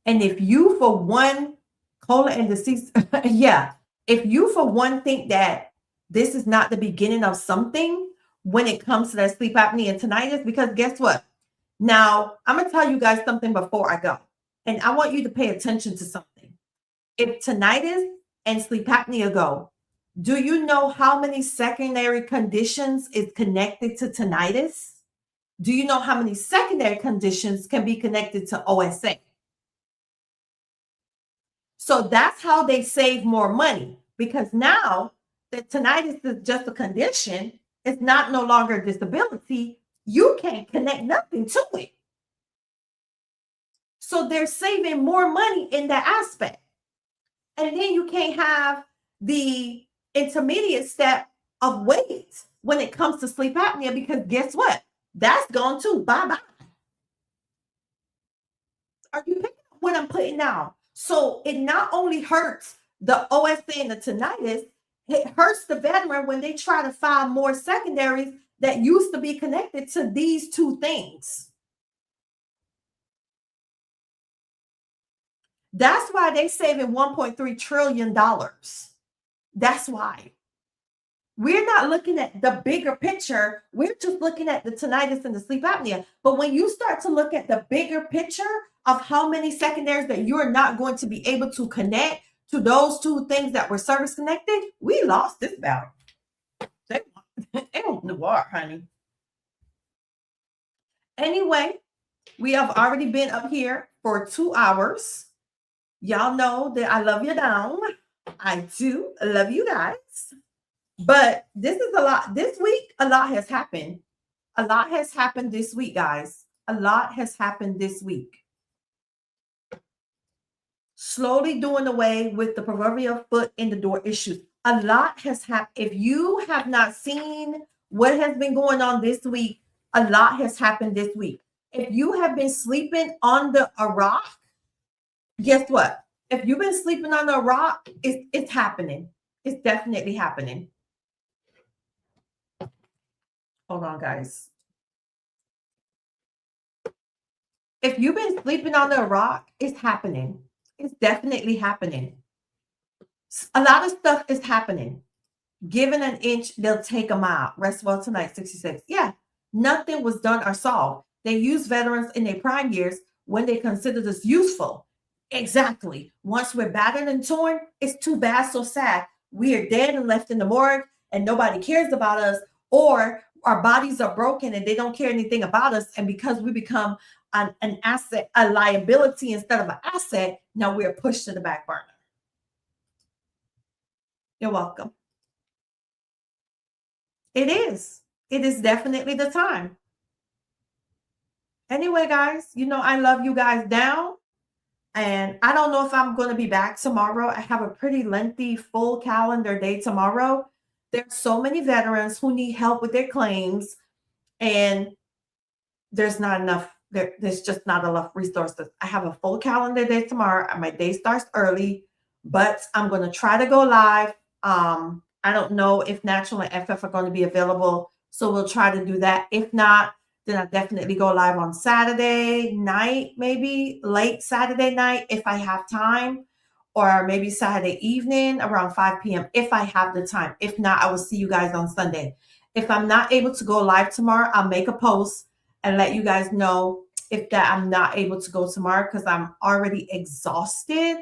And if you for one, colon and deceased, yeah, if you for one think that this is not the beginning of something when it comes to that sleep apnea and tinnitus, because guess what? Now, I'm going to tell you guys something before I go. And I want you to pay attention to something. If tinnitus and sleep apnea go, do you know how many secondary conditions is connected to tinnitus? Do you know how many secondary conditions can be connected to OSA? So that's how they save more money, because now that tinnitus is just a condition, it's not no longer a disability. You can't connect nothing to it. So they're saving more money in that aspect. And then you can't have the intermediate step of wait when it comes to sleep apnea, because guess what? That's gone too. Bye-bye. Are you picking up what I'm putting down? So it not only hurts the OSA and the tinnitus, it hurts the veteran when they try to find more secondaries that used to be connected to these two things. That's why they're saving $1.3 trillion. That's why. We're not looking at the bigger picture. We're just looking at the tinnitus and the sleep apnea. But when you start to look at the bigger picture of how many secondaries that you're not going to be able to connect to those two things that were service connected, we lost this battle. They don't know what, honey. Anyway, we have already been up here for 2 hours. Y'all know that I love you down. I do love you guys. But this is a lot. This week, a lot has happened. A lot has happened this week, guys. A lot has happened this week. Slowly doing away with the proverbial foot in the door issues. A lot has happened. If you have not seen what has been going on this week, a lot has happened this week. If you have been sleeping under a rock, guess what? If you've been sleeping under a rock, it's happening. It's definitely happening. Hold on, guys. If you've been sleeping under a rock, it's happening. It's definitely happening. A lot of stuff is happening. Given an inch, they'll take a mile. Rest well tonight, 66. Yeah, nothing was done or solved. They use veterans in their prime years when they consider this useful. Exactly. Once we're battered and torn, it's too bad, so sad. We are dead and left in the morgue and nobody cares about us, or our bodies are broken and they don't care anything about us. And because we become an asset, a liability instead of an asset, now we're pushed to the back burner. You're welcome. It is. It is definitely the time. Anyway, guys, you know I love you guys down. And I don't know if I'm going to be back tomorrow. I have a pretty lengthy, full calendar day tomorrow. There's so many veterans who need help with their claims, and there's not enough. There's just not enough resources. I have a full calendar day tomorrow. My day starts early, but I'm going to try to go live. I don't know if National and FF are going to be available, so we'll try to do that. If not, then I'll definitely go live on Saturday night, maybe late Saturday night if I have time, or maybe Saturday evening around 5 p.m. if I have the time. If not, I will see you guys on Sunday. If I'm not able to go live tomorrow, I'll make a post and let you guys know if that I'm not able to go tomorrow, because I'm already exhausted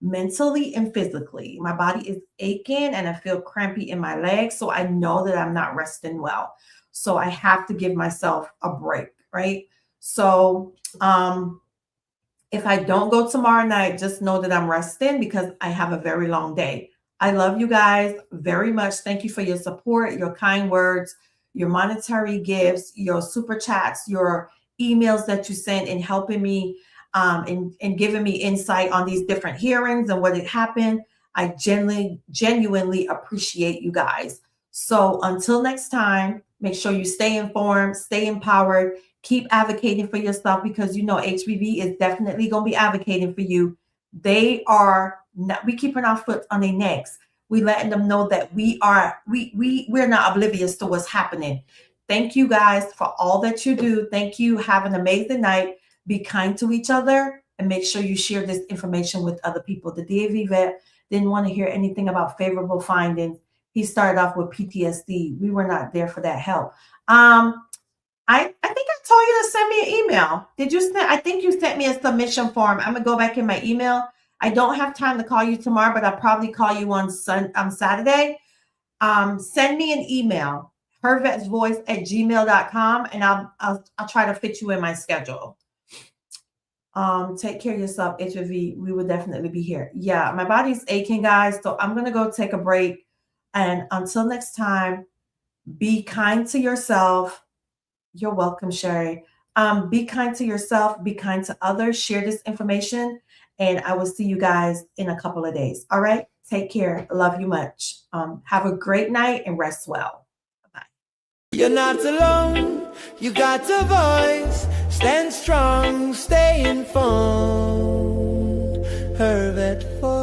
mentally and physically. My body is aching and I feel crampy in my legs, so I know that I'm not resting well. So I have to give myself a break, right? So if I don't go tomorrow night, just know that I'm resting because I have a very long day. I love you guys very much. Thank you for your support, your kind words, your monetary gifts, your super chats, your emails that you sent and helping me and giving me insight on these different hearings and what had happened. I genuinely appreciate you guys. So until next time, make sure you stay informed, stay empowered, keep advocating for yourself, because you know HPV is definitely going to be advocating for you. They are not, we keeping our foot on their necks. We letting them know that we're not oblivious to what's happening. Thank you guys for all that you do. Thank you. Have an amazing night. Be kind to each other and make sure you share this information with other people. The DAV vet didn't want to hear anything about favorable findings. He started off with PTSD. We were not there for that help. I think I told you to send me an email. Did you send? I think you sent me a submission form. I'm gonna go back in my email. I don't have time to call you tomorrow, but I'll probably call you on Saturday. Send me an email, hervetsvoice@gmail.com, and I'll try to fit you in my schedule. Take care of yourself, HIV. We will definitely be here. Yeah, my body's aching, guys. So I'm gonna go take a break. And until next time, be kind to yourself. You're welcome, Sherry. Be kind to yourself. Be kind to others. Share this information. And I will see you guys in a couple of days. All right? Take care. Love you much. Have a great night and rest well. Bye. You're not alone. You got a voice. Stand strong. Stay informed. Her vet voice.